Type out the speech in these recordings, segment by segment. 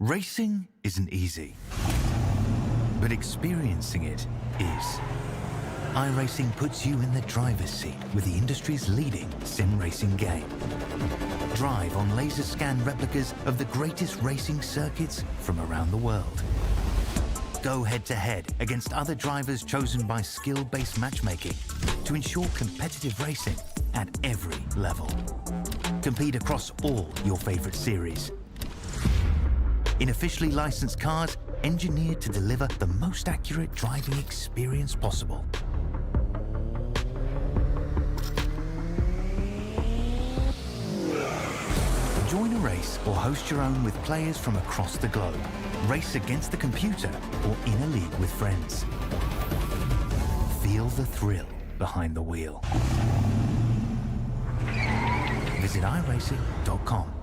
Racing isn't easy, but experiencing it is. iRacing puts you in the driver's seat with the industry's leading sim racing game. Drive on laser scan replicas of the greatest racing circuits from around the world. Go head-to-head against other drivers chosen by skill-based matchmaking to ensure competitive racing at every level. Compete across all your favorite series. In officially licensed cars, engineered to deliver the most accurate driving experience possible. Join a race or host your own with players from across the globe. Race against the computer or in a league with friends. Feel the thrill behind the wheel. Visit iRacing.com.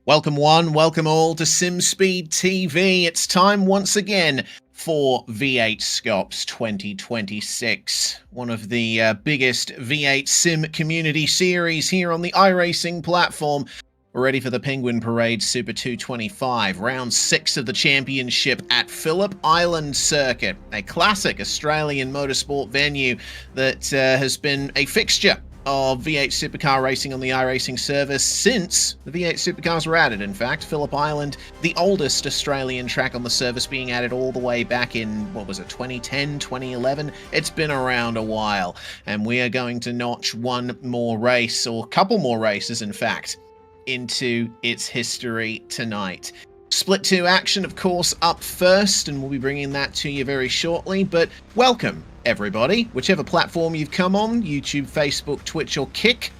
Welcome one, welcome all to SimSpeed TV. It's time once again for V8SCOPS 2026, one of the biggest V8 sim community series here on the iRacing platform. We're ready for the Penguin Parade Super 225, round 6 of the championship at Phillip Island Circuit, a classic Australian motorsport venue that has been a fixture of V8 Supercar racing on the iRacing service since the V8 Supercars were added. In fact, Phillip Island, the oldest Australian track on the service, being added all the way back in, 2010, 2011? It's been around a while, and we are going to notch one more race, or a couple more races, in fact, into its history tonight. Split 2 action, of course, up first, and we'll be bringing that to you very shortly, but welcome, everybody, whichever platform you've come on, YouTube, Facebook, Twitch, or Kick.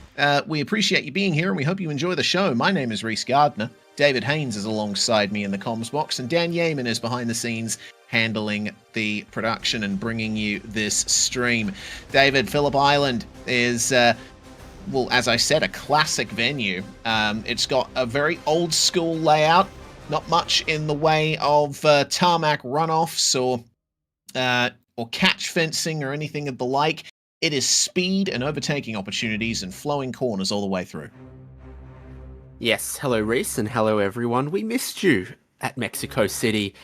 We appreciate you being here, and we hope you enjoy the show. My name is Reese Gardner. David Haynes is alongside me in the comms box, and Dan Yeaman is behind the scenes handling the production and bringing you this stream. David, Phillip Island is... well, as I said, a classic venue. It's got a very old school layout, not much in the way of tarmac runoffs or catch fencing or anything of the like. It is speed and overtaking opportunities and flowing corners all the way through. Yes, hello Reese and hello everyone. We missed you at Mexico City,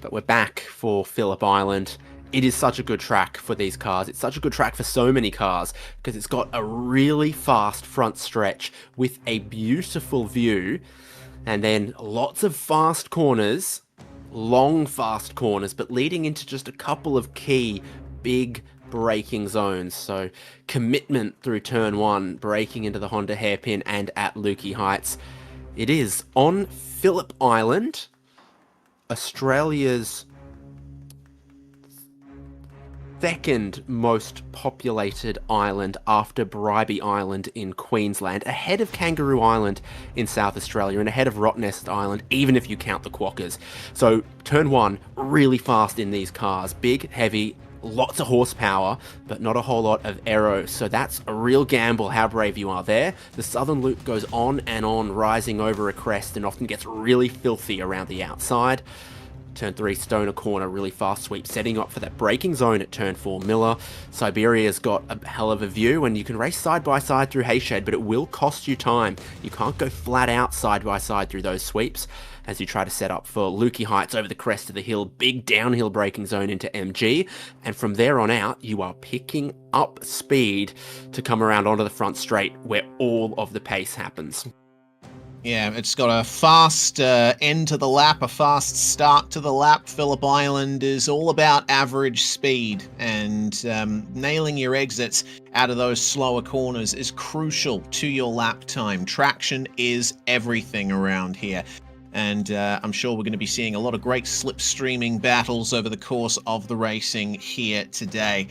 but we're back for Phillip Island. It is such a good track for these cars. It's such a good track for so many cars because it's got a really fast front stretch with a beautiful view and then lots of fast corners, long fast corners, but leading into just a couple of key big braking zones. So commitment through turn 1, braking into the Honda hairpin and at Lukey Heights. It is on Phillip Island, Australia's second most populated island after Bribie Island in Queensland, ahead of Kangaroo Island in South Australia and ahead of Rottnest Island, even if you count the Quokkas. So turn 1, really fast in these cars, big, heavy, lots of horsepower, but not a whole lot of aero, so that's a real gamble how brave you are there. The southern loop goes on and on, rising over a crest and often gets really filthy around the outside. Turn 3, Stoner Corner, really fast sweep, setting up for that braking zone at turn 4, Miller. Siberia's got a hell of a view, and you can race side by side through Hayshade, but it will cost you time. You can't go flat out side by side through those sweeps as you try to set up for Lukey Heights over the crest of the hill, big downhill braking zone into MG, and from there on out, you are picking up speed to come around onto the front straight where all of the pace happens. Yeah, it's got a fast end to the lap, a fast start to the lap. Phillip Island is all about average speed, and nailing your exits out of those slower corners is crucial to your lap time. Traction is everything around here, and I'm sure we're going to be seeing a lot of great slipstreaming battles over the course of the racing here today.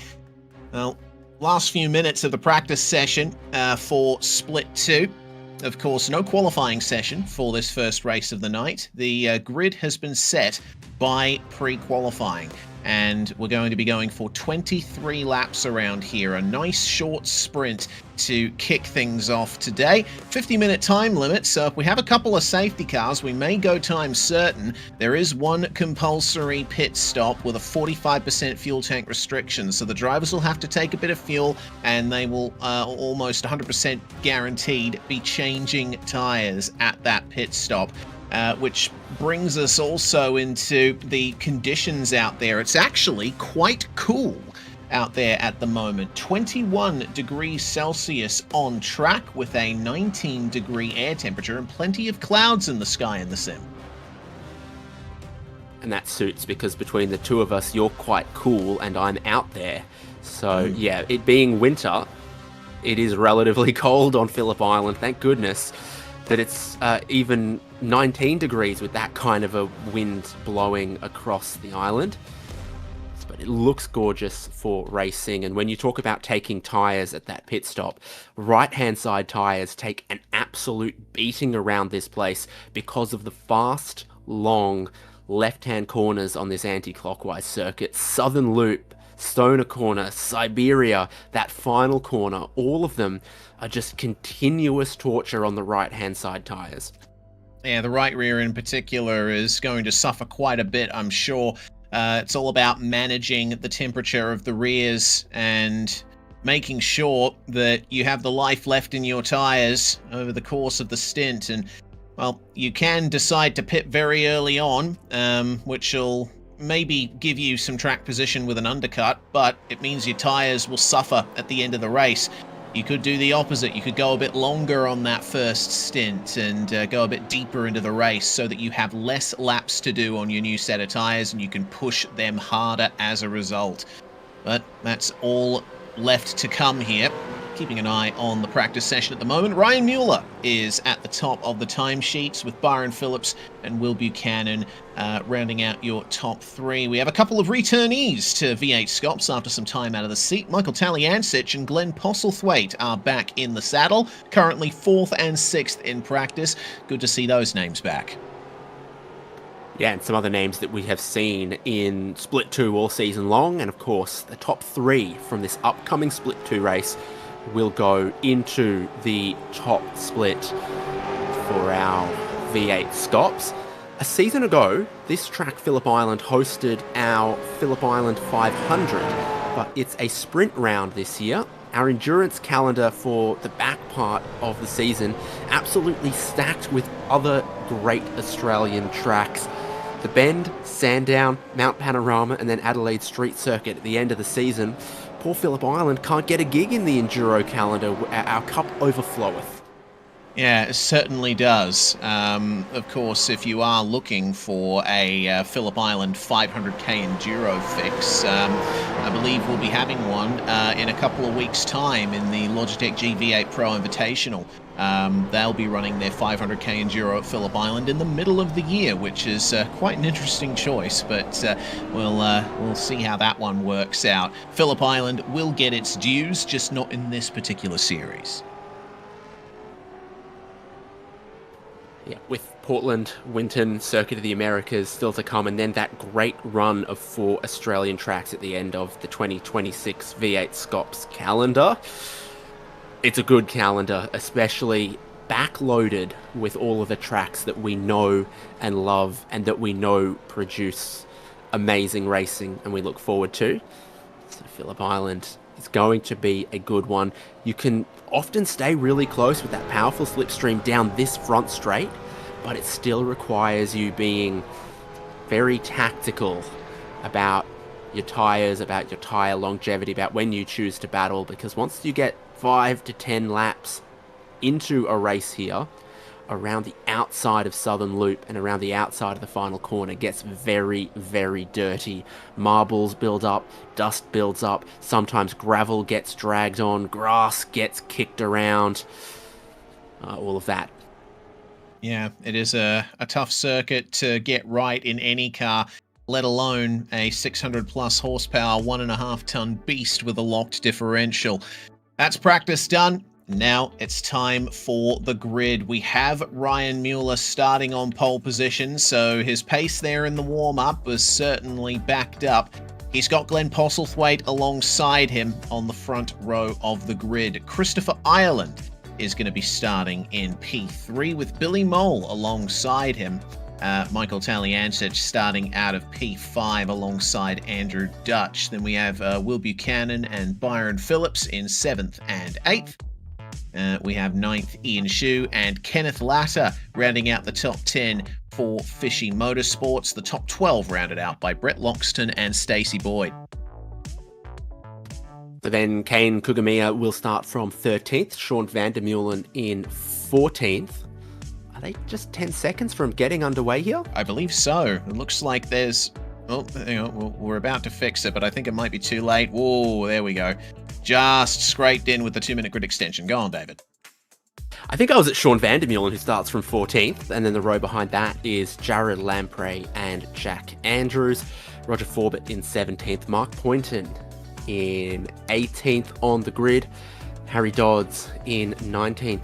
Well, last few minutes of the practice session for Split 2. Of course, no qualifying session for this first race of the night. The grid has been set by pre-qualifying. and we're going to be going for 23 laps around here. A nice short sprint to kick things off today. 50-minute time limit, so if we have a couple of safety cars, we may go time certain. There is one compulsory pit stop with a 45% fuel tank restriction, so the drivers will have to take a bit of fuel, and they will almost 100% guaranteed be changing tires at that pit stop. Which brings us also into the conditions out there. It's actually quite cool out there at the moment. 21 degrees Celsius on track with a 19-degree air temperature and plenty of clouds in the sky in the sim. And that suits because between the two of us, you're quite cool and I'm out there. So yeah, it being winter, it is relatively cold on Phillip Island, thank goodness. But it's even 19 degrees with that kind of a wind blowing across the island. But it looks gorgeous for racing. And when you talk about taking tyres at that pit stop, right-hand side tyres take an absolute beating around this place because of the fast, long, left-hand corners on this anti-clockwise circuit. Southern Loop, Stoner Corner, Siberia, that final corner, all of them are just continuous torture on the right-hand side tyres. Yeah, the right rear in particular is going to suffer quite a bit, I'm sure. It's all about managing the temperature of the rears and making sure that you have the life left in your tyres over the course of the stint. And, well, you can decide to pit very early on, which will maybe give you some track position with an undercut, but it means your tyres will suffer at the end of the race. You could do the opposite. You could go a bit longer on that first stint and go a bit deeper into the race so that you have less laps to do on your new set of tyres and you can push them harder as a result. But that's all left to come here. Keeping an eye on the practice session at the moment. Ryan Mueller is at the top of the timesheets with Byron Phillips and Will Buchanan rounding out your top three. We have a couple of returnees to V8SCOPS after some time out of the seat. Michael Taliancic and Glenn Postlethwaite are back in the saddle, currently 4th and 6th in practice. Good to see those names back. Yeah, and some other names that we have seen in Split 2 all season long, and of course the top 3 from this upcoming Split 2 race will go into the top split for our V8SCOPS. A season ago, this track, Phillip Island, hosted our Phillip Island 500, but it's a sprint round this year. Our endurance calendar for the back part of the season absolutely stacked with other great Australian tracks. The Bend, Sandown, Mount Panorama, and then Adelaide Street Circuit at the end of the season. Poor Phillip Island can't get a gig in the Enduro calendar. Our cup overfloweth. Yeah, it certainly does. Of course, if you are looking for a Phillip Island 500k Enduro fix, I believe we'll be having one in a couple of weeks' time in the Logitech G8 Pro Invitational. They'll be running their 500k Enduro at Phillip Island in the middle of the year, which is quite an interesting choice, but we'll see how that one works out. Phillip Island will get its dues, just not in this particular series. Yeah, with Portland, Winton, Circuit of the Americas still to come, and then that great run of 4 Australian tracks at the end of the 2026 V8SCOPS calendar. It's a good calendar, especially backloaded with all of the tracks that we know and love and that we know produce amazing racing and we look forward to. So Phillip Island is going to be a good one. You can often stay really close with that powerful slipstream down this front straight, but it still requires you being very tactical about your tyres, about your tyre longevity, about when you choose to battle, because once you get 5 to 10 laps into a race here, around the outside of Southern Loop and around the outside of the final corner gets very, very dirty. Marbles build up, dust builds up, sometimes gravel gets dragged on, grass gets kicked around, all of that. Yeah, it is a tough circuit to get right in any car, let alone a 600 plus horsepower, 1.5 ton beast with a locked differential. That's practice done. Now it's time for the grid. We have Ryan Mueller starting on pole position, so his pace there in the warm-up was certainly backed up. He's got Glenn Postlethwaite alongside him on the front row of the grid. Christopher Ireland is going to be starting in P3 with Billy Mole alongside him. Michael Taliancic starting out of P5 alongside Andrew Dutch. Then we have Will Buchanan and Byron Phillips in 7th and 8th. We have 9th Ian Shu and Kenneth Latter rounding out the top 10 for Fishy Motorsports. The top 12 rounded out by Brett Loxton and Stacey Boyd. Then Kane Kugamiya will start from 13th, Sean van der Meulen in 14th. Are they just 10 seconds from getting underway here? I believe so. It looks like there's... Oh, we're about to fix it, but I think it might be too late. Whoa, there we go. Just scraped in with the 2-minute grid extension. Go on, David. I think I was at Sean van der Meulen, who starts from 14th, and then the row behind that is Jared Lamprey and Jack Andrews. Roger Forbett in 17th, Mark Poynton in 18th on the grid, Harry Dodds in 19th,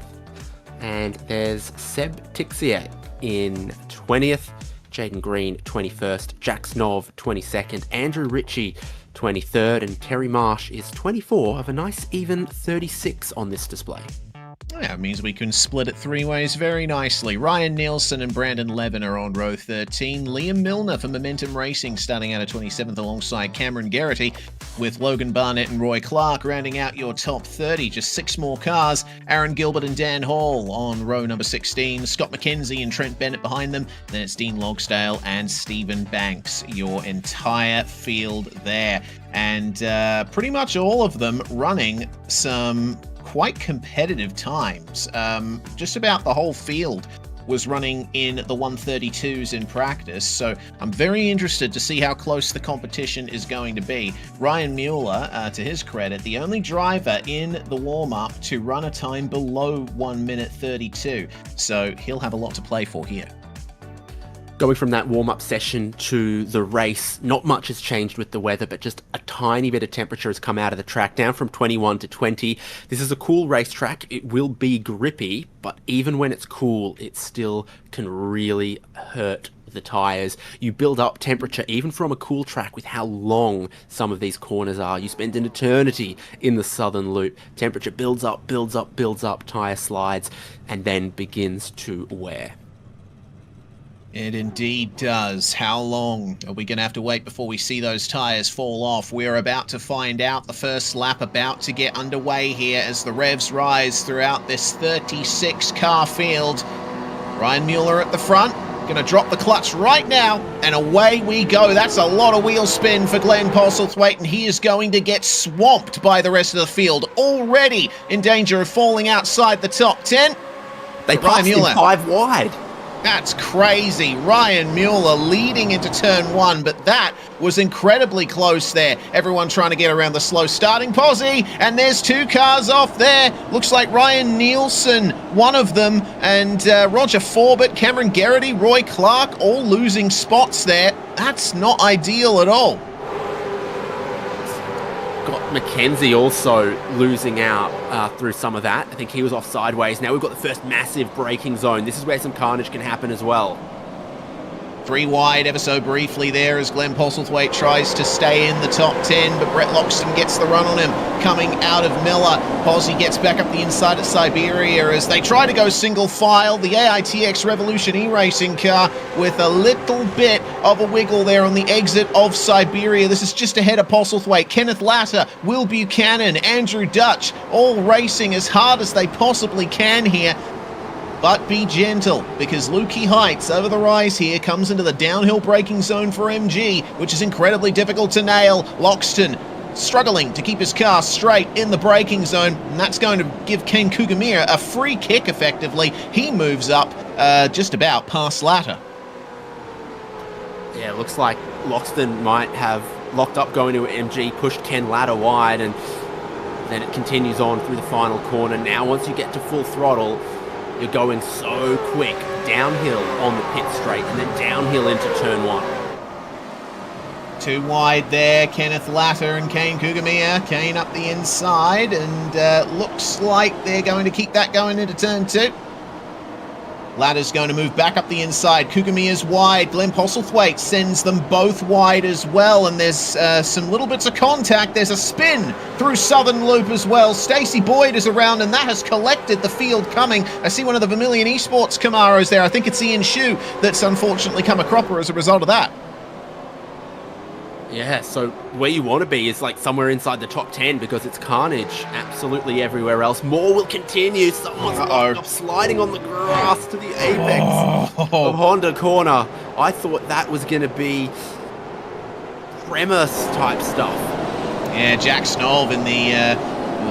and there's Seb Tixier in 20th, Jaden Green 21st, Jack Snov 22nd, Andrew Ritchie 23rd, and Terry Marsh is 24 of a nice even 36 on this display. Yeah, it means we can split it 3 ways very nicely. Ryan Nielsen and Brandon Levin are on row 13. Liam Milner for Momentum Racing starting out at 27th alongside Cameron Garrity, with Logan Barnett and Roy Clark rounding out your top 30. Just 6 more cars. Aaron Gilbert and Dan Hall on row number 16. Scott McKenzie and Trent Bennett behind them. Then it's Dean Logsdale and Stephen Banks, your entire field there. And pretty much all of them running some quite competitive times. Just about the whole field was running in the 132s in practice, so I'm very interested to see how close the competition is going to be. Ryan Mueller, to his credit, the only driver in the warm-up to run a time below 1 minute 32, so he'll have a lot to play for here. Going from that warm-up session to the race, not much has changed with the weather, but just a tiny bit of temperature has come out of the track, down from 21 to 20. This is a cool racetrack. It will be grippy, but even when it's cool, it still can really hurt the tyres. You build up temperature even from a cool track with how long some of these corners are. You spend an eternity in the southern loop. Temperature builds up, builds up, builds up, tyre slides, and then begins to wear. It indeed does. How long are we going to have to wait before we see those tyres fall off? We're about to find out. The first lap about to get underway here as the revs rise throughout this 36-car field. Ryan Mueller at the front, going to drop the clutch right now, and away we go. That's a lot of wheel spin for Glenn Postlethwaite, and he is going to get swamped by the rest of the field, already in danger of falling outside the top 10. They passed him 5 wide. That's crazy. Ryan Mueller leading into turn 1, but that was incredibly close there. Everyone trying to get around the slow starting posse, and there's 2 cars off there. Looks like Ryan Nielsen, one of them, and Roger Forbett, Cameron Garrity, Roy Clark, all losing spots there. That's not ideal at all. Got McKenzie also losing out through some of that. I think he was off sideways. Now we've got the first massive braking zone. This is where some carnage can happen as well. 3 wide ever so briefly there as Glenn Postlethwaite tries to stay in the top 10, but Brett Loxton gets the run on him coming out of Miller. Posy gets back up the inside at Siberia as they try to go single file. The AITX Revolution e-racing car with a little bit of a wiggle there on the exit of Siberia. This is just ahead of Postlethwaite. Kenneth Latter, Will Buchanan, Andrew Dutch, all racing as hard as they possibly can here. But be gentle, because Lukey Heights over the rise here comes into the downhill braking zone for MG, which is incredibly difficult to nail. Loxton struggling to keep his car straight in the braking zone, and that's going to give Ken Kugamiya a free kick effectively. He moves up just about past Latter. Yeah, it looks like Loxton might have locked up going to MG, pushed Ken Latter wide, and then it continues on through the final corner. Now once you get to full throttle, you're going so quick downhill on the pit straight and then downhill into turn 1. Too wide there, Kenneth Latter and Kane Kugamiya. Kane up the inside, and looks like they're going to keep that going into turn 2. Latter's going to move back up the inside. Kugamiya's wide. Glenn Postlethwaite sends them both wide as well, and there's some little bits of contact. There's a spin through Southern Loop as well. Stacey Boyd is around, and that has collected the field coming. I see one of the Vermilion Esports Camaros there. I think it's Ian Shu that's unfortunately come a cropper as a result of that. Yeah, so where you want to be is like somewhere inside the top 10 because it's carnage absolutely everywhere else. More will continue. Someone's sliding on the grass to the apex of Honda Corner. I thought that was going to be premise type stuff. Yeah, Jack Snolv in the,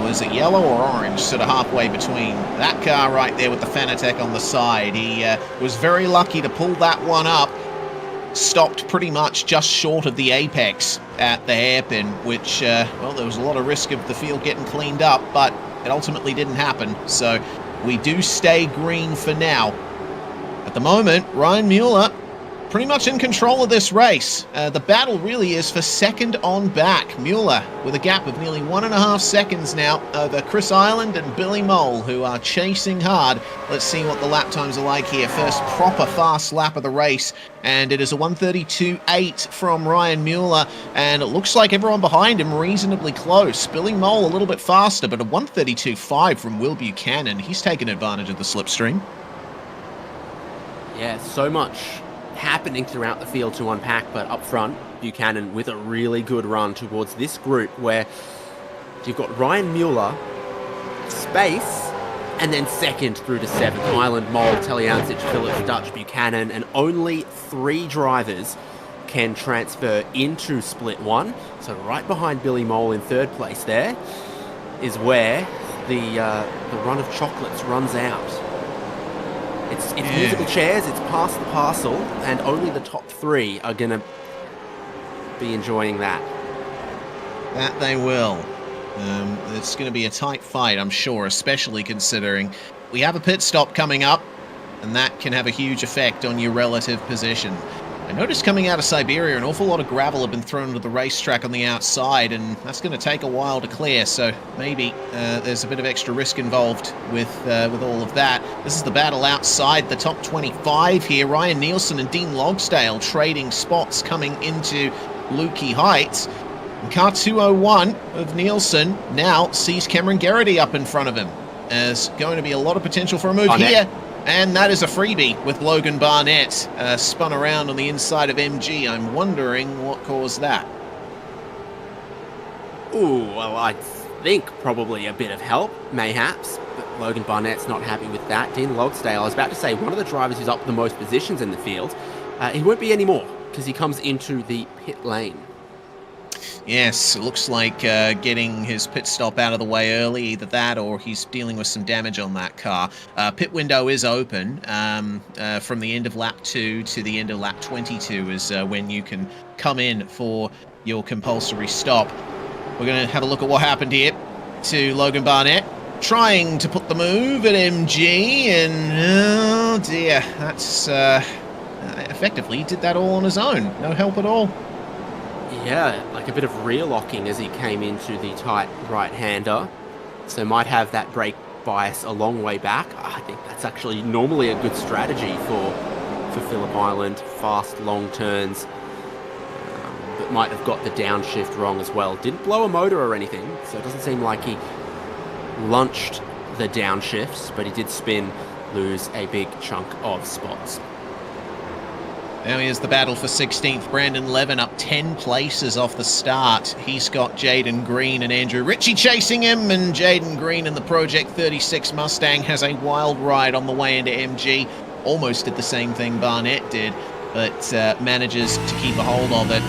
was it yellow or orange? Sort of halfway between that car right there with the Fanatec on the side. He was very lucky to pull that one up. Stopped pretty much just short of the apex at the hairpin, which, well, there was a lot of risk of the field getting cleaned up, but it ultimately didn't happen. So we do stay green for now. At the moment, Ryan Mueller pretty much in control of this race. The battle really is for second on back. Mueller with a gap of nearly 1.5 seconds now over Chris Ireland and Billy Mole, who are chasing hard. Let's see what the lap times are like here. First proper fast lap of the race, and it is a 1:32.8 from Ryan Mueller, and it looks like everyone behind him reasonably close. Billy Mole a little bit faster, but a 1:32.5 from Will Buchanan. He's taken advantage of the slipstream. Yeah, so much happening throughout the field to unpack, but up front, Buchanan with a really good run towards this group where you've got Ryan Mueller, Space, and then second through to 7th, Island, Mole, Teliancic, Phillip, Dutch, Buchanan, and only 3 drivers can transfer into Split 1. So right behind Billy Mole in 3rd place there is where the run of chocolates runs out. It's musical chairs, it's past the parcel, and only the top 3 are going to be enjoying that. That they will. It's going to be a tight fight, I'm sure, especially considering we have a pit stop coming up, and that can have a huge effect on your relative position. I noticed coming out of Siberia, an awful lot of gravel had been thrown into the racetrack on the outside, and that's going to take a while to clear, so maybe there's a bit of extra risk involved with all of that. This is the battle outside the top 25 here. Ryan Nielsen and Dean Logsdale trading spots coming into Lukey Heights. And car 201 of Nielsen now sees Cameron Garrity up in front of him. There's going to be a lot of potential for a move here. And that is a freebie with Logan Barnett spun around on the inside of MG. I'm wondering what caused that. Ooh, well, I think probably a bit of help, mayhaps. But Logan Barnett's not happy with that. Dean Logsdale, I was about to say, one of the drivers who's up the most positions in the field. He won't be anymore because he comes into the pit lane. Yes, it looks like getting his pit stop out of the way early, either that or he's dealing with some damage on that car. Pit window is open from the end of lap 2 to the end of lap 22 is when you can come in for your compulsory stop. We're going to have a look at what happened here to Logan Barnett, trying to put the move at MG, and oh dear, that's effectively he did that all on his own. No help at all. Yeah, like a bit of rear locking as he came into the tight right-hander. So might have that brake bias a long way back. I think that's actually normally a good strategy for Phillip Island. Fast, long turns. But might have got the downshift wrong as well. Didn't blow a motor or anything, so it doesn't seem like he lunched the downshifts, but he did spin, lose a big chunk of spots. Now here's the battle for 16th. Brandon Levin up 10 places off the start. He's got Jaden Green and Andrew Ritchie chasing him, and Jaden Green in the Project 36 Mustang has a wild ride on the way into MG. Almost did the same thing Barnett did, but manages to keep a hold of it.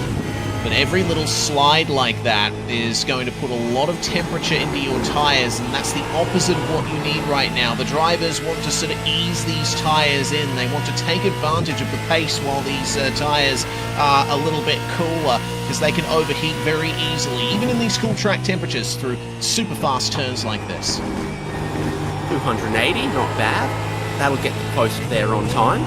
But every little slide like that is going to put a lot of temperature into your tyres, and that's the opposite of what you need right now. The drivers want to sort of ease these tyres in. They want to take advantage of the pace while these tyres are a little bit cooler, because they can overheat very easily, even in these cool track temperatures, through super fast turns like this. 280, not bad. That'll get the post there on time.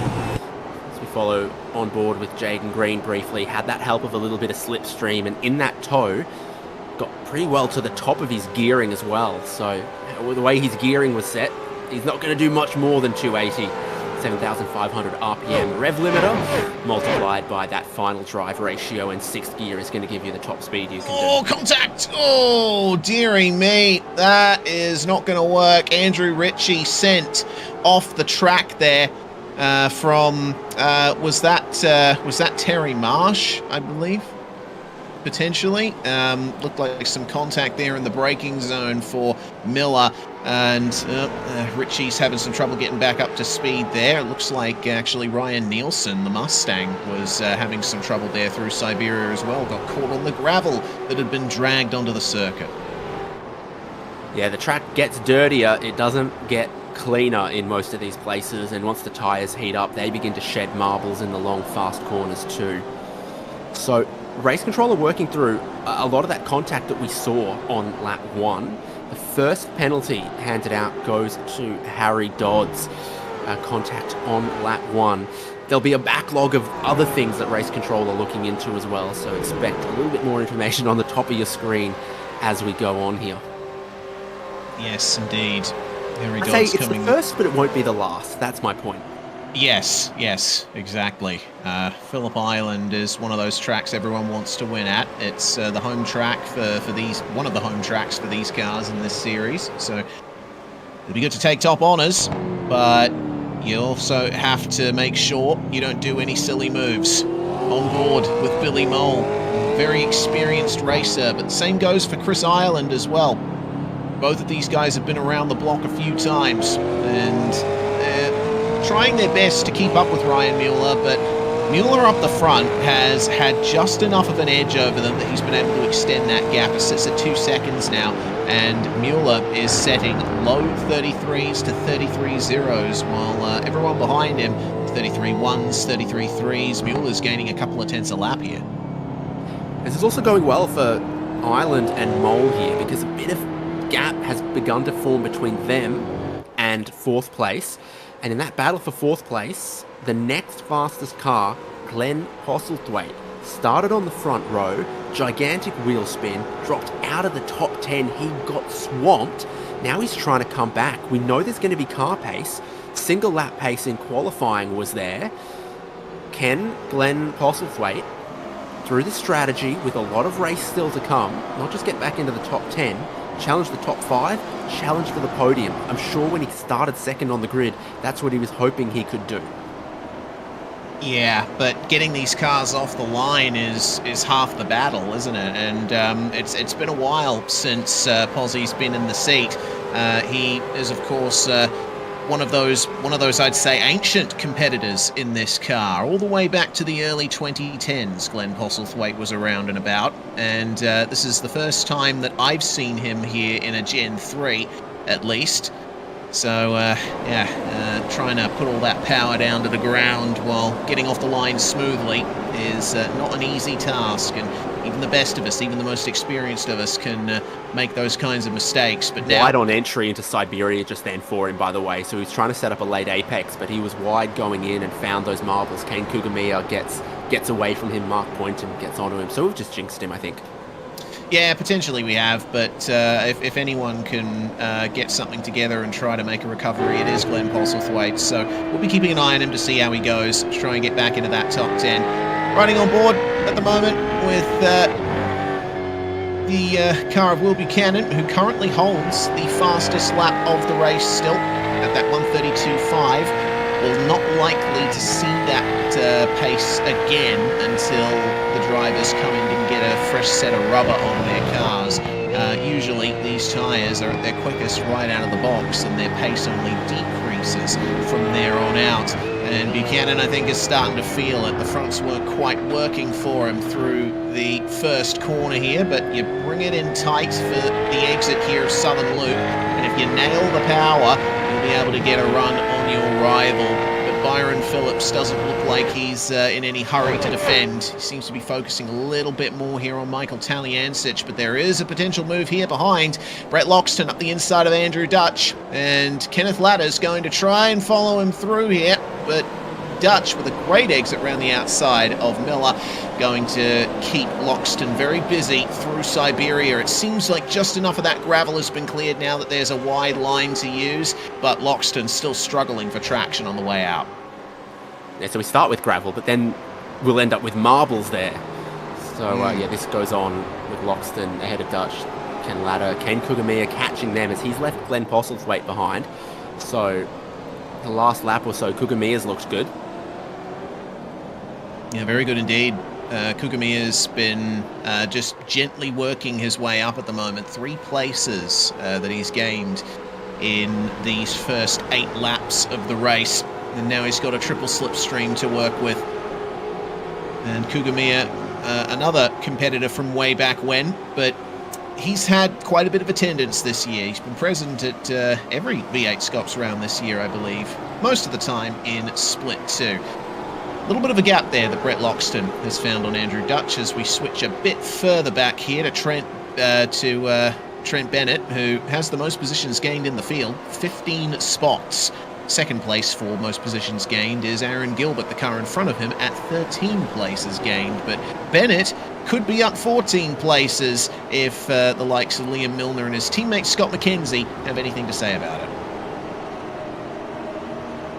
As we follow on board with Jaden Green briefly, had that help of a little bit of slipstream, and in that tow, got pretty well to the top of his gearing as well. So the way his gearing was set, he's not going to do much more than 280. 7,500 RPM rev limiter multiplied by that final drive ratio, and sixth gear is going to give you the top speed you can do. Oh, contact! Oh, dearie me. That is not going to work. Andrew Ritchie sent off the track there from, was that Terry Marsh, I believe? Potentially. Looked like some contact there in the braking zone for Miller, and Ritchie's having some trouble getting back up to speed there. It looks like actually Ryan Nielsen, the Mustang, was having some trouble there through Siberia as well. Got caught on the gravel that had been dragged onto the circuit. Yeah, the track gets dirtier. It doesn't get cleaner in most of these places, and once the tyres heat up, they begin to shed marbles in the long, fast corners too. So race control are working through a lot of that contact that we saw on lap 1. The first penalty handed out goes to Harry Dodds, contact on lap 1. There'll be a backlog of other things that race control are looking into as well, so expect a little bit more information on the top of your screen as we go on here. Yes, indeed. Harry I'd Dodds say it's coming. the first, but it won't be the last. That's my point. Yes, exactly. Phillip Island is one of those tracks everyone wants to win at. It's the home track for these, one of the home tracks for these cars in this series. So it'll be good to take top honours, but you also have to make sure you don't do any silly moves. On board with Billy Mole, very experienced racer, but the same goes for Chris Ireland as well. Both of these guys have been around the block a few times, and trying their best to keep up with Ryan Mueller, but Mueller up the front has had just enough of an edge over them that he's been able to extend that gap. It sits at 2 seconds now, and Mueller is setting low 33s to 33 zeros, while everyone behind him, 33 ones, 33 threes. Mueller's gaining a couple of tenths a lap here. This is also going well for Ireland and Mole here, because a bit of gap has begun to form between them and fourth place. And in that battle for fourth place, the next fastest car, Glenn Postlethwaite, started on the front row, gigantic wheel spin, dropped out of the top 10, he got swamped. Now he's trying to come back. We know there's going to be car pace. Single lap pace in qualifying was there. Can Glenn Postlethwaite, through this strategy, with a lot of race still to come, not just get back into the top 10, challenge the top 5, challenge for the podium? I'm sure when he started second on the grid, that's what he was hoping he could do. Yeah, but getting these cars off the line is half the battle, isn't it? And it's been a while since Pozzie's been in the seat. He is, of course, one of those I'd say ancient competitors in this car. All the way back to the early 2010s, Glenn Postlethwaite was around and about, and this is the first time that I've seen him here in a Gen 3, at least. So, trying to put all that power down to the ground while getting off the line smoothly is not an easy task, and even the best of us, even the most experienced of us, can make those kinds of mistakes. But now, wide on entry into Siberia just then for him, by the way, so he was trying to set up a late apex, but he was wide going in and found those marbles. Kane Kugamiya gets away from him, Mark Poynton gets onto him, so we've just jinxed him, I think. Yeah, potentially we have, but if anyone can get something together and try to make a recovery, it is Glenn Postlethwaite. So we'll be keeping an eye on him to see how he goes, to try and get back into that top 10. Riding on board at the moment with the car of Will Buchanan, who currently holds the fastest lap of the race still at that 1:32.5. Well, not likely to see that pace again until the drivers come in and get a fresh set of rubber on their cars. Usually these tyres are at their quickest right out of the box, and their pace only decreases from there on out. And Buchanan, I think, is starting to feel it. The fronts weren't quite working for him through the first corner here, but you bring it in tight for the exit here of Southern Loop, and if you nail the power, you'll be able to get a run on your rival. But Byron Phillips doesn't look like he's in any hurry to defend. He seems to be focusing a little bit more here on Michael Talyancic, but there is a potential move here behind. Brett Loxton up the inside of Andrew Dutch, and Kenneth Ladder's going to try and follow him through here, but Dutch with a great exit around the outside of Miller, going to keep Loxton very busy through Siberia. It seems like just enough of that gravel has been cleared now that there's a wide line to use, but Loxton's still struggling for traction on the way out. Yeah, so we start with gravel, but then we'll end up with marbles there. So, yeah, this goes on with Loxton ahead of Dutch. Ken Latta, Kane Kugamiya catching them as he's left Glenn Postlethwaite behind. So, the last lap or so, Kugamiya's looks good. Yeah, very good indeed. Kugamiya's been just gently working his way up at the moment. 3 places that he's gained in these first 8 laps of the race. And now he's got a triple slipstream to work with. And Kugamiya, another competitor from way back when, but he's had quite a bit of attendance this year. He's been present at every V8SCOPS round this year, I believe. Most of the time in Split 2. A little bit of a gap there that Brett Loxton has found on Andrew Dutch as we switch a bit further back here to Trent Bennett, who has the most positions gained in the field, 15 spots. Second place for most positions gained is Aaron Gilbert, the car in front of him, at 13 places gained. But Bennett could be up 14 places if the likes of Liam Milner and his teammate Scott McKenzie have anything to say about it.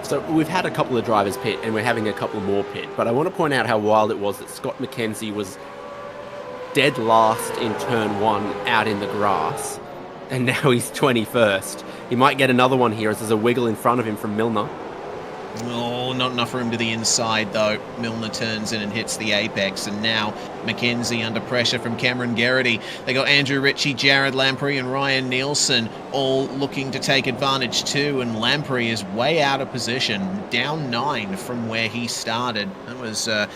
So we've had a couple of drivers pit, and we're having a couple more pit. But I want to point out how wild it was that Scott McKenzie was dead last in turn 1 out in the grass, and now he's 21st. He might get another one here as there's a wiggle in front of him from Milner. Oh, not enough room to the inside, though. Milner turns in and hits the apex, and now McKenzie under pressure from Cameron Gerrity. They got Andrew Ritchie, Jared Lamprey, and Ryan Nielsen all looking to take advantage too, and Lamprey is way out of position, down 9 from where he started. That was a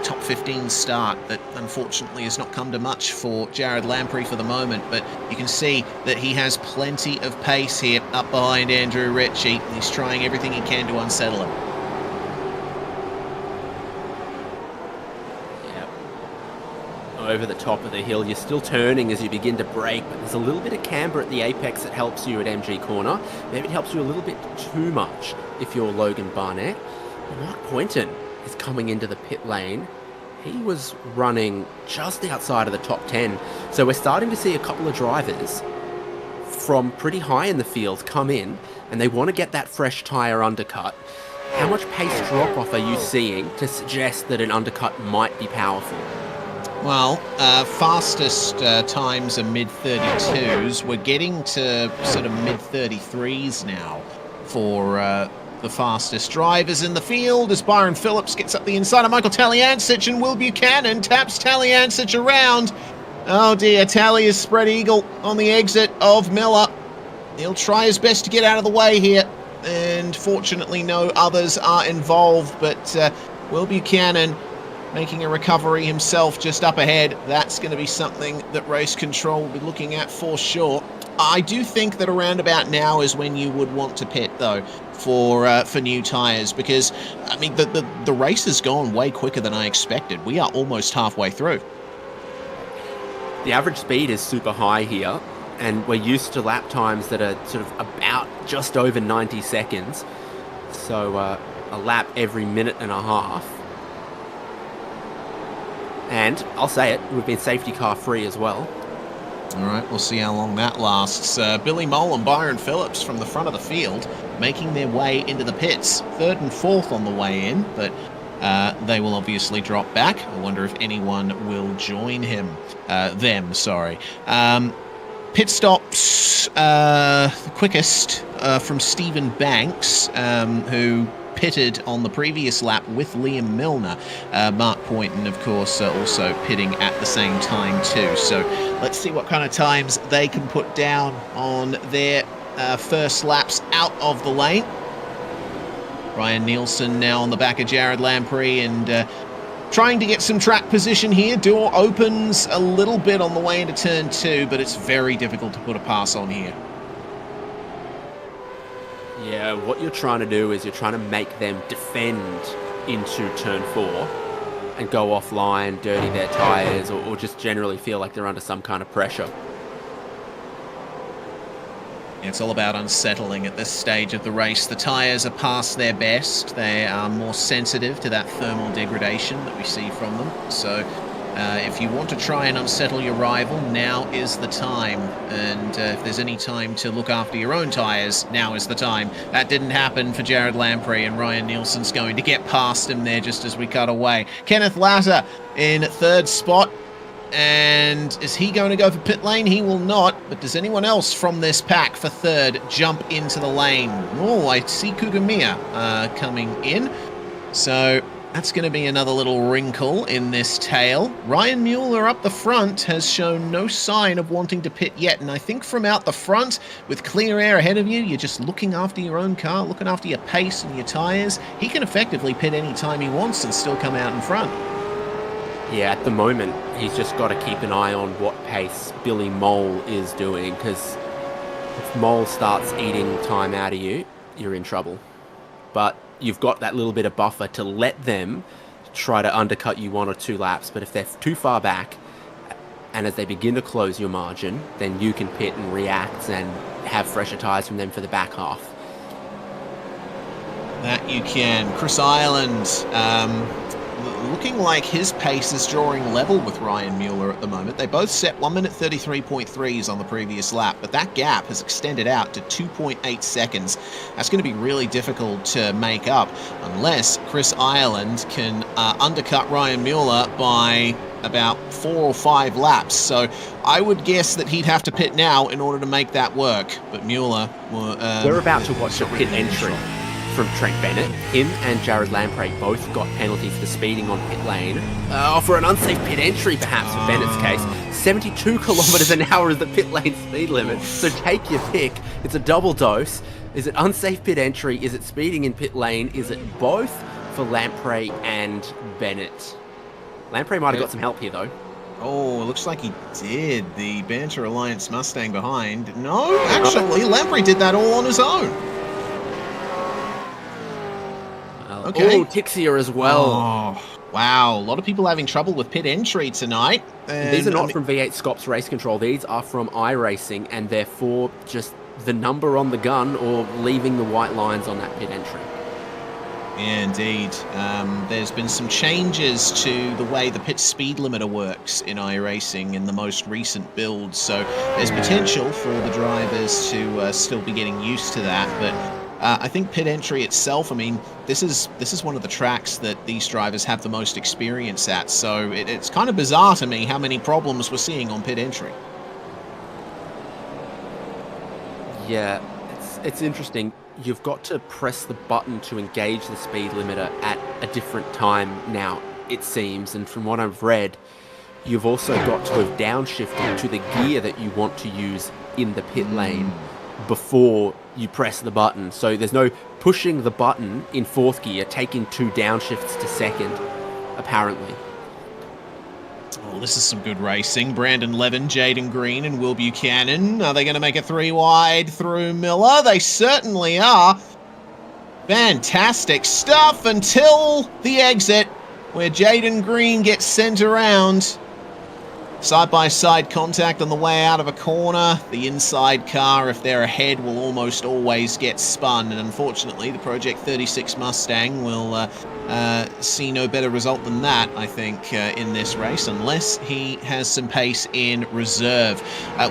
top 15 start that unfortunately has not come to much for Jared Lamprey for the moment, but you can see that he has plenty of pace here up behind Andrew Ritchie. He's trying everything he can to unsettle him. Over the top of the hill, you're still turning as you begin to brake, but there's a little bit of camber at the apex that helps you at MG Corner. Maybe it helps you a little bit too much if you're Logan Barnett. Mark Poynton is coming into the pit lane. He was running just outside of the top 10, so we're starting to see a couple of drivers from pretty high in the field come in, and they want to get that fresh tyre undercut. How much pace drop-off are you seeing to suggest that an undercut might be powerful? Well, fastest times are mid-32s. We're getting to sort of mid-33s now for the fastest drivers in the field as Byron Phillips gets up the inside of Michael Taliancic, and Will Buchanan taps Taliancic around. Oh dear, Tally is spread eagle on the exit of Miller. He'll try his best to get out of the way here, and fortunately no others are involved, but Will Buchanan making a recovery himself just up ahead. That's going to be something that race control will be looking at for sure. I do think that around about now is when you would want to pit, though, for new tyres, because, I mean, the race has gone way quicker than I expected. We are almost halfway through. The average speed is super high here, and we're used to lap times that are sort of about just over 90 seconds. So a lap every minute and a half. And I'll say it, we've been safety car free as well. All right, we'll see how long that lasts. Billy Mole and Byron Phillips from the front of the field making their way into the pits. 3rd and 4th on the way in, but they will obviously drop back. I wonder if anyone will join them. Pit stops, the quickest from Stephen Banks, who pitted on the previous lap with Liam Milner. Mark Poynton, of course, also pitting at the same time too. So let's see what kind of times they can put down on their first laps out of the lane. Ryan Nielsen now on the back of Jared Lamprey and trying to get some track position here. Door opens a little bit on the way into turn 2, but it's very difficult to put a pass on here. Yeah, what you're trying to do is you're trying to make them defend into turn 4 and go offline, dirty their tyres, or just generally feel like they're under some kind of pressure. It's all about unsettling at this stage of the race. The tyres are past their best. They are more sensitive to that thermal degradation that we see from them. So if you want to try and unsettle your rival, now is the time. And if there's any time to look after your own tyres, now is the time. That didn't happen for Jared Lamprey, and Ryan Nielsen's going to get past him there just as we cut away. Kenneth Latter in third spot. And is he going to go for pit lane? He will not. But does anyone else from this pack for third jump into the lane? Oh, I see Kugamiya coming in. So that's going to be another little wrinkle in this tale. Ryan Mueller up the front has shown no sign of wanting to pit yet. And I think from out the front, with clear air ahead of you, you're just looking after your own car, looking after your pace and your tyres. He can effectively pit any time he wants and still come out in front. Yeah, at the moment, he's just got to keep an eye on what pace Billy Mole is doing, because if Mole starts eating time out of you, you're in trouble. But you've got that little bit of buffer to let them try to undercut you 1 or 2 laps, but if they're too far back, and as they begin to close your margin, then you can pit and react and have fresher tyres from them for the back half. That you can. Chris Ireland, looking like his pace is drawing level with Ryan Mueller at the moment. They both set 1 minute 33.3s on the previous lap, but that gap has extended out to 2.8 seconds. That's going to be really difficult to make up unless Chris Ireland can undercut Ryan Mueller by about 4 or 5 laps. So I would guess that he'd have to pit now in order to make that work. But Mueller... We're about to watch a pit entry from Trent Bennett. Him and Jared Lamprey both got penalties for speeding on pit lane. For an unsafe pit entry, perhaps, for Bennett's case. 72 kilometers an hour is the pit lane speed limit. So take your pick. It's a double dose. Is it unsafe pit entry? Is it speeding in pit lane? Is it both for Lamprey and Bennett? Lamprey might have got some help here, though. Oh, it looks like he did. The Banter Alliance Mustang behind. No, actually, Lamprey did that all on his own. Okay. Oh, Tixier as well. Oh, wow. A lot of people having trouble with pit entry tonight. And these are not from V8SCOPS Race Control. These are from iRacing, and therefore just the number on the gun or leaving the white lines on that pit entry. Yeah, indeed. There's been some changes to the way the pit speed limiter works in iRacing in the most recent builds, so there's potential for the drivers to still be getting used to that, but I think pit entry itself, I mean, this is one of the tracks that these drivers have the most experience at, so it's kind of bizarre to me how many problems we're seeing on pit entry. Yeah, it's interesting. You've got to press the button to engage the speed limiter at a different time now, it seems, and from what I've read, you've also got to have downshifted to the gear that you want to use in the pit lane before you press the button. So there's no pushing the button in 4th gear, taking 2 downshifts to 2nd, apparently. Oh, this is some good racing. Brandon Levin, Jaden Green, and Will Buchanan. Are they going to make it 3 wide through Miller? They certainly are. Fantastic stuff until the exit, where Jaden Green gets sent around. Side-by-side contact on the way out of a corner. The inside car, if they're ahead, will almost always get spun. And unfortunately, the Project 36 Mustang will see no better result than that, I think, in this race, unless he has some pace in reserve.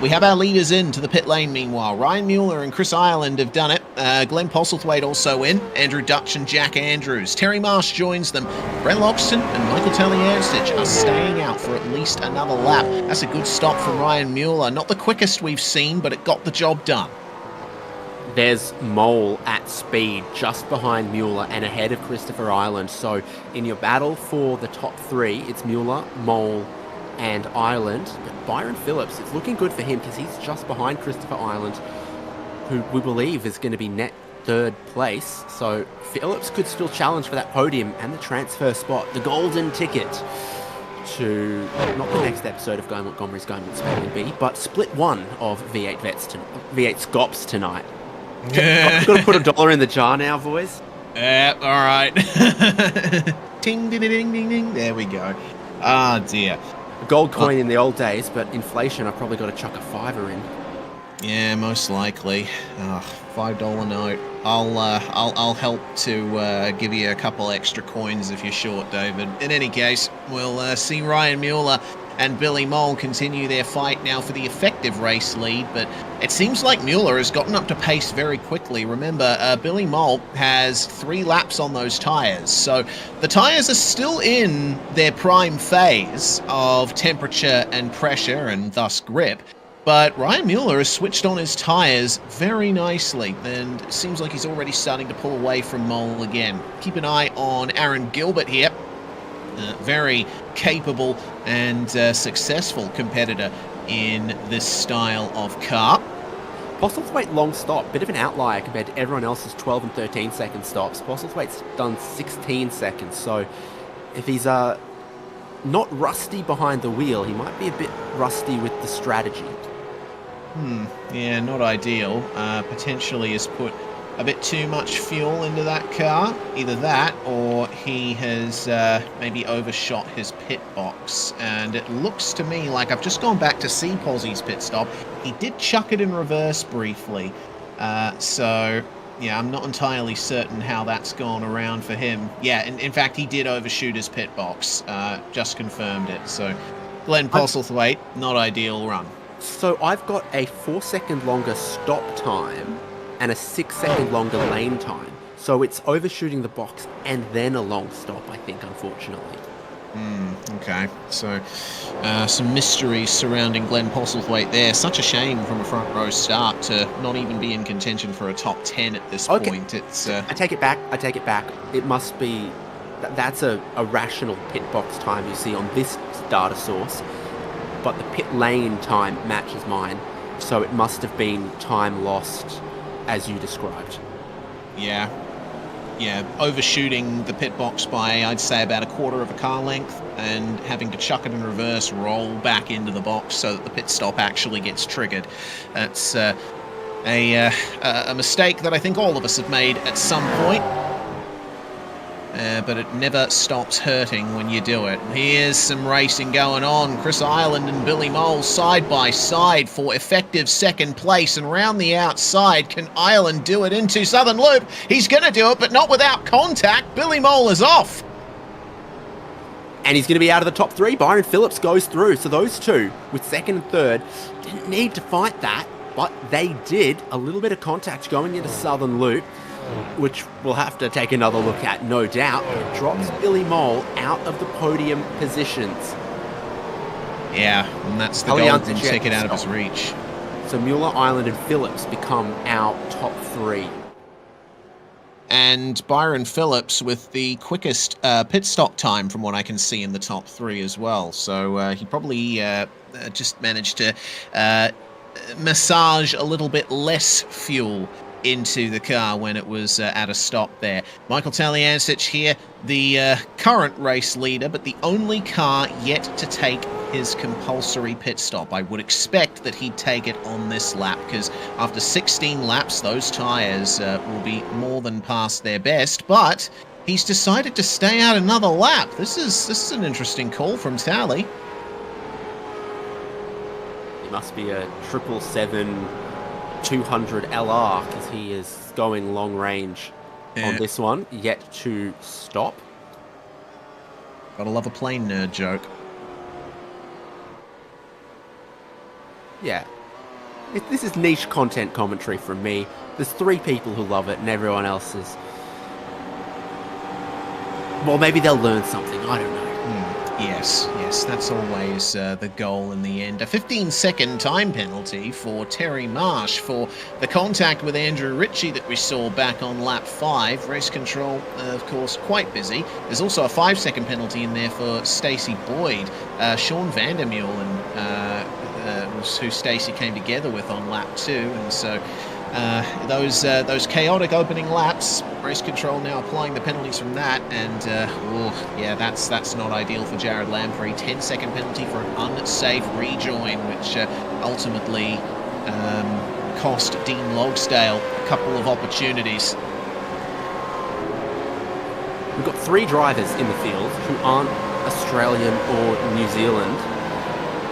We have our leaders into the pit lane, meanwhile. Ryan Mueller and Chris Ireland have done it. Glenn Postlethwaite also in. Andrew Dutch and Jack Andrews. Terry Marsh joins them. Brent Loxton and Michael Taliancic are staying out for at least another lap. That's a good stop from Ryan Mueller. Not the quickest we've seen, but it got the job done. There's Mole at speed just behind Mueller and ahead of Christopher Ireland. So in your battle for the top 3, it's Mueller, Mole, and Ireland. But Byron Phillips, it's looking good for him because he's just behind Christopher Ireland, who we believe is going to be net 3rd place. So Phillips could still challenge for that podium and the transfer spot, the golden ticket to not the next episode of Going Montgomery's Going with Spelling Bee, but split 1 of V8SCOPS tonight. I've got to put $1 in the jar now, boys. All right. Ding, ding, ding, ding, ding. There we go. Ah, dear. A gold coin in the old days, but inflation, I've probably got to chuck a $5 in. Yeah, most likely. $5 note. I'll help to give you a couple extra coins if you're short, David. In any case, we'll see Ryan Mueller and Billy Mole continue their fight now for the effective race lead, but it seems like Mueller has gotten up to pace very quickly. Remember, Billy Mole has 3 laps on those tyres, so the tyres are still in their prime phase of temperature and pressure and thus grip. But Ryan Mueller has switched on his tyres very nicely, and it seems like he's already starting to pull away from Mole again. Keep an eye on Aaron Gilbert here. Very capable and successful competitor in this style of car. Postlethwaite long stop, bit of an outlier compared to everyone else's 12 and 13 second stops. Postlethwaite's done 16 seconds, so if he's not rusty behind the wheel, he might be a bit rusty with the strategy. Yeah, not ideal. Potentially has put a bit too much fuel into that car. Either that, or he has maybe overshot his pit box. And it looks to me like, I've just gone back to see Pozzie's pit stop. He did chuck it in reverse briefly. So, yeah, I'm not entirely certain how that's gone around for him. Yeah, in fact, he did overshoot his pit box. Just confirmed it. So, Glenn Postlethwaite, not ideal run. So I've got a 4-second longer stop time and a 6-second longer lane time. So it's overshooting the box and then a long stop, I think, unfortunately. Okay, so some mysteries surrounding Glenn Postlethwaite there. Such a shame from a front row start to not even be in contention for a top 10 at this point. It's I take it back. It must be... That's a rational pit box time you see on this data source. But the pit lane time matches mine, so it must have been time lost as you described. Yeah, overshooting the pit box by, I'd say, about a quarter of a car length, and having to chuck it in reverse, roll back into the box so that the pit stop actually gets triggered. That's a mistake that I think all of us have made at some point. But it never stops hurting when you do it. Here's some racing going on. Chris Ireland and Billy Mole side by side for effective second place. And round the outside, can Ireland do it into Southern Loop? He's going to do it, but not without contact. Billy Mole is off. And he's going to be out of the top 3. Byron Phillips goes through. So those two, with second and third, didn't need to fight that, but they did. A little bit of contact going into Southern Loop, which we'll have to take another look at, no doubt. It drops Billy Mole out of the podium positions. Yeah, and that's the golden ticket out of his reach. So Mueller, Ireland, and Phillips become our top 3. And Byron Phillips with the quickest pit stop time from what I can see in the top 3 as well. So he probably just managed to massage a little bit less fuel into the car when it was at a stop there. Michael Taliancic here, the current race leader, but the only car yet to take his compulsory pit stop. I would expect that he'd take it on this lap, because after 16 laps, those tyres will be more than past their best, but he's decided to stay out another lap. This is an interesting call from Tally. It must be a 777 200 LR, because he is going long range on this one, yet to stop. Gotta love a plane nerd joke. Yeah. This is niche content commentary from me. There's 3 people who love it and everyone else is... Well, maybe they'll learn something, I don't know. Yes, that's always the goal in the end. A 15-second time penalty for Terry Marsh for the contact with Andrew Ritchie that we saw back on lap 5. Race control, of course, quite busy. There's also a 5-second penalty in there for Stacey Boyd. Sean Vandermeulen was who Stacey came together with on lap 2, and so those chaotic opening laps, race control now applying the penalties from that, and that's not ideal for Jared Lamprey. 10-second penalty for an unsafe rejoin, which ultimately cost Dean Logsdale a couple of opportunities. We've got 3 drivers in the field who aren't Australian or New Zealand,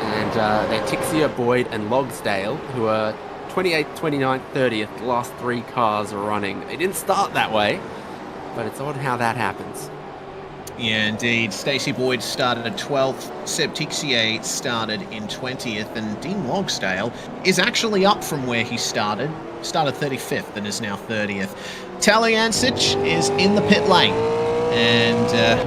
and they're Tixia, Boyd and Logsdale, who are 28th, 29th, 30th, the last 3 cars are running. They didn't start that way, but it's odd how that happens. Yeah, indeed. Stacey Boyd started at 12th, Seb Tixier started in 20th, and Dean Logsdale is actually up from where he started 35th and is now 30th. Talyancic is in the pit lane, and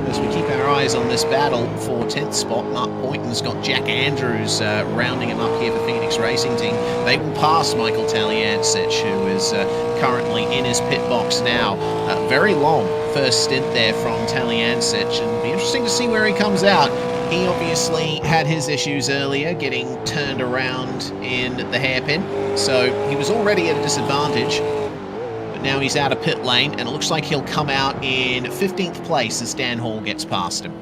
as we keep our eyes on this battle for 10th spot, Mark Poynton's got Jack Andrews rounding him up here for Phoenix Racing Team. They will pass Michael Talyancic, who is currently in his pit box now. Very long first stint there from Talyancic, and it'll be interesting to see where he comes out. He obviously had his issues earlier getting turned around in the hairpin, so he was already at a disadvantage. But now he's out of pit lane, and it looks like he'll come out in 15th place as Dan Hall gets past him.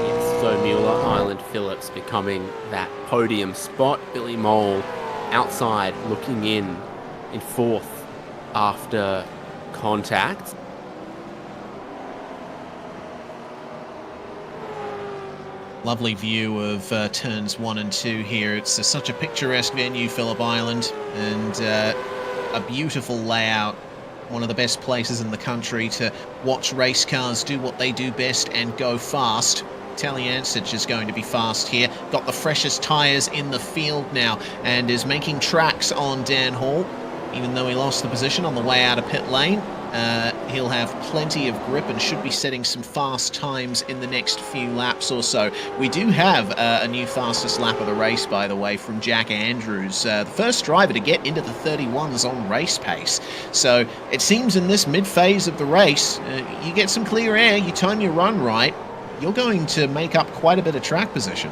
Yes, so Mueller, Ireland, Phillips becoming that podium spot. Billy Mole outside looking in 4th after contact. Lovely view of turns 1 and 2 here. It's such a picturesque venue, Phillip Island, and a beautiful layout. One of the best places in the country to watch race cars do what they do best and go fast. Talyancic is going to be fast here. Got the freshest tyres in the field now and is making tracks on Dan Hall. Even though he lost the position on the way out of pit lane, he'll have plenty of grip and should be setting some fast times in the next few laps or so. We do have a new fastest lap of the race, by the way, from Jack Andrews, the first driver to get into the 31s on race pace. So it seems in this mid-phase of the race, you get some clear air, you time your run right, you're going to make up quite a bit of track position.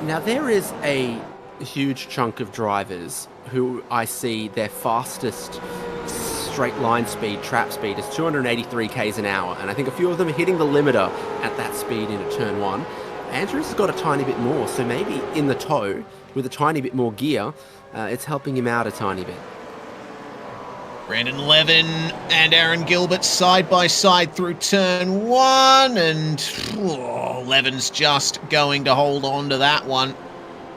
Now, there is a huge chunk of drivers who I see their fastest straight line speed, trap speed, is 283 k's an hour, and I think a few of them are hitting the limiter at that speed into turn 1. Andrews has got a tiny bit more, so maybe in the toe, with a tiny bit more gear, it's helping him out a tiny bit. Brandon Levin and Aaron Gilbert side by side through turn 1, and Levin's just going to hold on to that one.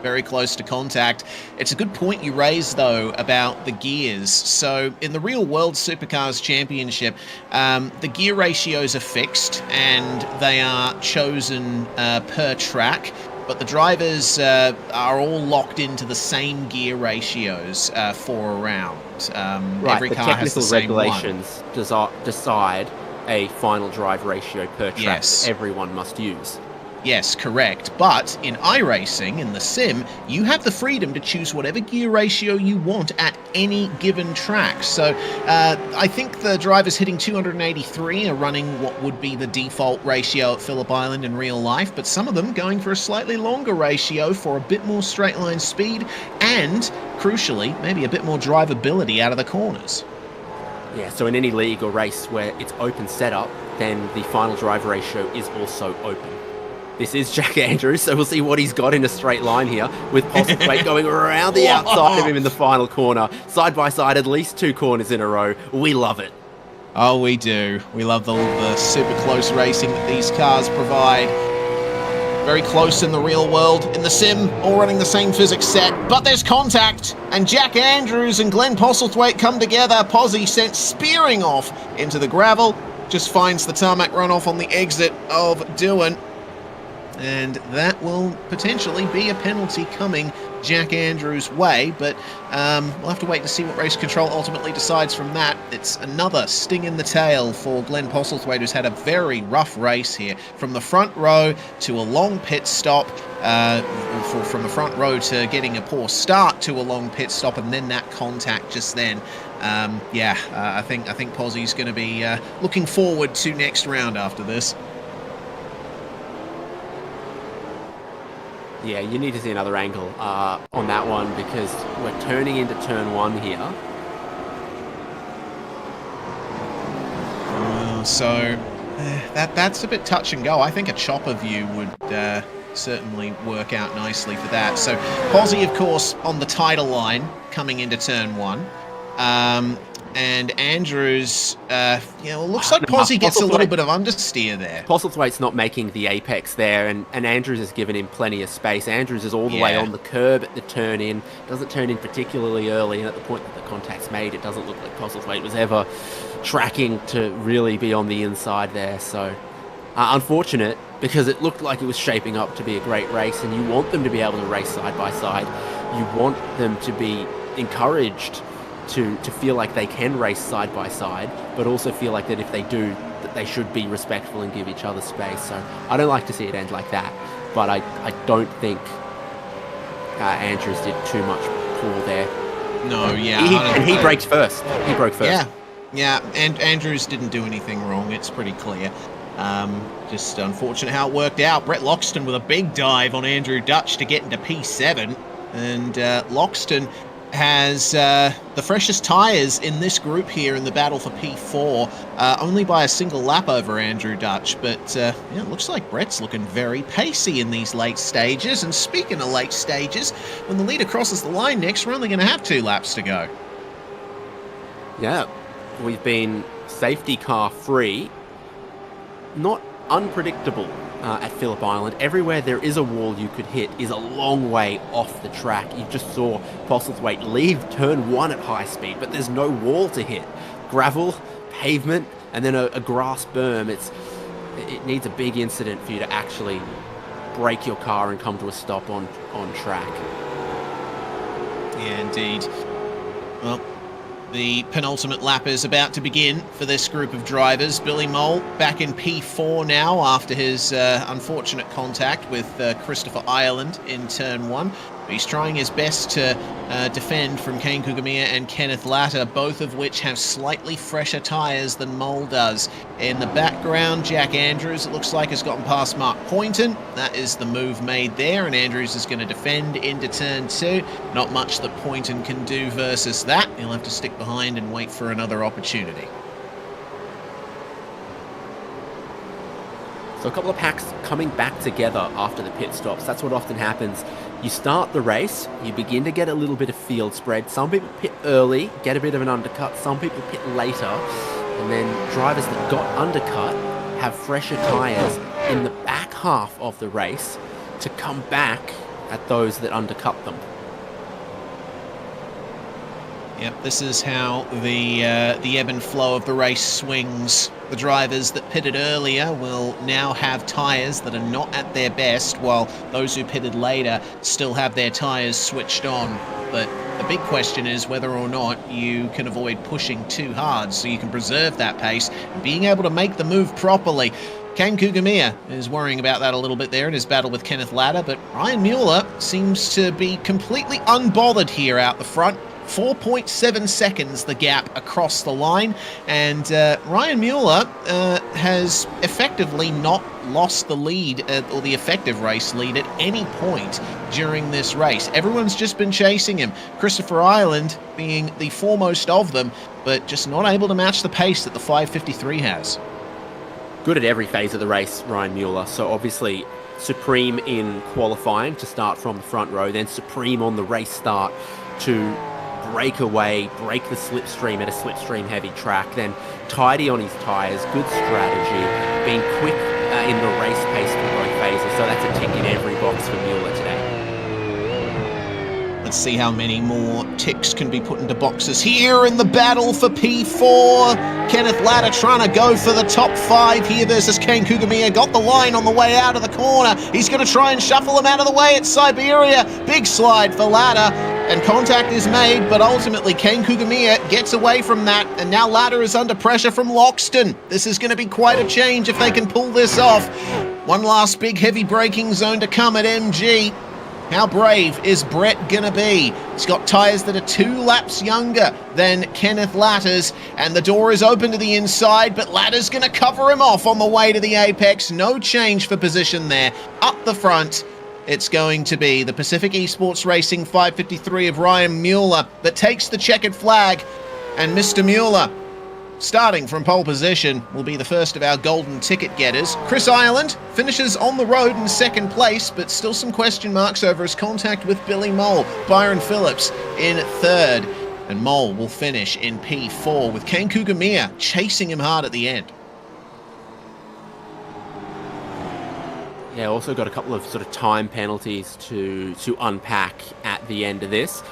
Very close to contact. It's a good point you raised, though, about the gears. So in the Real World Supercars Championship, the gear ratios are fixed and they are chosen per track. But the drivers are all locked into the same gear ratios for a round. Right, every the car has the same regulations decide a final drive ratio per track Yes. that everyone must use. Yes, correct. But in iRacing, in the sim, you have the freedom to choose whatever gear ratio you want at any given track. So I think the drivers hitting 283 are running what would be the default ratio at Phillip Island in real life, but some of them going for a slightly longer ratio for a bit more straight line speed and, crucially, maybe a bit more drivability out of the corners. Yeah, so in any league or race where it's open setup, then the final drive ratio is also open. This is Jack Andrews, so we'll see what he's got in a straight line here, with Postlethwaite going around the outside of him in the final corner. Side by side, at least 2 corners in a row. We love it. Oh, we do. We love the super close racing that these cars provide. Very close in the real world. In the sim, all running the same physics set, but there's contact, and Jack Andrews and Glenn Postlethwaite come together. Posy sent spearing off into the gravel, just finds the tarmac runoff on the exit of Doohan. And that will potentially be a penalty coming Jack Andrews' way, but we'll have to wait to see what race control ultimately decides from that. It's another sting in the tail for Glenn Postlethwaite, who's had a very rough race here. From the front row to a long pit stop, from the front row to getting a poor start to a long pit stop, and then that contact just then. I think Possy's going to be looking forward to next round after this. Yeah, you need to see another angle on that one, because we're turning into turn 1 here. So that's a bit touch and go. I think a chopper view would certainly work out nicely for that. So Posy, of course, on the title line coming into turn 1. And Andrews, it looks like Posey gets a little bit of understeer there. Postlethwaite's not making the apex there, and Andrews has given him plenty of space. Andrews is all the way on the curb at the turn in, doesn't turn in particularly early, and at the point that the contact's made, it doesn't look like Postlethwaite was ever tracking to really be on the inside there. So unfortunate, because it looked like it was shaping up to be a great race, and you want them to be able to race side by side. You want them to be encouraged to feel like they can race side by side, but also feel like that if they do, that they should be respectful and give each other space. So I don't like to see it end like that, but I don't think Andrews did too much pull there. No, yeah. He braked first. He broke first. Yeah, and Andrews didn't do anything wrong. It's pretty clear. Just unfortunate how it worked out. Brett Loxton with a big dive on Andrew Dutch to get into P7, and Loxton has the freshest tyres in this group here in the battle for P4, only by a single lap over Andrew Dutch. But it looks like Brett's looking very pacey in these late stages. And speaking of late stages, when the leader crosses the line next, we're only going to have 2 laps to go. Yeah, we've been safety car free. Not unpredictable at Phillip Island. Everywhere there is a wall you could hit is a long way off the track. You just saw Postlethwaite leave turn 1 at high speed, but there's no wall to hit. Gravel, pavement, and then a grass berm. It needs a big incident for you to actually break your car and come to a stop on track. Yeah, indeed. Well, the penultimate lap is about to begin for this group of drivers. Billy Mole back in P4 now after his unfortunate contact with Christopher Ireland in turn 1. He's trying his best to defend from Kane Kugamiya and Kenneth Latter, both of which have slightly fresher tyres than Mole does. In the background, Jack Andrews, it looks like, has gotten past Mark Poynton. That is the move made there, and Andrews is going to defend into turn 2. Not much that Poynton can do versus that. He'll have to stick behind and wait for another opportunity. So a couple of packs coming back together after the pit stops. That's what often happens. You start the race, you begin to get a little bit of field spread. Some people pit early, get a bit of an undercut. Some people pit later. And then drivers that got undercut have fresher tyres in the back half of the race to come back at those that undercut them. Yep, this is how the ebb and flow of the race swings. The drivers that pitted earlier will now have tyres that are not at their best, while those who pitted later still have their tyres switched on. But the big question is whether or not you can avoid pushing too hard so you can preserve that pace and being able to make the move properly. Kane Kugamiya is worrying about that a little bit there in his battle with Kenneth Latter, but Ryan Mueller seems to be completely unbothered here out the front. 4.7 seconds the gap across the line, and Ryan Mueller has effectively not lost the lead or the effective race lead at any point during this race. Everyone's just been chasing him. Christopher Ireland being the foremost of them, but just not able to match the pace that the 553 has. Good at every phase of the race, Ryan Mueller. So obviously supreme in qualifying to start from the front row, then supreme on the race start to break away, break the slipstream at a slipstream heavy track, then tidy on his tyres, good strategy, being quick in the race pace for both phases. So that's a tick in every box for Mueller today. Let's see how many more ticks can be put into boxes here in the battle for P4. Kenneth Latter trying to go for the top 5 here versus Kane Kugamiya. Got the line on the way out of the corner. He's going to try and shuffle him out of the way at Siberia. Big slide for Latter, and contact is made, but ultimately Kane Kugamiya gets away from that, and now Latter is under pressure from Loxton. This is going to be quite a change if they can pull this off. One last big heavy braking zone to come at MG. How brave is Brett gonna be? He's got tyres that are 2 laps younger than Kenneth Latter's, and the door is open to the inside, but Latter's gonna cover him off on the way to the apex. No change for position there. Up the front, it's going to be the Pacific Esports Racing 553 of Ryan Mueller that takes the checkered flag, and Mr. Mueller, starting from pole position, will be the first of our golden ticket getters. Chris Ireland finishes on the road in second place, but still some question marks over his contact with Billy Mole. Byron Phillips in third. And Mole will finish in P4 with Ken Kugamiya chasing him hard at the end. Yeah, also got a couple of sort of time penalties to unpack at the end of this.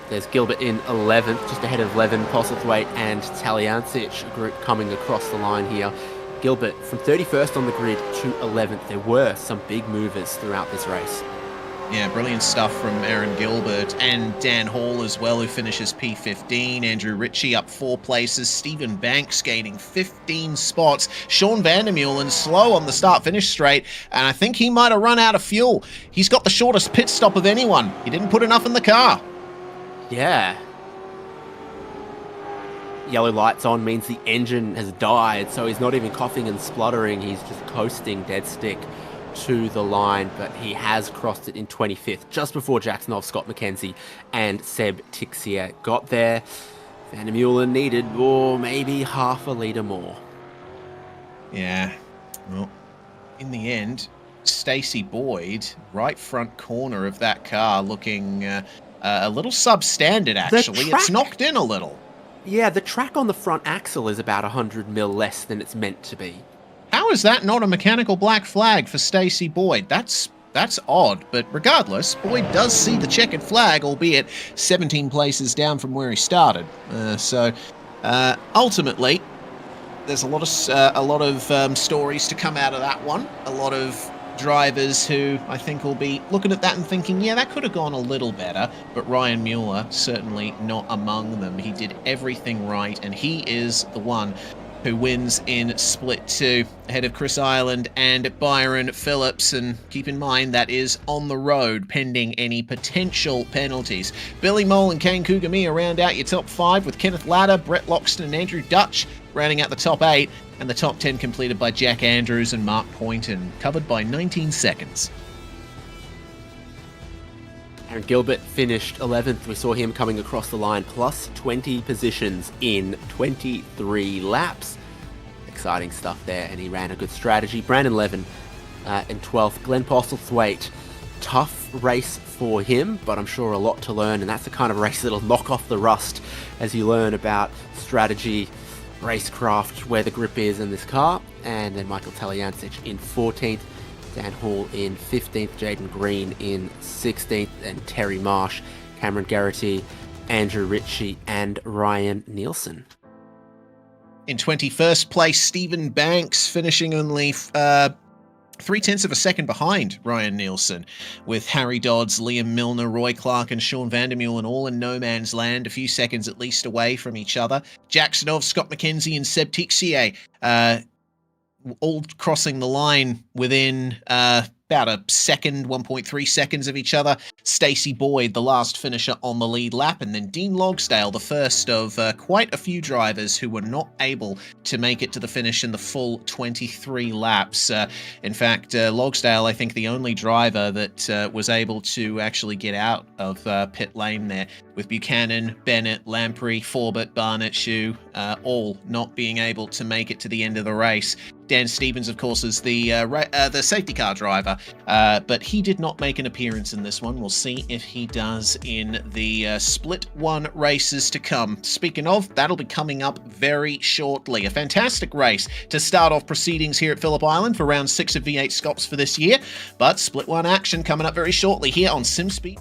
There's Gilbert in 11th, just ahead of Levin, Postlethwaite and Talyancic, a group coming across the line here. Gilbert from 31st on the grid to 11th. There were some big movers throughout this race. Yeah, brilliant stuff from Aaron Gilbert and Dan Hall as well, who finishes P15. Andrew Ritchie up 4 places. Stephen Banks gaining 15 spots. Sean Vandermeulen slow on the start-finish straight, and I think he might have run out of fuel. He's got the shortest pit stop of anyone. He didn't put enough in the car. Yeah. Yellow lights on means the engine has died, so he's not even coughing and spluttering. He's just coasting dead stick to the line, but he has crossed it in 25th, just before Jackson of Scott McKenzie and Seb Tixier got there. Vandermeulen needed, maybe half a litre more. Yeah, well, in the end, Stacey Boyd, right front corner of that car, looking a little substandard, actually. It's knocked in a little. Yeah, the track on the front axle is about 100 mil less than it's meant to be. How is that not a mechanical black flag for Stacey Boyd? That's odd, but regardless, Boyd does see the checkered flag, albeit 17 places down from where he started. Ultimately, there's a lot of stories to come out of that one. A lot of drivers who I think will be looking at that and thinking, yeah, that could have gone a little better, but Ryan Mueller certainly not among them. He did everything right, and he is the one who wins in Split 2, ahead of Chris Ireland and Byron Phillips. And keep in mind, that is on the road, pending any potential penalties. Billy Mole and Kane Kugamiya round out your top 5, with Kenneth Latta, Brett Loxton and Andrew Dutch rounding out the top 8, and the top 10 completed by Jack Andrews and Mark Poynton, covered by 19 seconds. Aaron Gilbert finished 11th. We saw him coming across the line, plus 20 positions in 23 laps. Exciting stuff there, and he ran a good strategy. Brandon Levin in 12th. Glenn Postlethwaite, tough race for him, but I'm sure a lot to learn, and that's the kind of race that'll knock off the rust as you learn about strategy, racecraft, where the grip is in this car. And then Michael Talyancic in 14th. Dan Hall in 15th, Jaden Green in 16th, and Terry Marsh, Cameron Garrity, Andrew Ritchie, and Ryan Nielsen. In 21st place, Stephen Banks finishing only 0.3 of a second behind Ryan Nielsen, with Harry Dodds, Liam Milner, Roy Clark, and Sean Vandermeulen all in no man's land, a few seconds at least away from each other. Jackson of Scott McKenzie and Seb Tixier all crossing the line within about a second, 1.3 seconds of each other. Stacey Boyd, the last finisher on the lead lap, and then Dean Logsdale, the first of quite a few drivers who were not able to make it to the finish in the full 23 laps. In fact, Logsdale, I think, the only driver that was able to actually get out of pit lane there, with Buchanan, Bennett, Lamprey, Forbett, Barnett, Shue, all not being able to make it to the end of the race. Dan Stevens, of course, is the safety car driver, but he did not make an appearance in this one. We'll see if he does in the Split 1 races to come. Speaking of, that'll be coming up very shortly. A fantastic race to start off proceedings here at Phillip Island for round 6 of V8SCOPS for this year, but Split 1 action coming up very shortly here on SimSpeed.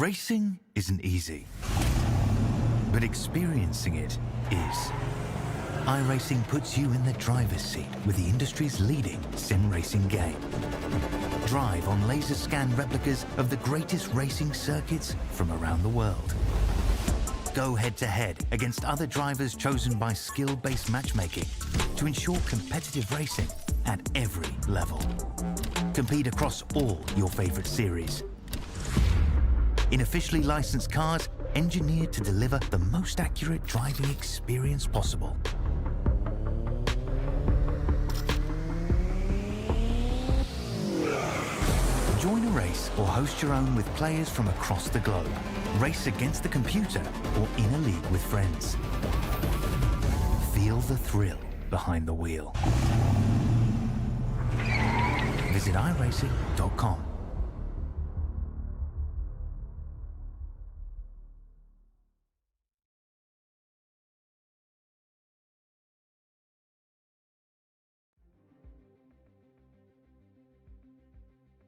Racing isn't easy, but experiencing it is. iRacing puts you in the driver's seat with the industry's leading sim racing game. Drive on laser scan replicas of the greatest racing circuits from around the world. go head-to-head against other drivers chosen by skill-based matchmaking to ensure competitive racing at every level. Compete across all your favorite series. In officially licensed cars, engineered to deliver the most accurate driving experience possible. Join a race or host your own with players from across the globe. Race against the computer or in a league with friends. Feel the thrill behind the wheel. Visit iRacing.com.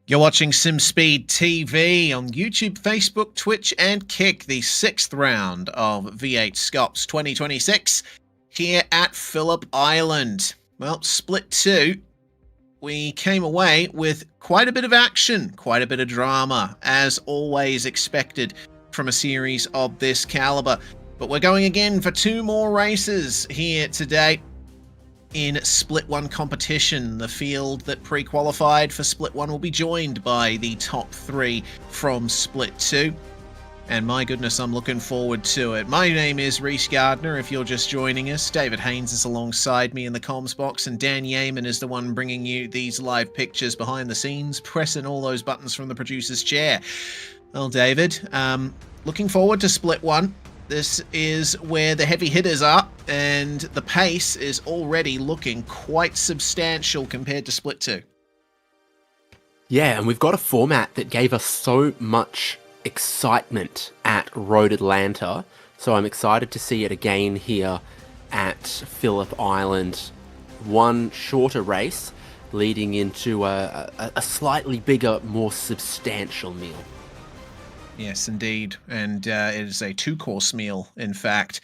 You're watching SimSpeed TV on YouTube, Facebook, Twitch, and Kick, the 6th round of V8SCOPS 2026 here at Phillip Island. Well, Split 2, we came away with quite a bit of action, quite a bit of drama, as always expected from a series of this caliber. But we're going again for 2 more races here today. In Split 1 competition, the field that pre-qualified for Split 1 will be joined by the top 3 from Split 2. And my goodness, I'm looking forward to it. My name is Reese Gardner, if you're just joining us. David Haynes is alongside me in the comms box, and Dan Yeaman is the one bringing you these live pictures behind the scenes, pressing all those buttons from the producer's chair. Well, David, looking forward to Split 1. This is where the heavy hitters are, and the pace is already looking quite substantial compared to Split 2. Yeah, and we've got a format that gave us so much excitement at Road Atlanta, so I'm excited to see it again here at Phillip Island. One shorter race leading into a slightly bigger, more substantial meal. Yes, indeed. And it is a 2-course meal, in fact,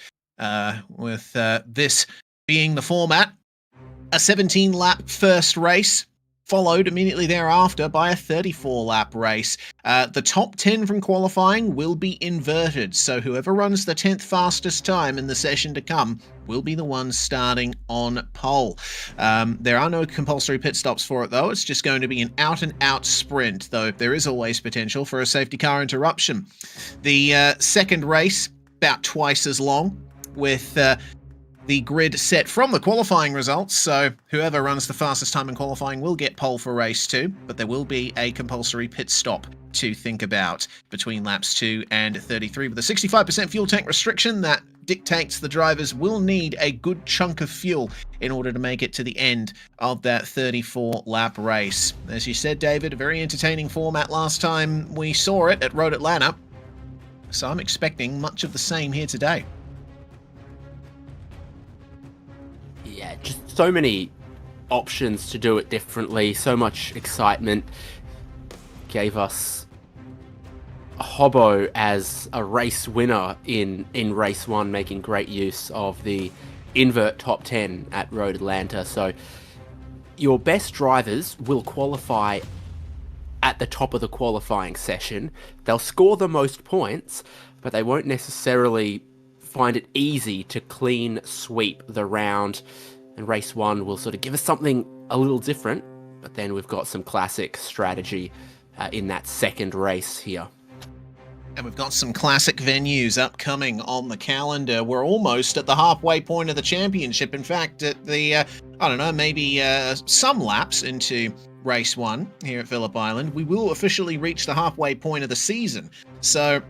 with this being the format. A 17-lap first race, followed immediately thereafter by a 34-lap race. The top 10 from qualifying will be inverted, so whoever runs the 10th fastest time in the session to come will be the one starting on pole. There are no compulsory pit stops for it, though. It's just going to be an out-and-out sprint, though there is always potential for a safety car interruption. The second race, about twice as long, with the grid set from the qualifying results, so whoever runs the fastest time in qualifying will get pole for race 2, but there will be a compulsory pit stop to think about between laps 2 and 33, with a 65% fuel tank restriction that dictates the drivers will need a good chunk of fuel in order to make it to the end of that 34-lap race. As you said, David, a very entertaining format last time we saw it at Road Atlanta, so I'm expecting much of the same here today. Yeah, just so many options to do it differently, so much excitement. Gave us Hobbo as a race winner in race 1, making great use of the invert top 10 at Road Atlanta. So your best drivers will qualify at the top of the qualifying session. They'll score the most points, but they won't necessarily find it easy to clean sweep the round. And race 1 will sort of give us something a little different, but then we've got some classic strategy in that second race here. And we've got some classic venues upcoming on the calendar. We're almost at the halfway point of the championship. In fact, at the, I don't know, maybe some laps into race 1 here at Phillip Island, we will officially reach the halfway point of the season. So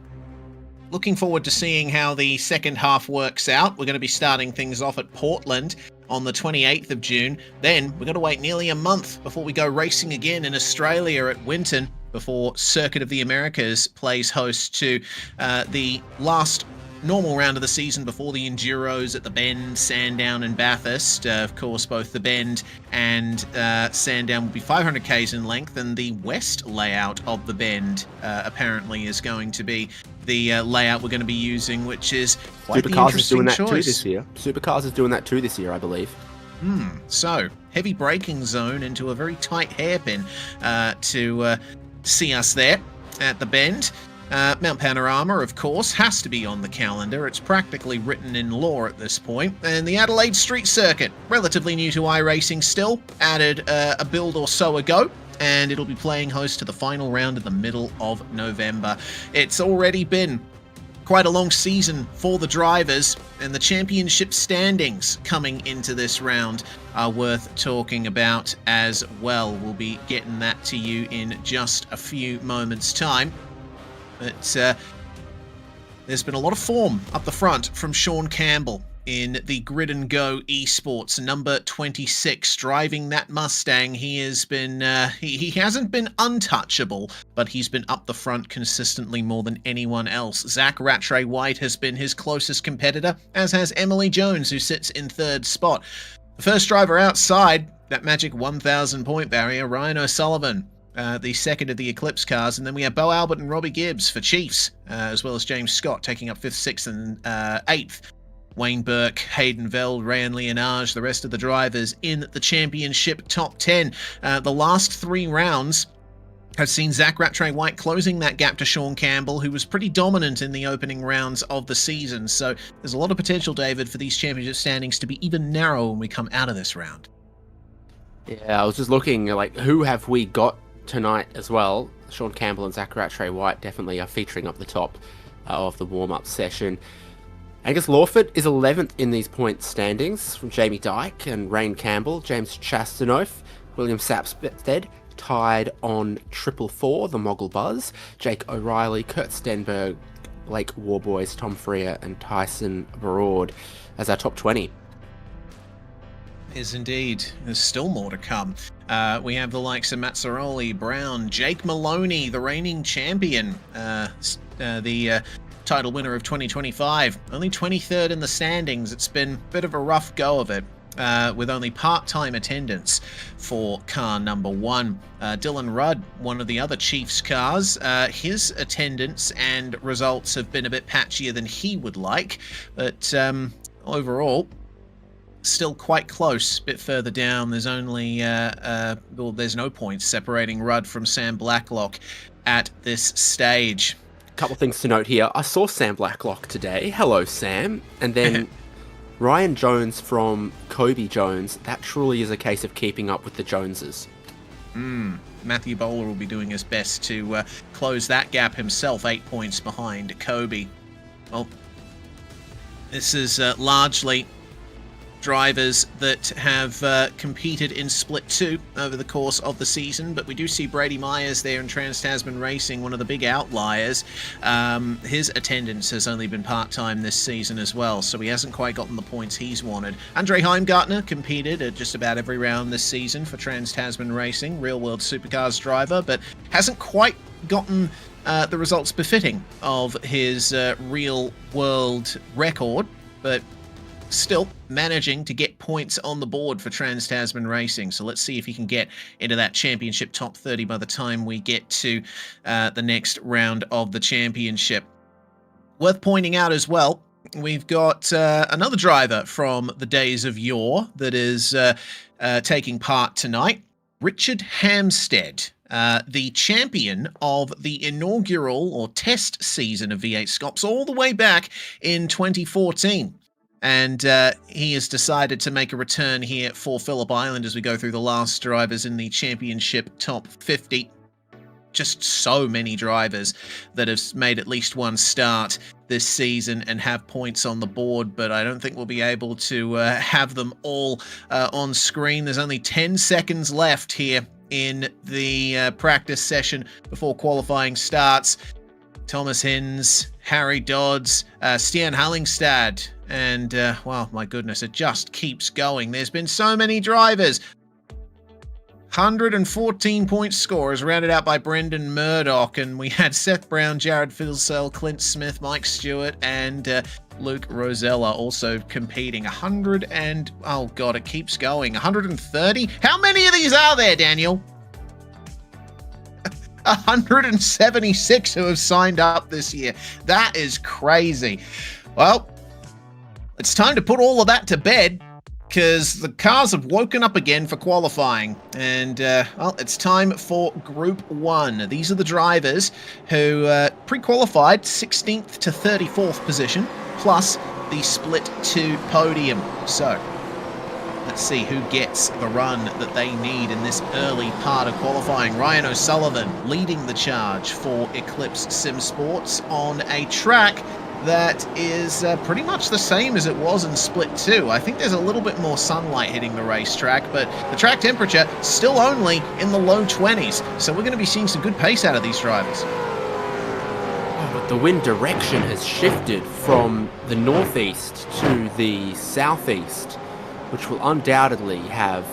looking forward to seeing how the second half works out. We're going to be starting things off at Portland on the 28th of June. Then we're going to wait nearly a month before we go racing again in Australia at Winton, before Circuit of the Americas plays host to the last normal round of the season before the Enduros at the Bend, Sandown and Bathurst. Of course, both the Bend and Sandown will be 500 k's in length, and the west layout of the Bend apparently is going to be the layout we're going to be using, which is quite the Supercars is doing that choice. too this year. Supercars is doing that too this year, I believe. So, heavy braking zone into a very tight hairpin to see us there at the Bend. Mount Panorama, of course, has to be on the calendar. It's practically written in law at this point. And the Adelaide Street Circuit, relatively new to iRacing still, added a build or so ago, and it'll be playing host to the final round in the middle of November. It's already been quite a long season for the drivers, and the championship standings coming into this round are worth talking about as well. We'll be getting that to you in just a few moments' time. But there's been a lot of form up the front from Sean Campbell in the Grid and Go Esports, number 26, driving that Mustang. He has been he hasn't been untouchable, but he's been up the front consistently more than anyone else. Zach Rattray White has been his closest competitor, as has Emily Jones, who sits in third spot. The first driver outside that magic 1,000 point barrier, Ryan O'Sullivan, the second of the Eclipse cars, and then we have Bo Albert and Robbie Gibbs for Chiefs, as well as James Scott taking up 5th, 6th, and 8th. Wayne Burke, Hayden Veld, Rayan Leonage, the rest of the drivers in the championship top 10. The last 3 rounds have seen Zach Rattray White closing that gap to Sean Campbell, who was pretty dominant in the opening rounds of the season. So there's a lot of potential, David, for these championship standings to be even narrow when we come out of this round. Yeah, I was just looking, like, who have we got tonight as well? Sean Campbell and Zach Rattray White definitely are featuring up the top of the warm-up session. Angus Lawford is 11th in these point standings from Jamie Dyke and Rain Campbell. James Chastanoff, William Sapstead tied on 444, the Moggle Buzz. Jake O'Reilly, Kurt Stenberg, Blake Warboys, Tom Freer and Tyson Broad as our top 20. Is indeed. There's still more to come. We have the likes of Mazzaroli, Brown, Jake Maloney, the reigning champion, the title winner of 2025. Only 23rd in the standings. It's been a bit of a rough go of it, with only part-time attendance for car number 1. Dylan Rudd, one of the other Chiefs cars, his attendance and results have been a bit patchier than he would like, but overall, still quite close. A bit further down, there's only there's no points separating Rudd from Sam Blacklock at this stage. Couple things to note here. I saw Sam Blacklock today. Hello, Sam. And then Ryan Jones from Kobe Jones. That truly is a case of keeping up with the Joneses. Matthew Bowler will be doing his best to close that gap himself, 8 points behind Kobe. Well, this is largely drivers that have competed in Split 2 over the course of the season, but we do see Brady Myers there in Trans-Tasman Racing, one of the big outliers. His attendance has only been part-time this season as well, so he hasn't quite gotten the points he's wanted. Andre Heimgartner competed at just about every round this season for Trans-Tasman Racing, real-world supercars driver, but hasn't quite gotten the results befitting of his real-world record, but still managing to get points on the board for Trans-Tasman Racing. So let's see if he can get into that championship top 30 by the time we get to the next round of the championship. Worth pointing out as well, we've got another driver from the days of yore that is taking part tonight, Richard Hamstead. The champion of the inaugural or test season of V8SCOPS all the way back in 2014. And he has decided to make a return here for Phillip Island as we go through the last drivers in the championship top 50. Just so many drivers that have made at least one start this season and have points on the board, but I don't think we'll be able to have them all on screen. There's only 10 seconds left here in the practice session before qualifying starts. Thomas Hinz, Harry Dodds, Stian Hallingstad, and, well, my goodness, it just keeps going. There's been so many drivers. 114 point scorers rounded out by Brendan Murdoch, and we had Seth Brown, Jared Filsell, Clint Smith, Mike Stewart, and Luke Rosella also competing. 100 and, oh god, it keeps going. 130? How many of these are there, Daniel? 176 who have signed up this year. That is crazy. Well, it's time to put all of that to bed. because the cars have woken up again for qualifying. And, well, it's time for Group 1. These are the drivers who pre-qualified 16th to 34th position, plus the Split 2 podium. So, let's see who gets the run that they need in this early part of qualifying. Ryan O'Sullivan leading the charge for Eclipse Sim Sports on a track that is pretty much the same as it was in Split 2. I think there's a little bit more sunlight hitting the racetrack, but the track temperature still only in the low 20s. So we're going to be seeing some good pace out of these drivers. But the wind direction has shifted from the northeast to the southeast, which will undoubtedly have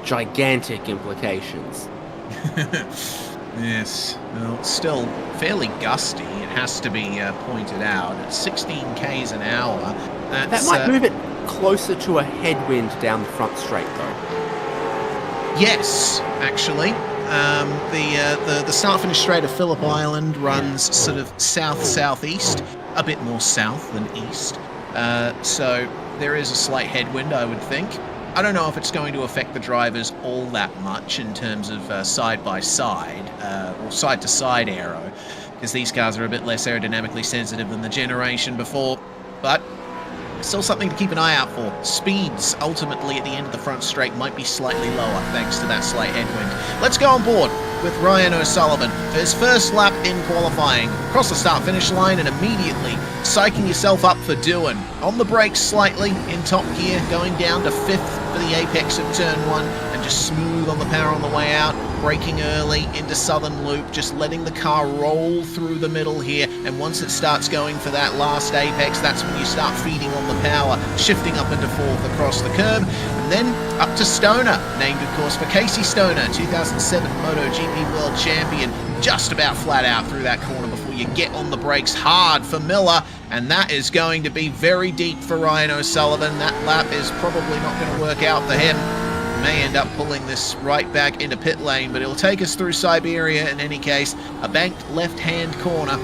gigantic implications. Yes, well, it's still fairly gusty, it has to be pointed out. At 16 k's an hour, that might move it closer to a headwind down the front straight, though. Yes, actually. The start-finish straight of Phillip Island runs sort of south-southeast, a bit more south than east. So there is a slight headwind, I would think. I don't know if it's going to affect the drivers all that much in terms of side-by-side or side-to-side aero, because these cars are a bit less aerodynamically sensitive than the generation before, but still something to keep an eye out for. Speeds, ultimately, at the end of the front straight might be slightly lower thanks to that slight headwind. Let's go on board with Ryan O'Sullivan for his first lap in qualifying. Cross the start-finish line and immediately psyching yourself up for doing. On the brakes slightly in top gear, going down to 5th for the apex of turn 1, and just smooth on the power on the way out. Braking early into Southern Loop, just letting the car roll through the middle here, and once it starts going for that last apex, that's when you start feeding on the power, shifting up into 4th across the curb, and then up to Stoner, named of course for Casey Stoner, 2007 MotoGP World Champion, just about flat out through that corner before you get on the brakes hard for Miller, and that is going to be very deep for Ryan O'Sullivan. That lap is probably not going to work out for him. May end up pulling this right back into pit lane, but it'll take us through Siberia in any case. A banked left-hand corner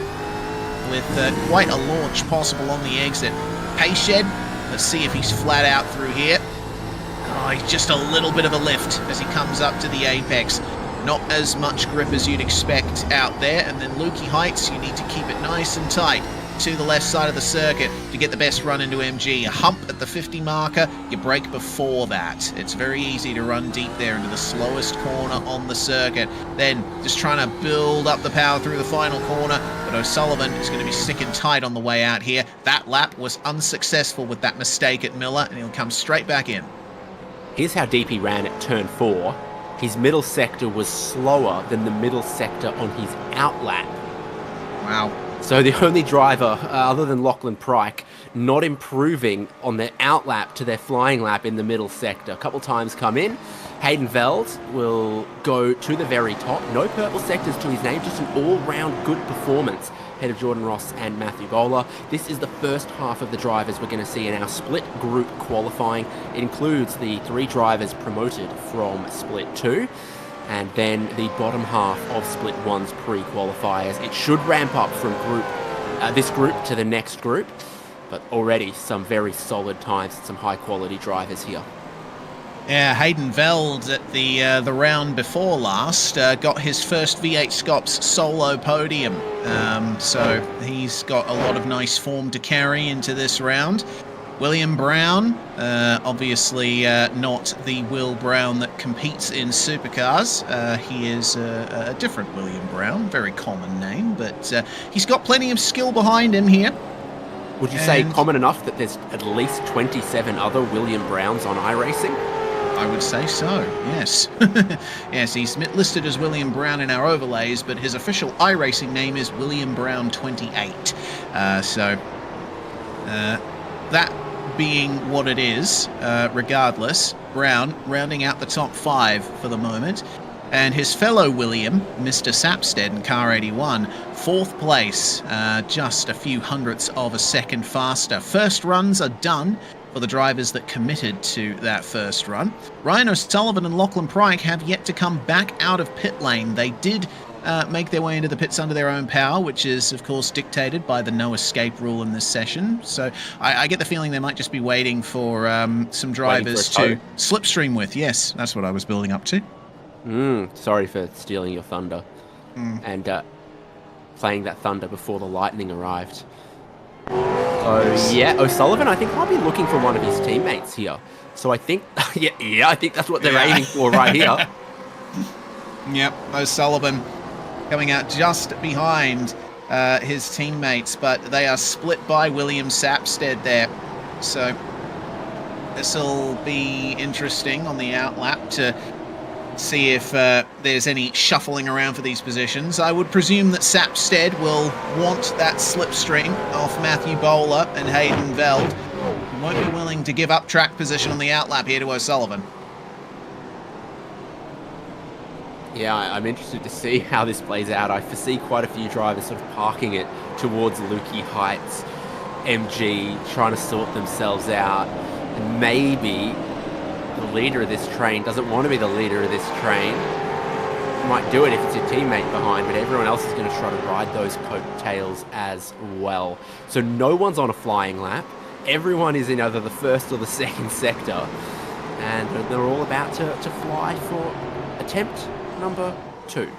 with quite a launch possible on the exit. Pace shed, let's see if he's flat out through here. Oh, he's just a little bit of a lift as he comes up to the apex. Not as much grip as you'd expect out there, and then Lukey Heights, you need to keep it nice and tight to the left side of the circuit to get the best run into MG. A hump at the 50 marker, you brake before that. It's very easy to run deep there into the slowest corner on the circuit. Then just trying to build up the power through the final corner, but O'Sullivan is going to be sticking tight on the way out here. That lap was unsuccessful with that mistake at Miller, and he'll come straight back in. Here's how deep he ran at turn 4. His middle sector was slower than the middle sector on his outlap. Wow. So the only driver, other than Lachlan Pryke, not improving on their outlap to their flying lap in the middle sector. A couple times come in. Hayden Veld will go to the very top. No purple sectors to his name, just an all-round good performance ahead of Jordan Ross and Matthew Gola. This is the first half of the drivers we're going to see in our split group qualifying. It includes the 3 drivers promoted from Split 2. And then the bottom half of Split 1's pre-qualifiers. It should ramp up from this group to the next group, but already some very solid times and some high-quality drivers here. Yeah, Hayden Veld at the round before last got his first V8SCOPS solo podium, so he's got a lot of nice form to carry into this round. William Brown, obviously not the Will Brown that competes in supercars. He is a different William Brown, very common name, but he's got plenty of skill behind him here. Would you say common enough that there's at least 27 other William Browns on iRacing? I would say so, yes. Yes, he's listed as William Brown in our overlays, but his official iRacing name is William Brown 28. That being what it is, regardless, Brown rounding out the top 5 for the moment. And his fellow William, Mr. Sapstead in car 81, 4th place, just a few hundredths of a second faster. First runs are done for the drivers that committed to that first run. Ryan O'Sullivan and Lachlan Pryke have yet to come back out of pit lane. They did make their way into the pits under their own power, which is, of course, dictated by the no escape rule in this session. So I get the feeling they might just be waiting for some drivers to slipstream with. Yes, that's what I was building up to. Sorry for stealing your thunder. And playing that thunder before the lightning arrived. So, yeah, O'Sullivan, I think, might be looking for one of his teammates here. So I think, I think that's what they're aiming for right here. Yep, O'Sullivan coming out just behind his teammates, but they are split by William Sapstead there. So this will be interesting on the outlap to see if there's any shuffling around for these positions. I would presume that Sapstead will want that slipstream off Matthew Bowler and Hayden Veld. He won't be willing to give up track position on the outlap here to O'Sullivan. Yeah, I'm interested to see how this plays out. I foresee quite a few drivers sort of parking it towards Lukey Heights, MG, trying to sort themselves out. And maybe the leader of this train doesn't want to be the leader of this train. You might do it if it's your teammate behind, but everyone else is going to try to ride those coattails as well. So no one's on a flying lap. Everyone is in either the first or the second sector. And they're all about to fly for attempt number 2.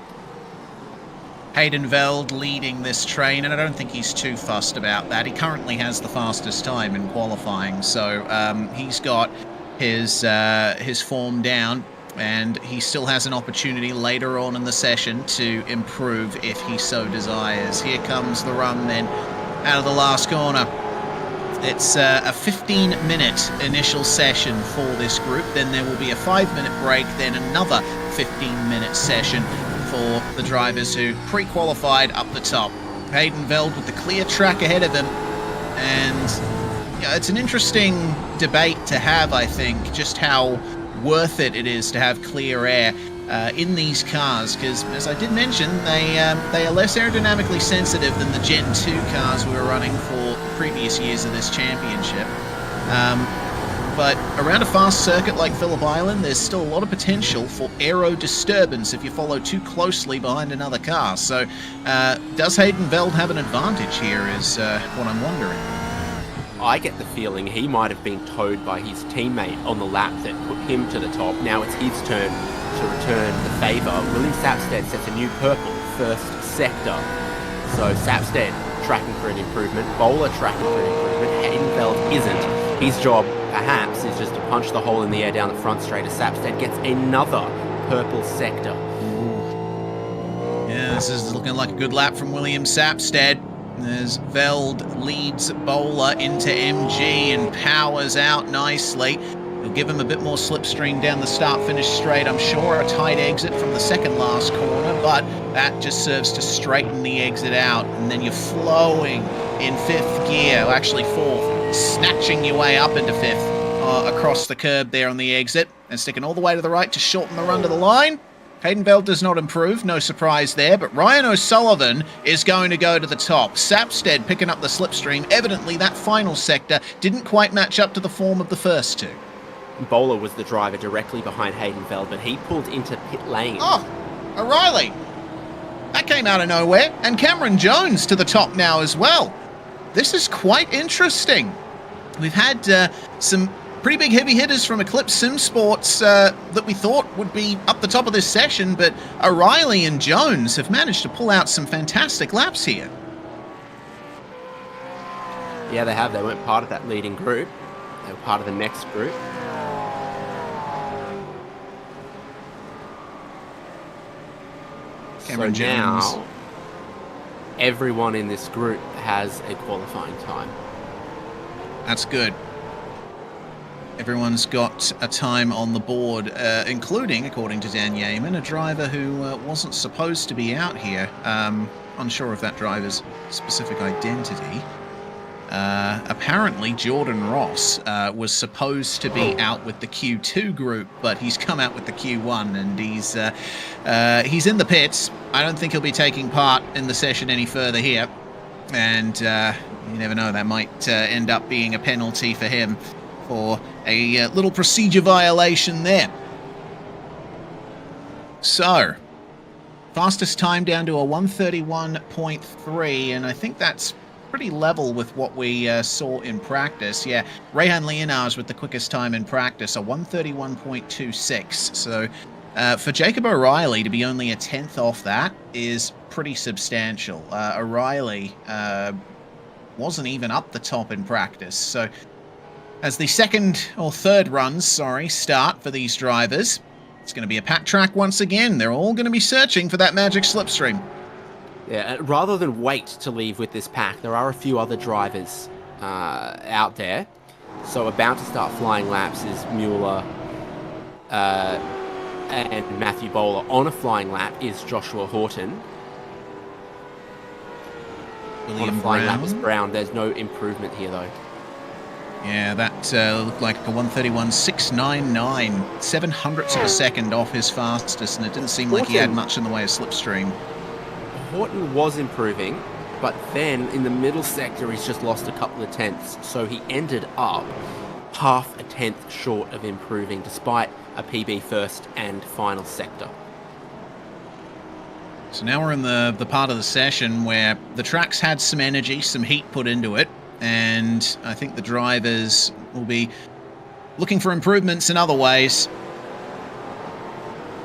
Hayden Veld leading this train, and I don't think he's too fussed about that. He currently has the fastest time in qualifying, so he's got his form down, and he still has an opportunity later on in the session to improve if he so desires. Here comes the run then out of the last corner. It's a 15-minute initial session for this group, then there will be a 5-minute break, then another 15-minute session for the drivers who pre-qualified up the top. Hayden Veld with the clear track ahead of him, and yeah, it's an interesting debate to have, I think, just how worth it is to have clear air in these cars, because as I did mention, they are less aerodynamically sensitive than the Gen 2 cars we were running for previous years of this championship. But around a fast circuit like Phillip Island, there's still a lot of potential for aero disturbance if you follow too closely behind another car. So does Hayden Veld have an advantage here is what I'm wondering. I get the feeling he might have been towed by his teammate on the lap that put him to the top. Now it's his turn to return the favour. William Sapstead sets a new purple first sector. So Sapstead tracking for an improvement, Bowler tracking for an improvement, Hayden Veld isn't. His job, perhaps, is just to punch the hole in the air down the front straight as Sapstead gets another purple sector. Yeah, this is looking like a good lap from William Sapstead. As Veld leads Bowler into MG and powers out nicely. He'll give him a bit more slipstream down the start-finish straight, I'm sure. A tight exit from the second last corner, but that just serves to straighten the exit out. And then you're flowing in 5th gear, actually 4th, snatching your way up into 5th across the curb there on the exit, and sticking all the way to the right to shorten the run to the line. Hayden Veld does not improve, no surprise there, but Ryan O'Sullivan is going to go to the top. Sapstead picking up the slipstream. Evidently, that final sector didn't quite match up to the form of the first two. Bowler was the driver directly behind Hayden Veld, but he pulled into pit lane. Oh, O'Reilly. That came out of nowhere. And Cameron Jones to the top now as well. This is quite interesting. We've had some pretty big heavy hitters from Eclipse Sim Sports that we thought would be up the top of this session, but O'Reilly and Jones have managed to pull out some fantastic laps here. Yeah, they have. They weren't part of that leading group. They were part of the next group. Cameron so Jones. Now, everyone in this group has a qualifying time. That's good. Everyone's got a time on the board, including, according to Dan Yeaman, a driver who wasn't supposed to be out here. Unsure of that driver's specific identity. Apparently, Jordan Ross was supposed to be out with the Q2 group, but he's come out with the Q1, and he's in the pits. I don't think he'll be taking part in the session any further here, and you never know, that might end up being a penalty for him for a little procedure violation there. So, Fastest time down to a 1:31.3, and I think that's pretty level with what we saw in practice. Yeah, Rehan Leonars with the quickest time in practice, a 1:31.26. So for Jacob O'Reilly to be only a 10th off that is pretty substantial. O'Reilly wasn't even up the top in practice. So as the second or third runs, start for these drivers, it's going to be a packed track once again. They're all going to be searching for that magic slipstream. Yeah, rather than wait to leave with this pack, there are a few other drivers out there. So about to start flying laps is Mueller and Matthew Bowler. On a flying lap is Joshua Horton. William On a flying Brown. lap is Brown. There's no improvement here, though. Yeah, that looked like a 1:31.699, 700ths of a second off his fastest, and it didn't seem like he had much in the way of slipstream. Horton was improving, but then in the middle sector he's just lost a couple of tenths, so he ended up half a tenth short of improving despite a PB first and final sector. So now we're in the part of the session where the track's had some energy, some heat put into it, and I think the drivers will be looking for improvements in other ways.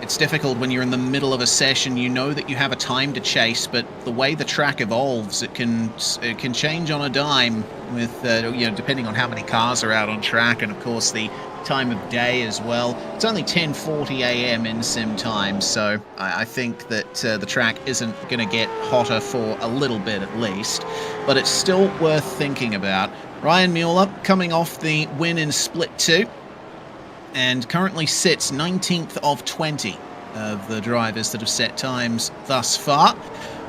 It's difficult when you're in the middle of a session. You know that you have a time to chase, but the way the track evolves, it can change on a dime with depending on how many cars are out on track, and of course the time of day as well. It's only 10:40 a.m. in sim time, so I think that the track isn't going to get hotter for a little bit at least, but it's still worth thinking about. Ryan Mueller coming off the win in Split 2 and currently sits 19th of 20 of the drivers that have set times thus far.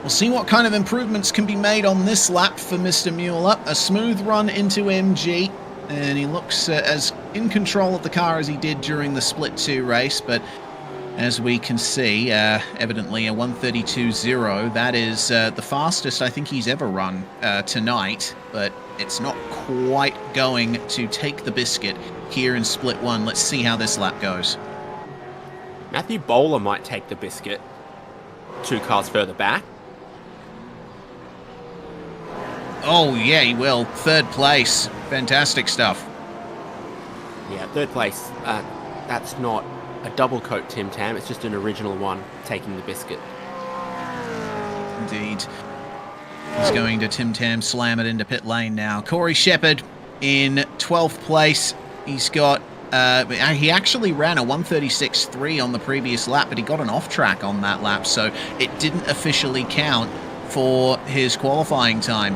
We'll see what kind of improvements can be made on this lap for Mr. Mueller. A smooth run into MG, and he looks as in control of the car as he did during the Split 2 race, but as we can see, evidently a 1:32.0. That is the fastest I think he's ever run tonight, but it's not quite going to take the biscuit here in Split 1. Let's see how this lap goes. Matthew Bowler might take the biscuit 2 cars further back. Oh yeah, he will. Third place. Fantastic stuff. Yeah, third place. That's not a double coat Tim Tam, it's just an original one taking the biscuit. Indeed. He's going to Tim Tam slam it into pit lane now. Corey Shepherd in 12th place. He's got he actually ran a 1:36.3 on the previous lap, but he got an off track on that lap, so it didn't officially count for his qualifying time,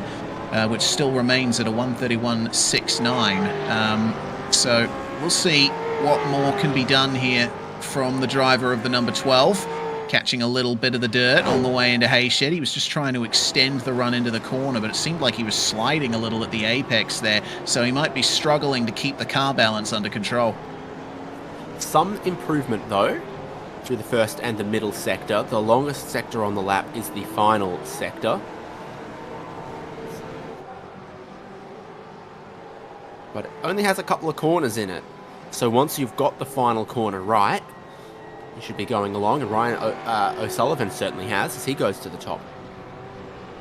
which still remains at a 1:31.69. So we'll see what more can be done here from the driver of the number 12. Catching a little bit of the dirt on the way into Hayshed. He was just trying to extend the run into the corner, but it seemed like he was sliding a little at the apex there, so he might be struggling to keep the car balance under control. Some improvement though through the first and the middle sector. The longest sector on the lap is the final sector. But it only has a couple of corners in it. So once you've got the final corner right, you should be going along, and Ryan O'Sullivan certainly has as he goes to the top.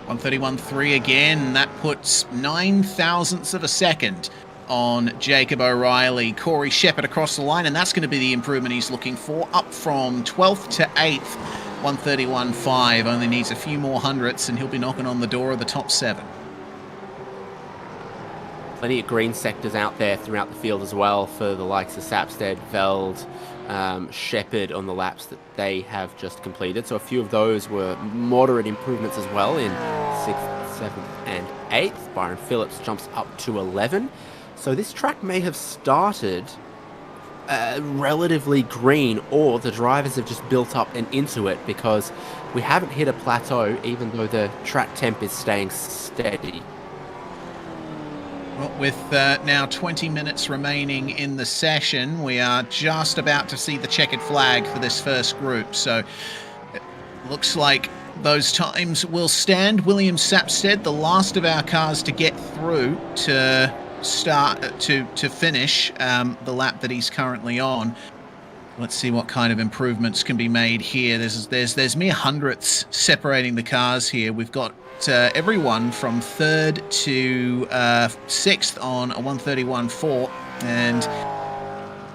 1:31.3 again. That puts 9 thousandths of a second on Jacob O'Reilly. Corey Shepherd across the line, and that's going to be the improvement he's looking for, up from 12th to 8th. 1:31.5. Only needs a few more hundredths, and he'll be knocking on the door of the top 7. Plenty of green sectors out there throughout the field as well for the likes of Sapstead, Veld, Shepherd on the laps that they have just completed. So a few of those were moderate improvements as well in 6th, 7th and 8th. Byron Phillips jumps up to 11. So this track may have started relatively green, or the drivers have just built up and into it, because we haven't hit a plateau even though the track temp is staying steady. Well, with now 20 minutes remaining in the session, we are just about to see the checkered flag for this first group. So it looks like those times will stand. William Sapstead, the last of our cars to get through to start to finish the lap that he's currently on. Let's see what kind of improvements can be made here. There's mere hundredths separating the cars here. We've got everyone from 3rd to 6th on a 131.4, and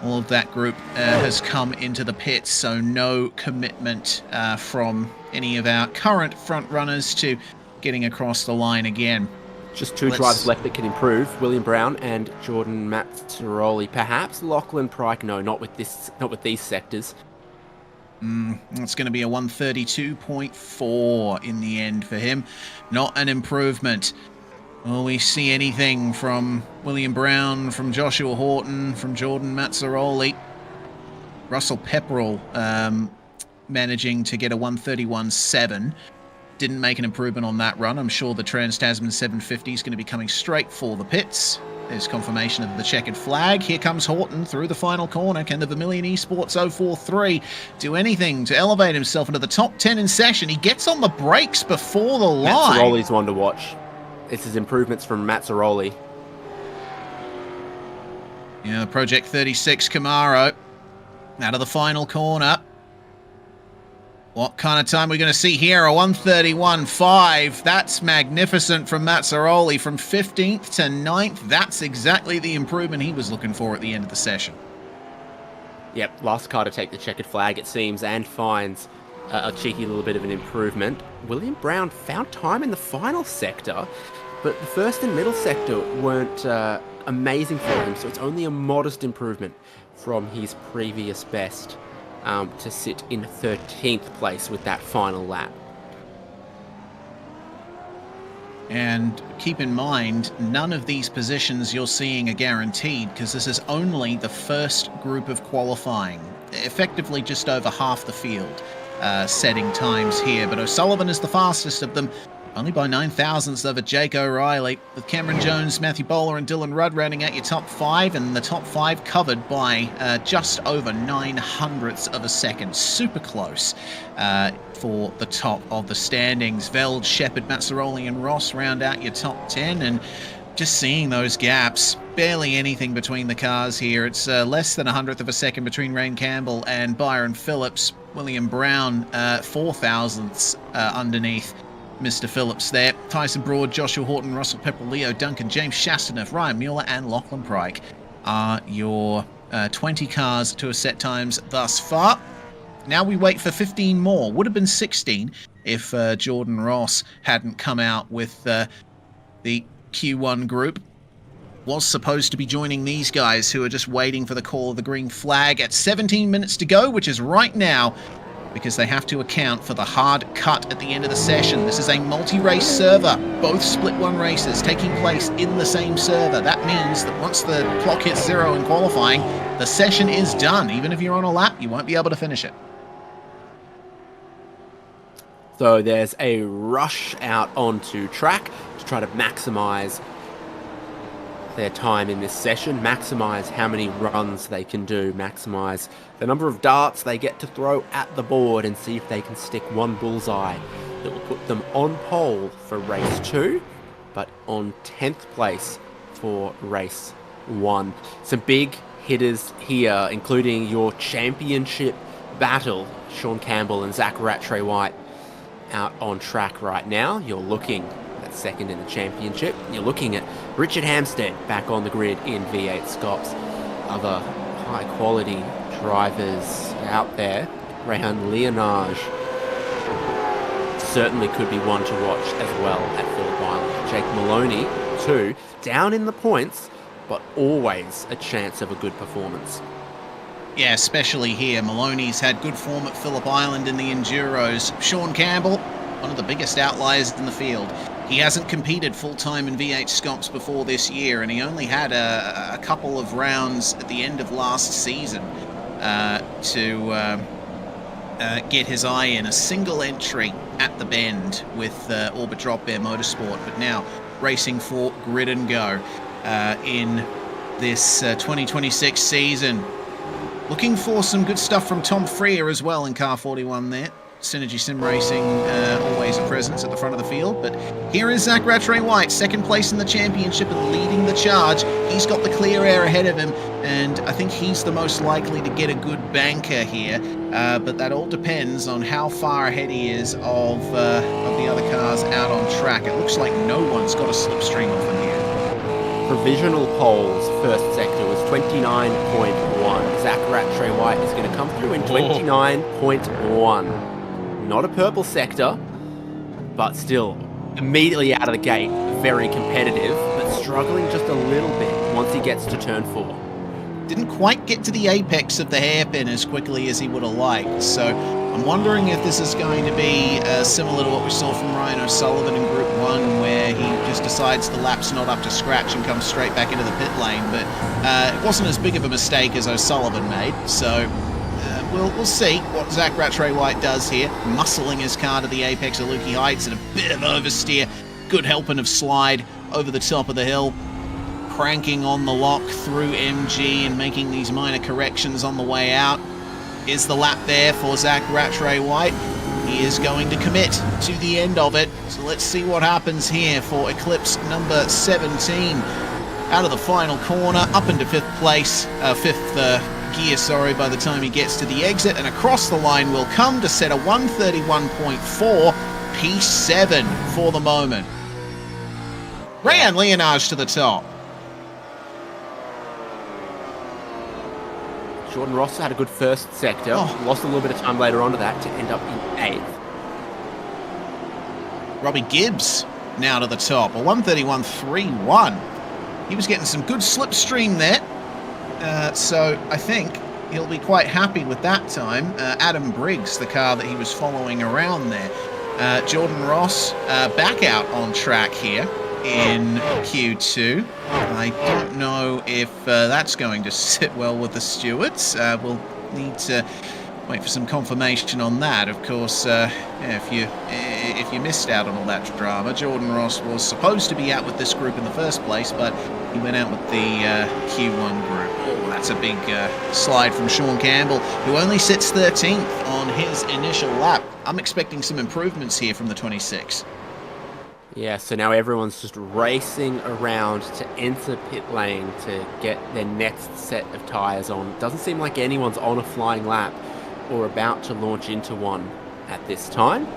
all of that group has come into the pits, so no commitment from any of our current front runners to getting across the line again. Just two drivers left that can improve: William Brown and Jordan Mazzaroli. Perhaps Lachlan Pryke. No, not with these sectors. It's going to be a 132.4 in the end for him. Not an improvement. Will we see anything from William Brown, from Joshua Horton, from Jordan Mazzaroli? Russell Pepperell managing to get a 131.7. Didn't make an improvement on that run. I'm sure the Trans-Tasman 750 is going to be coming straight for the pits. There's confirmation of the checkered flag. Here comes Horton through the final corner. Can the Vermilion Esports 043 do anything to elevate himself into the top 10 in session? He gets on the brakes before the line. Mazzaroli's one to watch. It's his improvements from Mazzaroli. Yeah, the Project 36 Camaro out of the final corner. What kind of time are we going to see here? A 131.5. That's magnificent from Mazzaroli. From 15th to 9th, that's exactly the improvement he was looking for at the end of the session. Yep, last car to take the checkered flag, it seems, and finds a cheeky little bit of an improvement. William Brown found time in the final sector, but the first and middle sector weren't amazing for him, so it's only a modest improvement from his previous best. To sit in 13th place with that final lap. And keep in mind, none of these positions you're seeing are guaranteed, because this is only the first group of qualifying. Effectively just over half the field setting times here, but O'Sullivan is the fastest of them, only by 9 thousandths over Jake O'Reilly, with Cameron Jones, Matthew Bowler and Dylan Rudd rounding out your top 5, and the top 5 covered by just over 9 hundredths of a second. Super close for the top of the standings. Veld, Shepard, Mazzaroli and Ross round out your top 10, and just seeing those gaps, barely anything between the cars here. It's less than a hundredth of a second between Rain Campbell and Byron Phillips. William Brown, 4 thousandths underneath Mr. Phillips there. Tyson Broad, Joshua Horton, Russell Pepperell, Leo Duncan, James Chastaneuf, Ryan Mueller and Lachlan Pryke are your 20 cars to a set times thus far. Now we wait for 15 more. Would have been 16 if Jordan Ross hadn't come out with the Q1 group. Was supposed to be joining these guys who are just waiting for the call of the green flag at 17 minutes to go, which is right now, because they have to account for the hard cut at the end of the session. This is a multi-race server, both split one races taking place in the same server. That means that once the clock hits 0 in qualifying, the session is done. Even if you're on a lap, you won't be able to finish it. So there's a rush out onto track to try to maximize their time in this session, maximize how many runs they can do, maximize the number of darts they get to throw at the board, and see if they can stick one bullseye that will put them on pole for race 2, but on 10th place for race 1. Some big hitters here, including your championship battle, Sean Campbell and Zach Rattray White out on track right now. You're looking at second in the championship. You're looking at Richard Hampstead back on the grid in V8SCOPS. Other high quality drivers out there. Rehan Leonage certainly could be one to watch as well at Phillip Island. Jake Maloney too, down in the points, but always a chance of a good performance. Yeah, especially here. Maloney's had good form at Phillip Island in the Enduros. Sean Campbell, one of the biggest outliers in the field. He hasn't competed full-time in V8SCOPS before this year, and he only had a couple of rounds at the end of last season to get his eye in. A single entry at the Bend with Orbit Drop Bear Motorsport, but now racing for Grid and Go in this 2026 season. Looking for some good stuff from Tom Freer as well in car 41 there. Synergy Sim Racing always a presence at the front of the field, but here is Zach Rattray-White, second place in the championship and leading the charge. He's got the clear air ahead of him, and I think he's the most likely to get a good banker here, but that all depends on how far ahead he is of the other cars out on track. It looks like no one's got a slipstream off him here. Provisional polls, first sector was 29.1. Zach Rattray-White is going to come through in 29.1. Not a purple sector, but still immediately out of the gate, very competitive, but struggling just a little bit once he gets to turn 4. Didn't quite get to the apex of the hairpin as quickly as he would have liked, so I'm wondering if this is going to be similar to what we saw from Ryan O'Sullivan in Group 1, where he just decides the lap's not up to scratch and comes straight back into the pit lane, but it wasn't as big of a mistake as O'Sullivan made, so we'll see what Zach Rattray-White does here, muscling his car to the apex of Lukey Heights and a bit of oversteer, good helping of slide over the top of the hill, cranking on the lock through MG and making these minor corrections on the way out. Is the lap there for Zach Rattray-White? He is going to commit to the end of it. So let's see what happens here for Eclipse number 17. Out of the final corner, up into fifth place, fifth gear, sorry, by the time he gets to the exit. And across the line will come to set a 131.4 P7 for the moment. Rayan Leonage to the top. Jordan Ross had a good first sector, lost a little bit of time later on to that to end up in 8th. Robbie Gibbs now to the top, a 131.31. He was getting some good slipstream there, so I think he'll be quite happy with that time. Adam Briggs, the car that he was following around there. Jordan Ross back out on track here in Q2. I don't know if that's going to sit well with the stewards. We'll need to wait for some confirmation on that. Of course, if you missed out on all that drama, Jordan Ross was supposed to be out with this group in the first place, but he went out with the Q1 group. Oh, that's a big slide from Sean Campbell, who only sits 13th on his initial lap. I'm expecting some improvements here from the 26. Yeah, so now everyone's just racing around to enter pit lane to get their next set of tyres on. Doesn't seem like anyone's on a flying lap or about to launch into one at this time.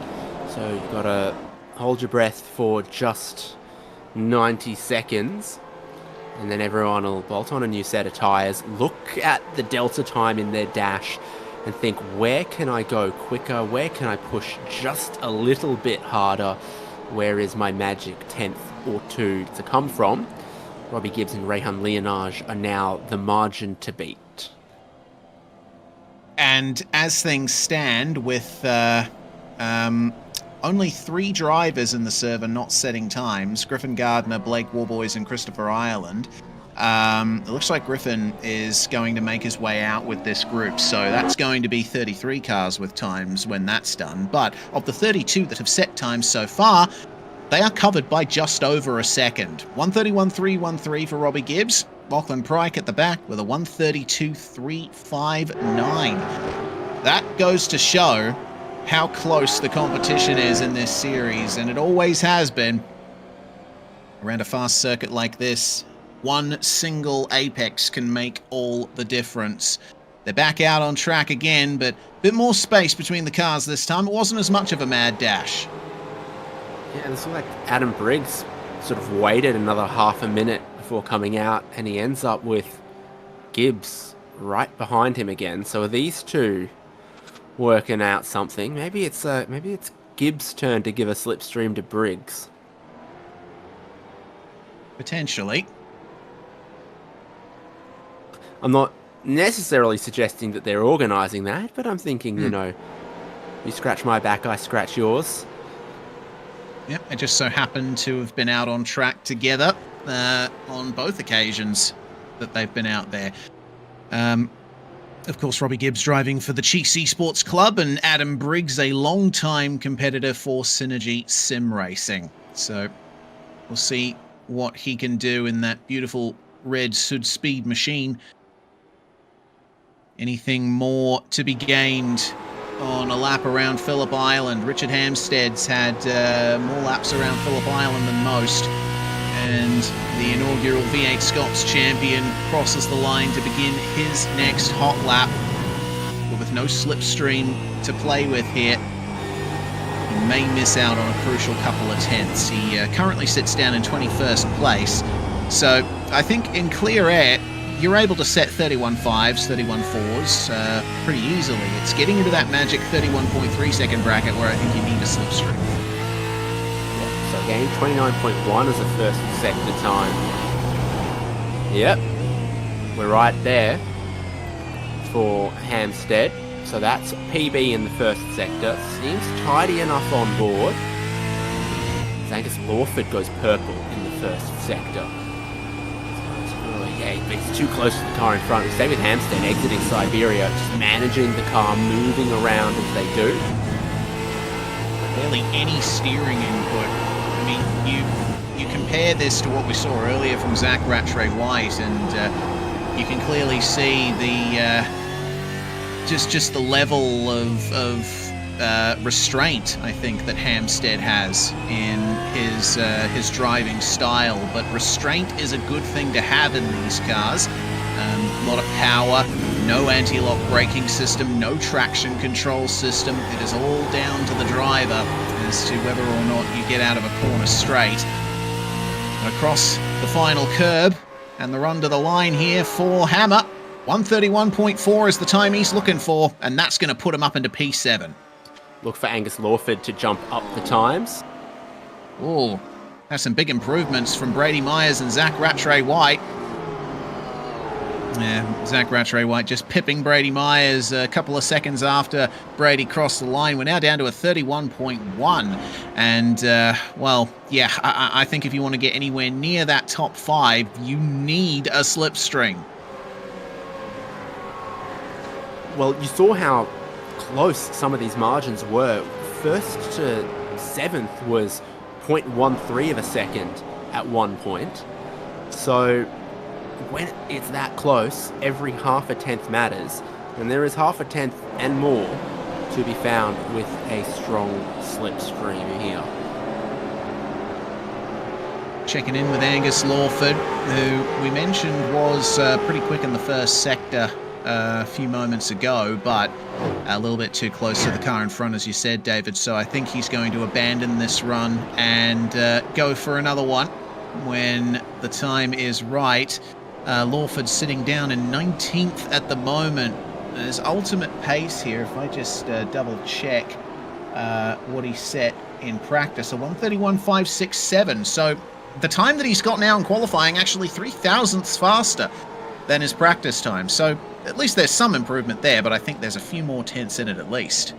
So you've got to hold your breath for just 90 seconds. And then everyone will bolt on a new set of tyres, look at the delta time in their dash and think, where can I go quicker? Where can I push just a little bit harder? Where is my magic 10th or 2 to come from? Robbie Gibbs and Rayan Leonage are now the margin to beat. And as things stand, with only 3 drivers in the server not setting times, Griffin Gardner, Blake Warboys, and Christopher Ireland, it looks like Griffin is going to make his way out with this group, so that's going to be 33 cars with times when that's done. But of the 32 that have set times so far, they are covered by just over a second. 131.313 for Robbie Gibbs. Lachlan Pryke at the back with a 132.359. That goes to show how close the competition is in this series, and it always has been. Around a fast circuit like this, one single apex can make all the difference. They're back out on track again, but a bit more space between the cars this time. It wasn't as much of a mad dash. Yeah, it's like Adam Briggs sort of waited another half a minute before coming out, and he ends up with Gibbs right behind him again. So are these two working out something? Maybe it's Gibbs' turn to give a slipstream to Briggs. Potentially. I'm not necessarily suggesting that they're organising that, but I'm thinking, you know, you scratch my back, I scratch yours. Yep, they just so happen to have been out on track together on both occasions that they've been out there. Of course, Robbie Gibbs driving for the Chiefs Esports Club, and Adam Briggs, a long-time competitor for Synergy Sim Racing. So we'll see what he can do in that beautiful red Sud Speed machine. Anything more to be gained on a lap around Phillip Island. Richard Hampstead's had more laps around Phillip Island than most. And the inaugural V8SCOPS champion crosses the line to begin his next hot lap. But with no slipstream to play with here, he may miss out on a crucial couple of tenths. He currently sits down in 21st place. So I think in clear air, you're able to set 31.5s, 31.4s pretty easily. It's getting into that magic 31.3 second bracket where I think you need a slipstream. Yeah, so again, 29.1 as a first sector time. Yep, we're right there for Hampstead. So that's PB in the first sector. Seems tidy enough on board. Angus Lawford goes purple in the first sector. Yeah, he's too close to the car in front. Same with Hampstead exiting Siberia, just managing the car, moving around as they do. Barely any steering input. I mean, you compare this to what we saw earlier from Zach Rattray White, and you can clearly see the just the level of restraint I think that Hampstead has in his driving style. But restraint is a good thing to have in these cars. A lot of power, no anti-lock braking system, no traction control system. It is all down to the driver as to whether or not you get out of a corner straight. And across the final curb and the run to the line here for Hammer. 131.4 is the time he's looking for, and that's going to put him up into P7. Look for Angus Lawford to jump up the times. Oh, that's some big improvements from Brady Myers and Zach Rattray White. Yeah, Zach Rattray White just pipping Brady Myers a couple of seconds after Brady crossed the line. We're now down to a 31.1. And, well, yeah, I think if you want to get anywhere near that top 5, you need a slipstream. Well, you saw how close some of these margins were. First to 7th was 0.13 of a second at one point. So when it's that close, every half a tenth matters. And there is half a tenth and more to be found with a strong slipstream here. Checking in with Angus Lawford, who we mentioned was pretty quick in the first sector a few moments ago, but a little bit too close to the car in front, as you said, David. So I think he's going to abandon this run and go for another one when the time is right. Lawford sitting down in 19th at the moment. His ultimate pace here, if I just double check what he set in practice, a 131.567. So the time that he's got now in qualifying, actually 0.003 faster than his practice time. So at least there's some improvement there, but I think there's a few more tenths in it at least.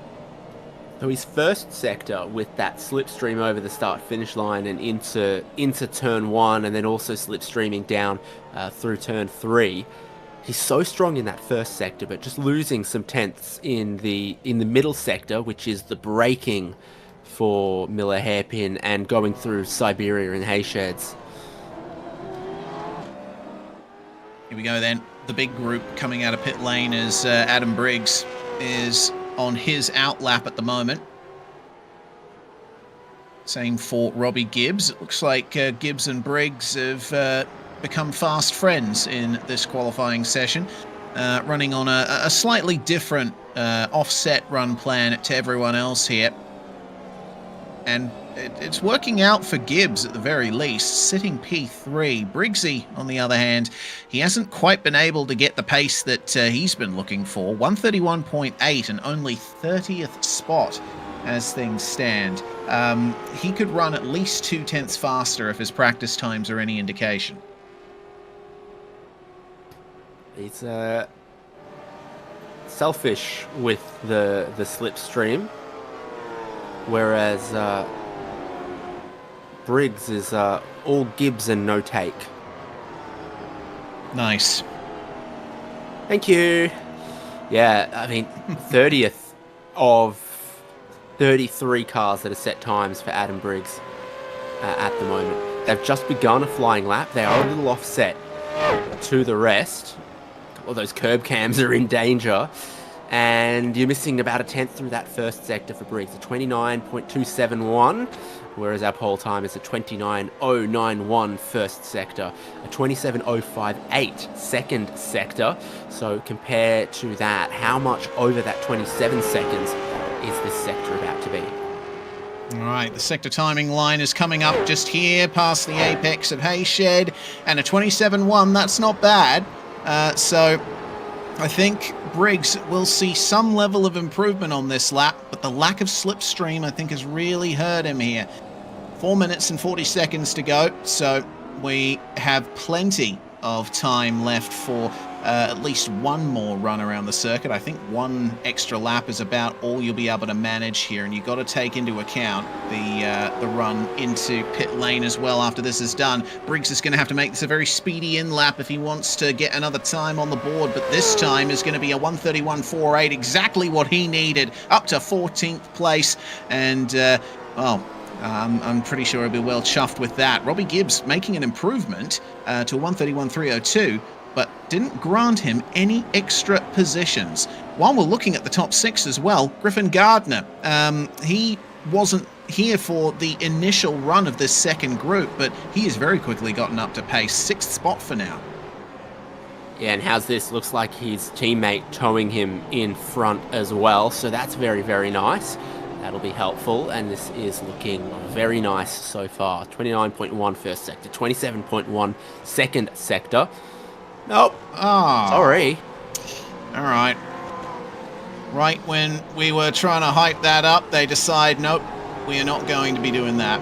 So his first sector with that slipstream over the start-finish line and into turn 1, and then also slipstreaming down through turn 3. He's so strong in that first sector, but just losing some tenths in the middle sector, which is the braking for Miller Hairpin and going through Siberia and Haysheds. Here we go then. The big group coming out of pit lane as Adam Briggs is on his outlap at the moment. Same for Robbie Gibbs. It looks like Gibbs and Briggs have become fast friends in this qualifying session, running on a slightly different offset run plan to everyone else here. And it's working out for Gibbs at the very least, sitting P3. Briggsy, on the other hand, he hasn't quite been able to get the pace that he's been looking for. 131.8 and only 30th spot as things stand. He could run at least 2 tenths faster if his practice times are any indication. He's selfish with the slipstream, whereas Briggs is all Gibbs and no take. Nice. Thank you. Yeah, I mean, 30th of 33 cars that are set times for Adam Briggs at the moment. They've just begun a flying lap. They are a little offset to the rest. All those curb cams are in danger. And you're missing about a tenth through that first sector for Briggs, a 29.271, whereas our pole time is a 29.091 first sector, a 27.058 second sector. So compare to that, how much over that 27 seconds is this sector about to be? All right, the sector timing line is coming up just here past the apex of Hayshed, and a 27.1, that's not bad. So I think Briggs will see some level of improvement on this lap, but the lack of slipstream, I think, has really hurt him here. 4 minutes and 40 seconds to go, so we have plenty of time left for at least one more run around the circuit. I think one extra lap is about all you'll be able to manage here, and you've got to take into account the run into pit lane as well after this is done. Briggs is going to have to make this a very speedy in lap if he wants to get another time on the board, but this time is going to be a 1:31.48, exactly what he needed, up to 14th place, and well, I'm pretty sure he'll be well chuffed with that. Robbie Gibbs making an improvement to 1:31.302, but didn't grant him any extra positions. While we're looking at the top six as well, Griffin Gardner, he wasn't here for the initial run of this second group, but he has very quickly gotten up to pace, 6th spot for now. Yeah, and how's this? Looks like his teammate towing him in front as well, so that's very, very nice. That'll be helpful, and this is looking very nice so far. 29.1 first sector, 27.1 second sector. Nope. Oh. Sorry. All right. Right when we were trying to hype that up, they decide, nope, we are not going to be doing that.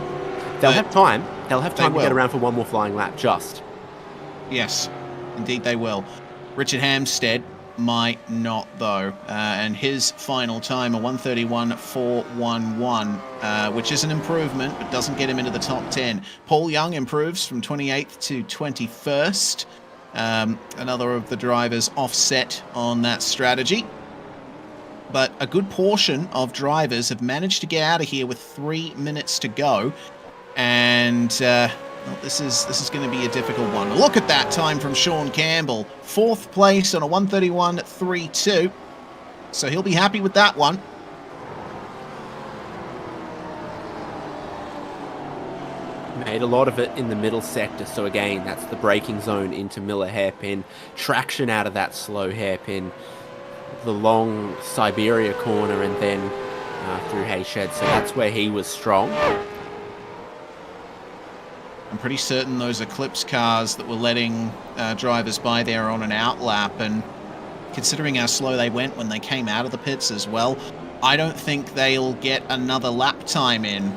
They'll have time. They'll have time to will. get around for one more flying lap, just. Yes, indeed they will. Richard Hampstead might not, though. And his final time, a 1:31.411, which is an improvement, but doesn't get him into the top 10. Paul Young improves from 28th to 21st. Another of the drivers offset on that strategy. But a good portion of drivers have managed to get out of here with 3 minutes to go. And well, this is going to be a difficult one. Look at that time from Sean Campbell. 4th place on a 1:31.32. So he'll be happy with that one. Made a lot of it in the middle sector, so again, that's the braking zone into Miller hairpin. Traction out of that slow hairpin. The long Siberia corner, and then through Hayshed, so that's where he was strong. I'm pretty certain those Eclipse cars that were letting drivers by there on an outlap, and considering how slow they went when they came out of the pits as well, I don't think they'll get another lap time in.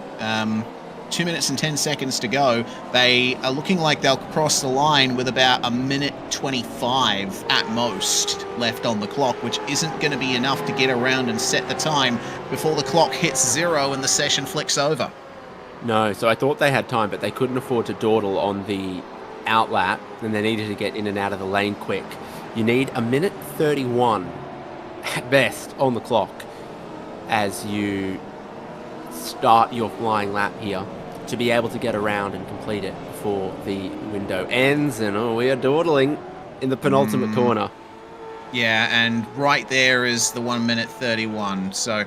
2 minutes and 10 seconds to go. They are looking like they'll cross the line with about a minute 25 at most left on the clock, which isn't going to be enough to get around and set the time before the clock hits 0 and the session flicks over. No, so I thought they had time, but they couldn't afford to dawdle on the outlap, and they needed to get in and out of the lane quick. You need a minute 31 at best on the clock as you start your flying lap here to be able to get around and complete it before the window ends. And we are dawdling in the penultimate corner. Yeah, and right there is the 1 minute 31. So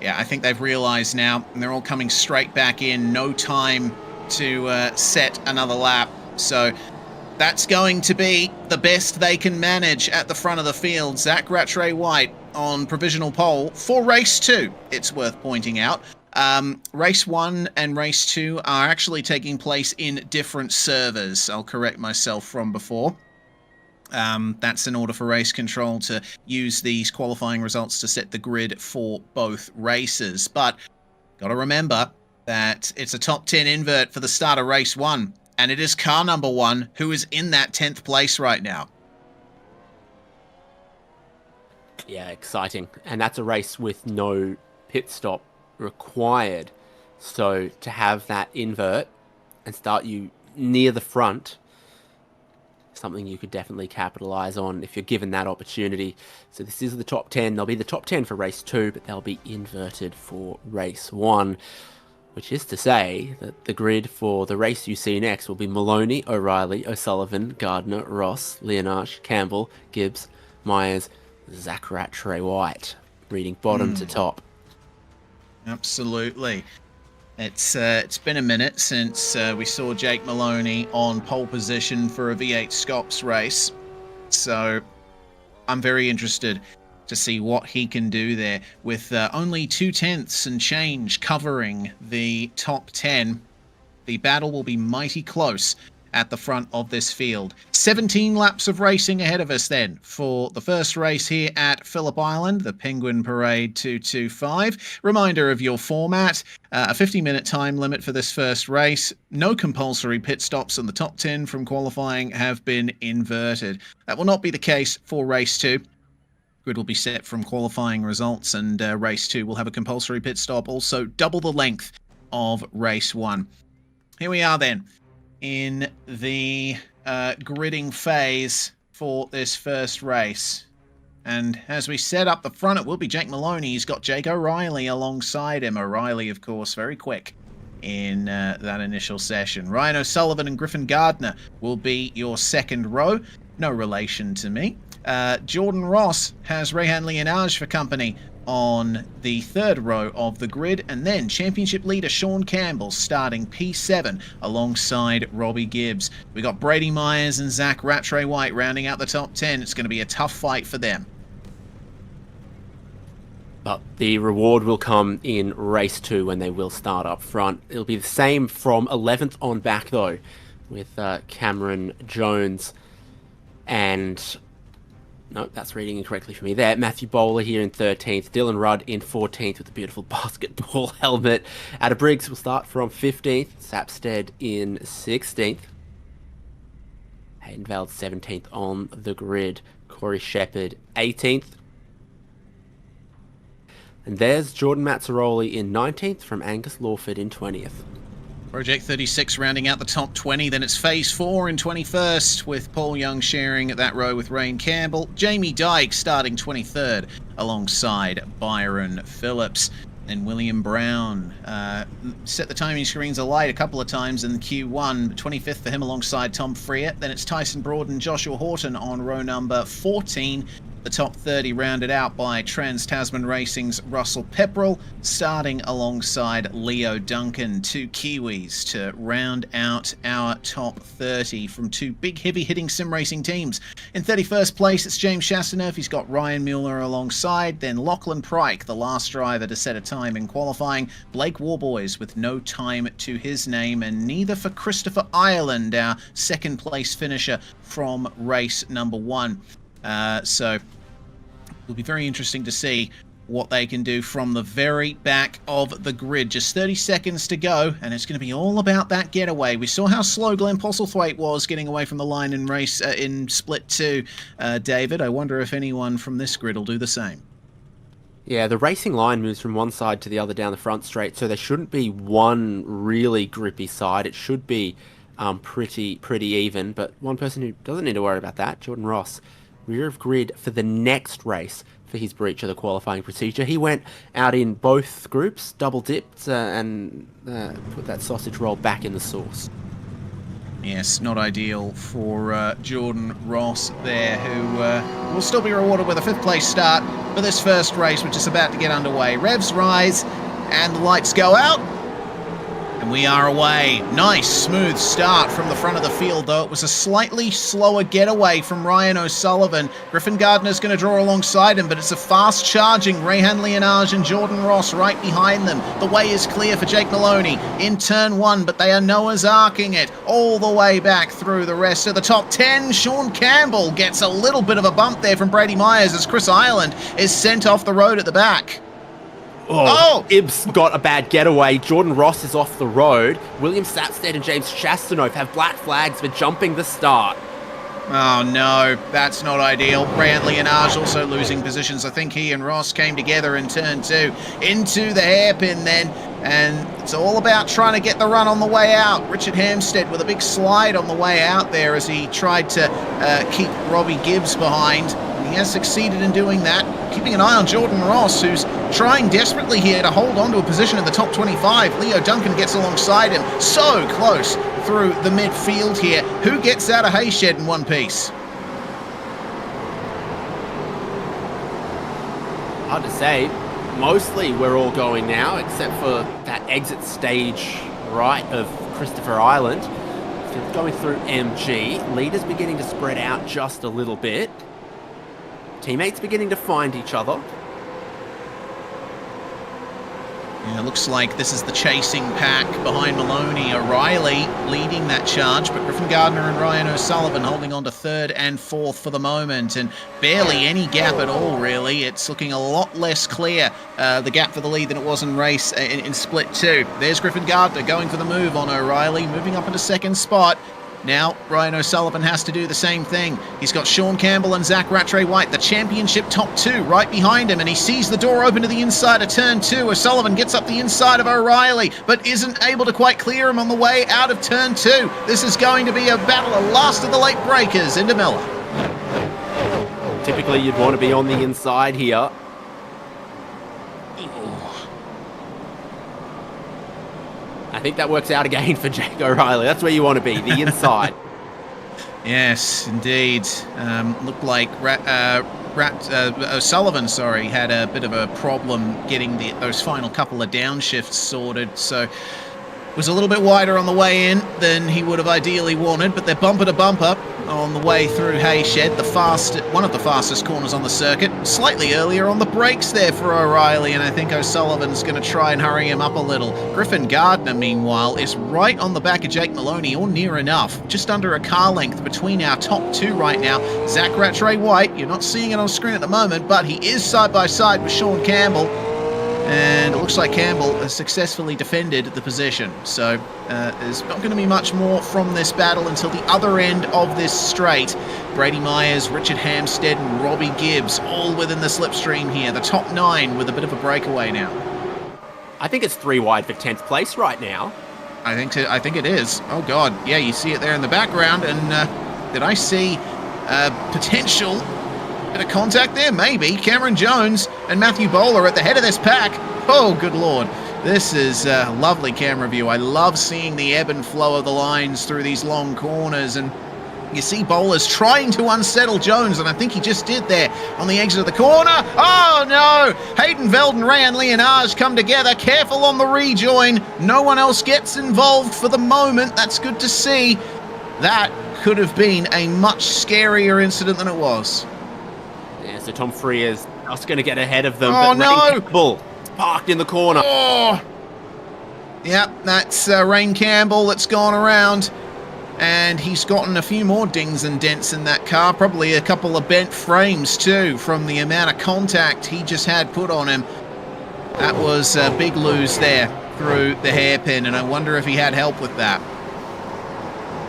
yeah, I think they've realized now, and they're all coming straight back in. No time to set another lap. So that's going to be the best they can manage at the front of the field. Zach Rattray-White on provisional pole for race 2, it's worth pointing out. Race 1 and race 2 are actually taking place in different servers. I'll correct myself from before. That's in order for race control to use these qualifying results to set the grid for both races. But got to remember that it's a top 10 invert for the start of race 1, and it is car number 1 who is in that 10th place right now. Yeah, exciting. And that's a race with no pit stop required. So to have that invert and start you near the front, something you could definitely capitalize on if you're given that opportunity. So this is the top 10. They'll be the top 10 for race 2, but they'll be inverted for race 1, which is to say that the grid for the race you see next will be Maloney, O'Reilly, O'Sullivan, Gardner, Ross, Leonarch, Campbell, Gibbs, Myers, Zach Rattray White, reading bottom to top. Absolutely. It's been a minute since we saw Jake Maloney on pole position for a V8SCOPS race, so I'm very interested to see what he can do there with only 2/10 and change covering the top 10. The battle will be mighty close at the front of this field. 17 laps of racing ahead of us then for the first race here at Phillip Island, the Penguin Parade 225. Reminder of your format, a 50-minute time limit for this first race. No compulsory pit stops, and the top 10 from qualifying have been inverted. That will not be the case for race 2. Grid will be set from qualifying results, and race 2 will have a compulsory pit stop, also double the length of race 1. Here we are then, in the gridding phase for this first race. And as we set up the front, it will be Jake Maloney. He's got Jake O'Reilly alongside him. O'Reilly, of course, very quick in that initial session. Ryan O'Sullivan and Griffin Gardner will be your second row. No relation to me. Jordan Ross has Rehan Lienage for company on the third row of the grid, and then championship leader Sean Campbell starting P7 alongside Robbie Gibbs. We got Brady Myers and Zach Rattray White rounding out the top 10. It's going to be a tough fight for them. But the reward will come in race 2 when they will start up front. It'll be the same from 11th on back though, with Cameron Jones and... No, that's reading incorrectly for me there. Matthew Bowler here in 13th. Dylan Rudd in 14th with a beautiful basketball helmet. Ada Briggs will start from 15th. Sapstead in 16th. Hayden Veld 17th on the grid. Corey Shepherd 18th. And there's Jordan Mazzaroli in 19th from Angus Lawford in 20th. Project 36 rounding out the top 20. Then it's Phase 4 in 21st with Paul Young sharing at that row with Rain Campbell. Jamie Dyke starting 23rd alongside Byron Phillips. Then William Brown set the timing screens alight a couple of times in Q1. 25th for him alongside Tom Freer. Then it's Tyson Broad and Joshua Horton on row number 14. The top 30 rounded out by Trans-Tasman Racing's Russell Pepperell, starting alongside Leo Duncan. 2 Kiwis to round out our top 30 from 2 big heavy-hitting sim racing teams. In 31st place, it's James Chastaneuf. He's got Ryan Mueller alongside. Then Lachlan Pryke, the last driver to set a time in qualifying. Blake Warboys with no time to his name, and neither for Christopher Ireland, our second place finisher from race number 1. So it'll be very interesting to see what they can do from the very back of the grid. Just 30 seconds to go, and it's going to be all about that getaway. We saw how slow Glenn Postlethwaite was getting away from the line in race in split 2. David, I wonder if anyone from this grid will do the same. Yeah, the racing line moves from one side to the other down the front straight, so there shouldn't be one really grippy side. It should be pretty even, but one person who doesn't need to worry about that, Jordan Ross, rear of grid for the next race for his breach of the qualifying procedure. He went out in both groups, double dipped, and put that sausage roll back in the sauce. Yes, not ideal for Jordan Ross there, who will still be rewarded with a 5th place start for this first race, which is about to get underway. Revs rise and the lights go out. And we are away. Nice, smooth start from the front of the field, though. It was a slightly slower getaway from Ryan O'Sullivan. Griffin Gardner's going to draw alongside him, but it's a fast-charging Rehan Lienage and Jordan Ross right behind them. The way is clear for Jake Maloney in turn 1, but they are Noah's Arking it all the way back through the rest of the top 10. Sean Campbell gets a little bit of a bump there from Brady Myers as Chris Ireland is sent off the road at the back. Oh! Ibs got a bad getaway. Jordan Ross is off the road. William Sapstead and James Chastaneuf have black flags for jumping the start. Oh no, that's not ideal. Brant Lienage also losing positions. I think he and Ross came together in turn 2 into the hairpin then, and it's all about trying to get the run on the way out. Richard Hampstead with a big slide on the way out there as he tried to keep Robbie Gibbs behind. He has succeeded in doing that, keeping an eye on Jordan Ross, who's trying desperately here to hold on to a position in the top 25. Leo Duncan gets alongside him, so close through the midfield here. Who gets out of Hayshed in one piece? Hard to say. Mostly we're all going now, except for that exit stage right of Christopher Island. Still going through MG. Leaders beginning to spread out just a little bit. Teammates beginning to find each other. Yeah, it looks like this is the chasing pack behind Maloney. O'Reilly leading that charge, but Griffin Gardner and Ryan O'Sullivan holding on to third and fourth for the moment, and barely any gap at all, really. It's looking a lot less clear, the gap for the lead, than it was in race in split 2. There's Griffin Gardner going for the move on O'Reilly, moving up into second spot. Now, Ryan O'Sullivan has to do the same thing. He's got Sean Campbell and Zach Rattray-White, the championship top 2, right behind him, and he sees the door open to the inside of turn 2. O'Sullivan gets up the inside of O'Reilly, but isn't able to quite clear him on the way out of turn 2. This is going to be a battle, a last of the late breakers into Miller. Typically, you'd want to be on the inside here. I think that works out again for Jake O'Reilly. That's where you want to be, the inside. Yes, indeed. Looked like O'Sullivan, had a bit of a problem getting those final couple of downshifts sorted, so was a little bit wider on the way in than he would have ideally wanted, but they're bumper to bumper on the way through Hayshed, one of the fastest corners on the circuit. Slightly earlier on the brakes there for O'Reilly, and I think O'Sullivan's going to try and hurry him up a little. Griffin Gardner, meanwhile, is right on the back of Jake Maloney, or near enough, just under a car length between our top 2 right now. Zach Rattray-White, you're not seeing it on screen at the moment, but he is side by side with Sean Campbell. And it looks like Campbell has successfully defended the position. So there's not going to be much more from this battle until the other end of this straight. Brady Myers, Richard Hampstead, and Robbie Gibbs all within the slipstream here. The top 9 with a bit of a breakaway now. I think it's 3 wide for 10th place right now. I think it is. Oh, God. Yeah, you see it there in the background. And did I see potential... bit of contact there, maybe. Cameron Jones and Matthew Bowler at the head of this pack. Oh, good Lord. This is a lovely camera view. I love seeing the ebb and flow of the lines through these long corners. And you see Bowler's trying to unsettle Jones, and I think he just did there on the exit of the corner. Oh, no! Hayden Veld and Rayan Leonage come together. Careful on the rejoin. No one else gets involved for the moment. That's good to see. That could have been a much scarier incident than it was. Yeah, so Tom Freer's just going to get ahead of them. Oh, but no! Campbell parked in the corner. Oh! Yep, that's Rain Campbell that's gone around. And he's gotten a few more dings and dents in that car. Probably a couple of bent frames, too, from the amount of contact he just had put on him. That was a big lose there through the hairpin, and I wonder if he had help with that.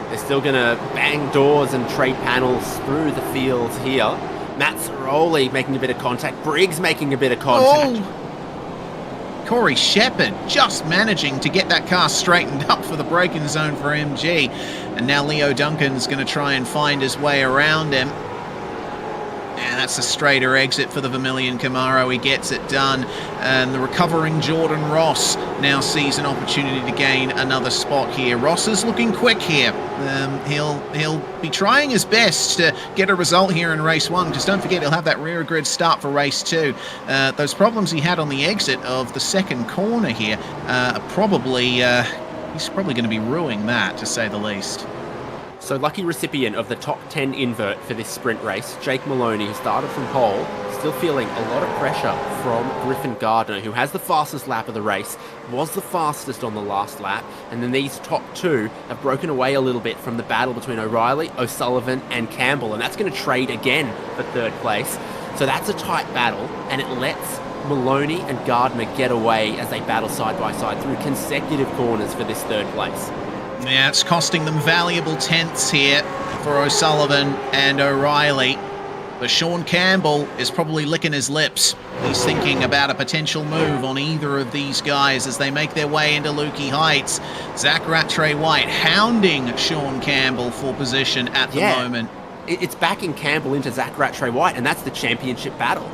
They're still going to bang doors and trade panels through the fields here. Matt Ciroli making a bit of contact. Briggs making a bit of contact. Oh. Corey Shepard just managing to get that car straightened up for the braking zone for MG. And now Leo Duncan's going to try and find his way around him. And that's a straighter exit for the Vermilion Camaro. He gets it done. And the recovering Jordan Ross now sees an opportunity to gain another spot here. Ross is looking quick here. He'll be trying his best to get a result here in race 1, because don't forget he'll have that rear grid start for race 2. Those problems he had on the exit of the second corner here are probably he's probably going to be ruining that, to say the least. So lucky recipient of the top 10 invert for this sprint race, Jake Maloney, who started from pole, still feeling a lot of pressure from Griffin Gardner, who has the fastest lap of the race, was the fastest on the last lap, and then these top 2 have broken away a little bit from the battle between O'Reilly, O'Sullivan, and Campbell, and that's going to trade again for 3rd place. So that's a tight battle, and it lets Maloney and Gardner get away as they battle side by side through consecutive corners for this 3rd place. Yeah, it's costing them valuable tenths here for O'Sullivan and O'Reilly. But Sean Campbell is probably licking his lips. He's thinking about a potential move on either of these guys as they make their way into Lukey Heights. Zach Rattray-White hounding Sean Campbell for position at the moment. It's backing Campbell into Zach Rattray-White, and that's the championship battle.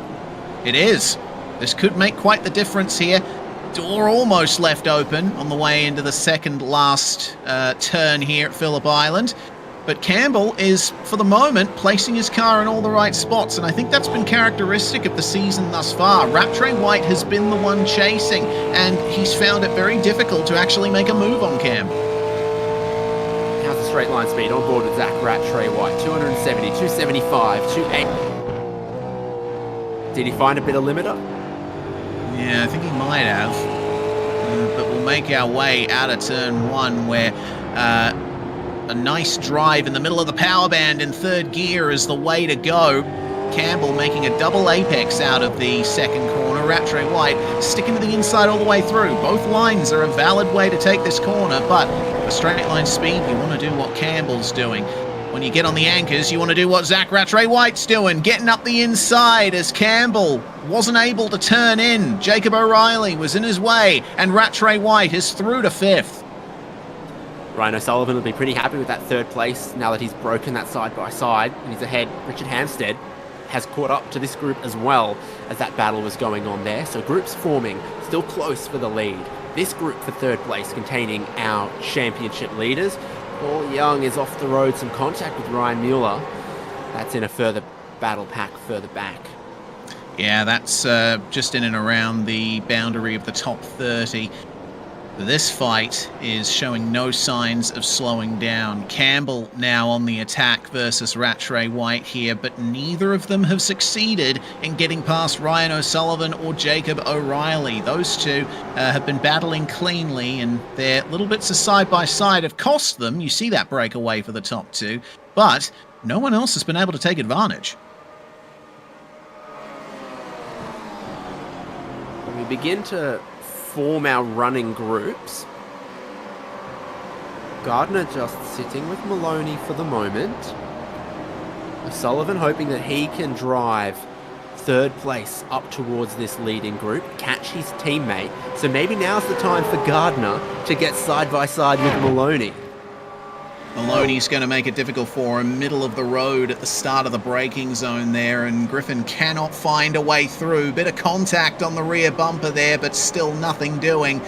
It is. This could make quite the difference here. Door almost left open on the way into the second last turn here at Phillip Island. But Campbell is, for the moment, placing his car in all the right spots, and I think that's been characteristic of the season thus far. Rattray White has been the one chasing, and he's found it very difficult to actually make a move on Campbell. How's the straight line speed on board with Zach Rattray White? 270, 275, 280. Did he find a bit of limiter? Yeah, I think he might have. But we'll make our way out of turn one, where a nice drive in the middle of the power band in third gear is the way to go. Campbell making a double apex out of the second corner. Rattray White sticking to the inside all the way through. Both lines are a valid way to take this corner, but for straight line speed, you want to do what Campbell's doing. When you get on the anchors, you want to do what Zach Rattray White's doing, getting up the inside as Campbell wasn't able to turn in. Jacob O'Reilly was in his way, and Rattray White is through to fifth. Ryan O'Sullivan will be pretty happy with that third place now that he's broken that side-by-side, and he's ahead. Richard Hampstead has caught up to this group as well as that battle was going on there. So groups forming, still close for the lead. This group for third place containing our championship leaders. Paul Young is off the road, some contact with Ryan Mueller. That's in a further battle pack further back. Yeah, that's just in and around the boundary of the top 30. This fight is showing no signs of slowing down. Campbell now on the attack versus Rattray White here, but neither of them have succeeded in getting past Ryan O'Sullivan or Jacob O'Reilly. Those two have been battling cleanly, and their little bits of side-by-side have cost them. You see that breakaway for the top two, but no one else has been able to take advantage. We begin to form our running groups. Gardner just sitting with Maloney for the moment. O'Sullivan hoping that he can drive third place up towards this leading group, catch his teammate. So maybe now's the time for Gardner to get side by side with Maloney. Maloney's going to make it difficult for him, middle of the road at the start of the braking zone there, and Griffin cannot find a way through. Bit of contact on the rear bumper there, but still nothing doing.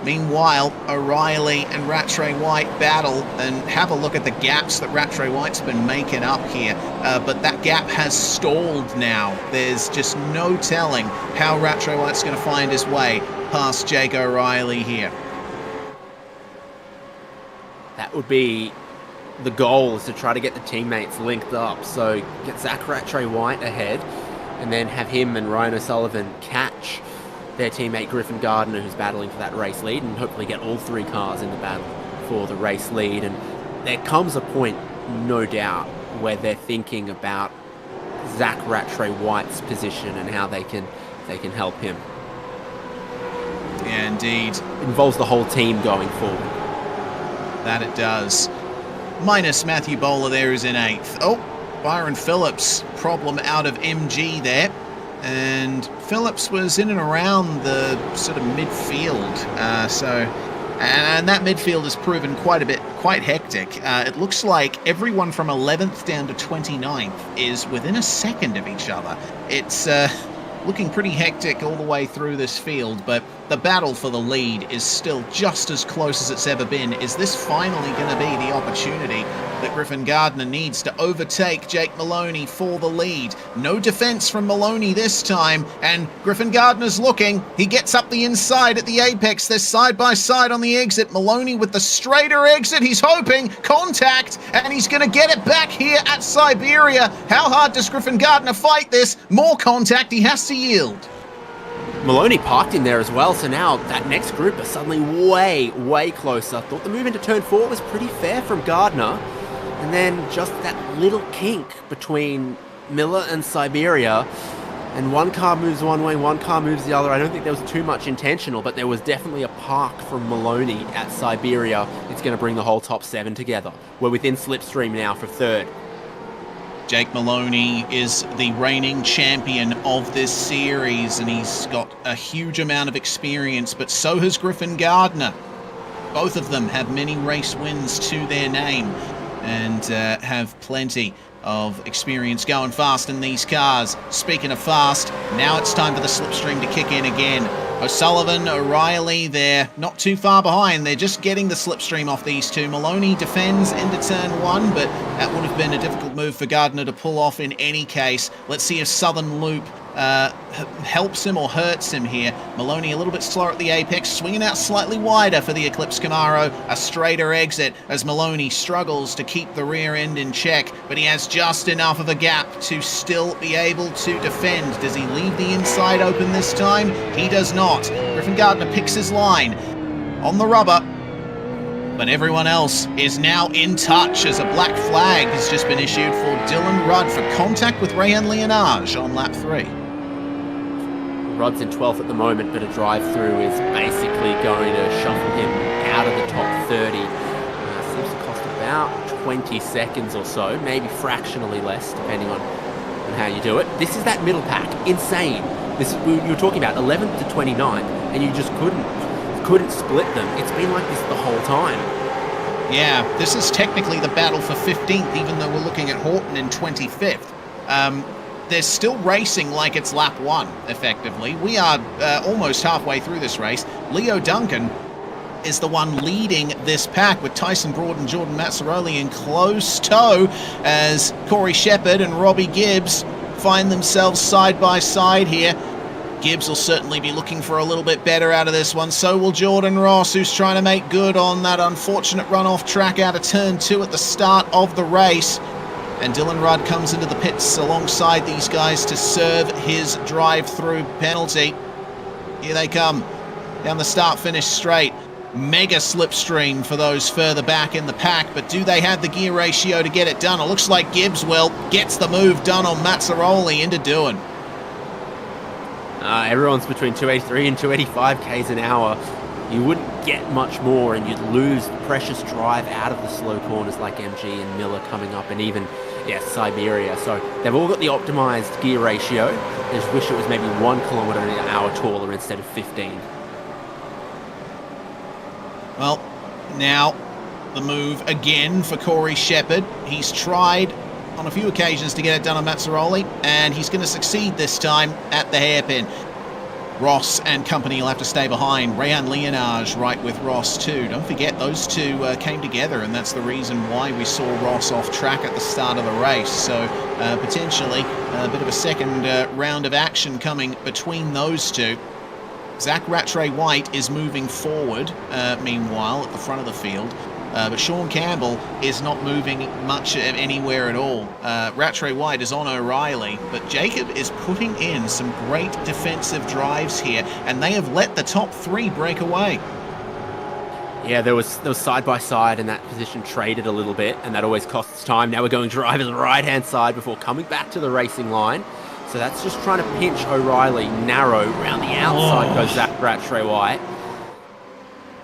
Meanwhile, O'Reilly and Rattray White battle, and have a look at the gaps that Rattray White's been making up here. But that gap has stalled now. There's just no telling how Rattray White's going to find his way past Jake O'Reilly here. That would be the goal, is to try to get the teammates linked up. So get Zach Rattray White ahead, and then have him and Ryan O'Sullivan catch their teammate Griffin Gardner, who's battling for that race lead, and hopefully get all three cars in the battle for the race lead. And there comes a point, no doubt, where they're thinking about Zach Rattray White's position and how they can help him. Yeah, indeed. It involves the whole team going forward. That it does. Minus Matthew Bowler there, who's in 8th. Oh, Byron Phillips, problem out of MG there. And Phillips was in and around the sort of midfield. And that midfield has proven quite hectic. It looks like everyone from 11th down to 29th is within a second of each other. It's looking pretty hectic all the way through this field, but the battle for the lead is still just as close as it's ever been. Is this finally going to be the opportunity that Griffin Gardner needs to overtake Jake Maloney for the lead? No defense from Maloney this time, and Griffin Gardner's looking. He gets up the inside at the apex. They're side by side on the exit. Maloney with the straighter exit. He's hoping contact, and he's going to get it back here at Siberia. How hard does Griffin Gardner fight this? More contact. He has to yield. Maloney parked in there as well, so now that next group are suddenly way closer. Thought the move into turn 4 was pretty fair from Gardner, and then just that little kink between Miller and Siberia, and one car moves one way, one car moves the other. I don't think there was too much intentional, but there was definitely a park from Maloney at Siberia. It's going to bring the whole top 7 together. We're within slipstream now for third. Jake Maloney is the reigning champion of this series, and he's got a huge amount of experience, but so has Griffin Gardner. Both of them have many race wins to their name and have plenty of experience going fast in these cars. Speaking of fast, now it's time for the slipstream to kick in again. O'Sullivan, O'Reilly, they're not too far behind. They're just getting the slipstream off these two. Maloney defends into turn 1, but that would have been a difficult move for Gardner to pull off in any case. Let's see if Southern Loop helps him or hurts him here. Maloney a little bit slower at the apex, swinging out slightly wider for the Eclipse Camaro. A straighter exit as Maloney struggles to keep the rear end in check, but he has just enough of a gap to still be able to defend. Does he leave the inside open this time? He does not. Griffin Gardner picks his line on the rubber, but everyone else is now in touch as a black flag has just been issued for Dylan Rudd for contact with Rayan Leonage on lap 3. Rudd's in 12th at the moment, but a drive-through is basically going to shuffle him out of the top 30. Seems to cost about 20 seconds or so, maybe fractionally less, depending on how you do it. This is that middle pack. Insane. You were talking about 11th to 29th, and you just couldn't split them. It's been like this the whole time. Yeah, this is technically the battle for 15th, even though we're looking at Horton in 25th. They're still racing like it's lap 1, effectively. We are almost halfway through this race. Leo Duncan is the one leading this pack, with Tyson Broad and Jordan Mazzaroli in close tow as Corey Shepherd and Robbie Gibbs find themselves side by side here. Gibbs will certainly be looking for a little bit better out of this one. So will Jordan Ross, who's trying to make good on that unfortunate run-off track out of turn 2 at the start of the race. And Dylan Rudd comes into the pits alongside these guys to serve his drive-through penalty. Here they come down the start-finish straight. Mega slipstream for those further back in the pack, but do they have the gear ratio to get it done? It looks like Gibbs will. Gets the move done on Mazzaroli into doing. Everyone's between 283 and 285 k's an hour. You wouldn't get much more, and you'd lose precious drive out of the slow corners like MG and Miller coming up, and even Siberia. So they've all got the optimized gear ratio. They just wish it was maybe 1 kilometer an hour taller instead of 15. Well, now the move again for Corey Shepherd. He's tried on a few occasions to get it done on Mazzaroli, and he's going to succeed this time at the hairpin. Ross and company will have to stay behind. Rayan Leonage right with Ross too. Don't forget, those two came together, and that's the reason why we saw Ross off track at the start of the race. So potentially a bit of a second round of action coming between those two. Zach Rattray-White is moving forward, meanwhile, at the front of the field. But Sean Campbell is not moving much anywhere at all. Rattray-White is on O'Reilly, but Jacob is putting in some great defensive drives here, and they have let the top 3 break away. Yeah, there was side by side, and that position traded a little bit, and that always costs time. Now we're going driver's right-hand side before coming back to the racing line. So that's just trying to pinch O'Reilly narrow around the outside goes Zach Rattray-White.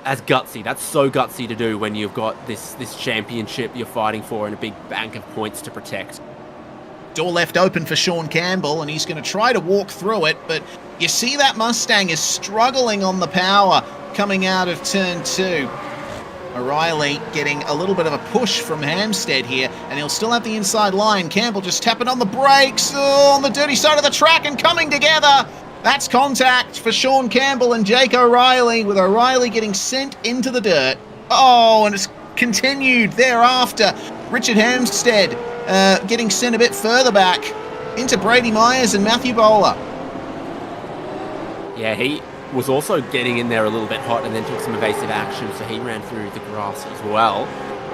That's gutsy. That's so gutsy to do when you've got this championship you're fighting for and a big bank of points to protect. Door left open for Sean Campbell, and he's going to try to walk through it, but you see that Mustang is struggling on the power coming out of turn 2. O'Reilly getting a little bit of a push from Hampstead here, and he'll still have the inside line. Campbell just tapping on the brakes on the dirty side of the track and coming together. That's contact for Sean Campbell and Jake O'Reilly, with O'Reilly getting sent into the dirt. Oh, and it's continued thereafter. Richard Hampstead getting sent a bit further back into Brady Myers and Matthew Bowler. Yeah, he was also getting in there a little bit hot and then took some evasive action, so he ran through the grass as well.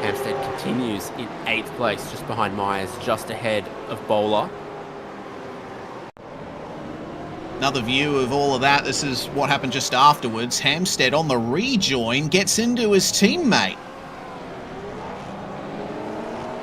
Hampstead continues in 8th place, just behind Myers, just ahead of Bowler. Another view of all of that. This is what happened just afterwards. Hampstead on the rejoin gets into his teammate.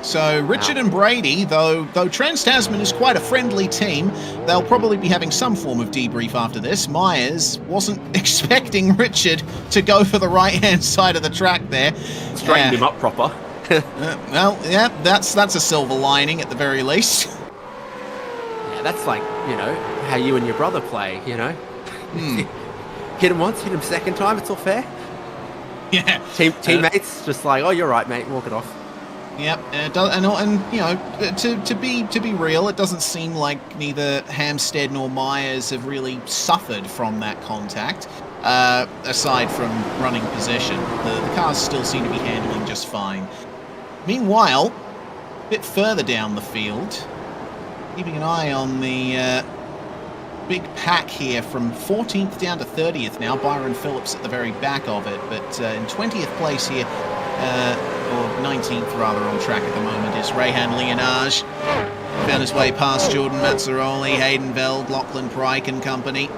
So Richard and Brady, though Trans-Tasman is quite a friendly team, they'll probably be having some form of debrief after this. Myers wasn't expecting Richard to go for the right-hand side of the track there. Straightened him up proper. Well, yeah, that's a silver lining at the very least. Yeah, that's like, how you and your brother play, Hit him once, hit him second time, it's all fair. Yeah. Teammates, just like, oh, you're right, mate, walk it off. Yep, and it does, and you know, to be real, it doesn't seem like neither Hampstead nor Myers have really suffered from that contact. Aside from running position, the cars still seem to be handling just fine. Meanwhile, a bit further down the field, keeping an eye on the big pack here from 14th down to 30th now. Byron Phillips at the very back of it, but in 20th place here, or 19th rather on track at the moment, is Rehan Leonage. Found his way past Jordan Mazzaroli, Hayden Veld, Lachlan Pryke and company.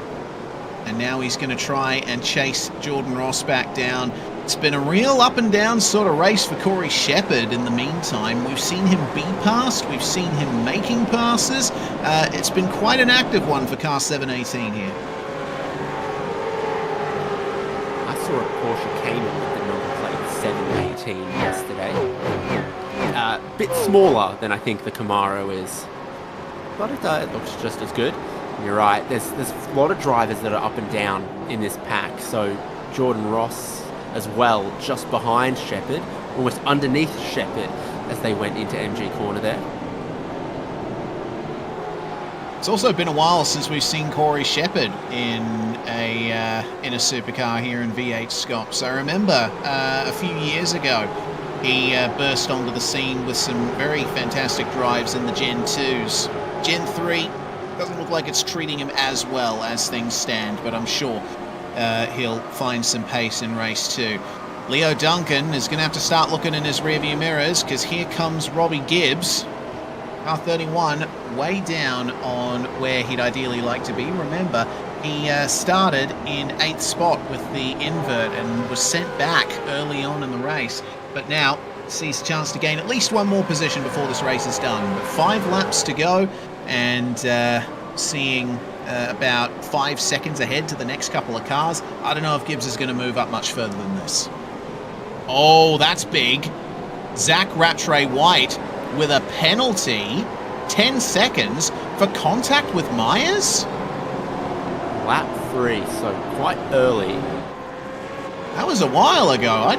And now he's going to try and chase Jordan Ross back down. It's been a real up and down sort of race for Corey Shepherd in the meantime. We've seen him be passed, we've seen him making passes. It's been quite an active one for car 718 here. I saw a Porsche Cayman with the number plate 718 yesterday. Bit smaller than I think the Camaro is, but it looks just as good. You're right, there's a lot of drivers that are up and down in this pack. So Jordan Ross as well, just behind Shepherd, almost underneath Shepherd as they went into MG corner there. It's also been a while since we've seen Corey Shepherd in a supercar here in V8SCOPS. I remember a few years ago he burst onto the scene with some very fantastic drives in the Gen 2s. Gen 3 doesn't look like it's treating him as well as things stand, but I'm sure he'll find some pace in race 2. Leo Duncan is going to have to start looking in his rearview mirrors, because here comes Robbie Gibbs. Car 31 way down on where he'd ideally like to be. Remember, he started in 8th spot with the invert and was sent back early on in the race, but now sees a chance to gain at least one more position before this race is done. But 5 laps to go, and seeing about 5 seconds ahead to the next couple of cars. I don't know if Gibbs is going to move up much further than this. Oh, that's big. Zach Rattray-White with a penalty, 10 seconds for contact with Myers. Lap 3, so quite early. That was a while ago.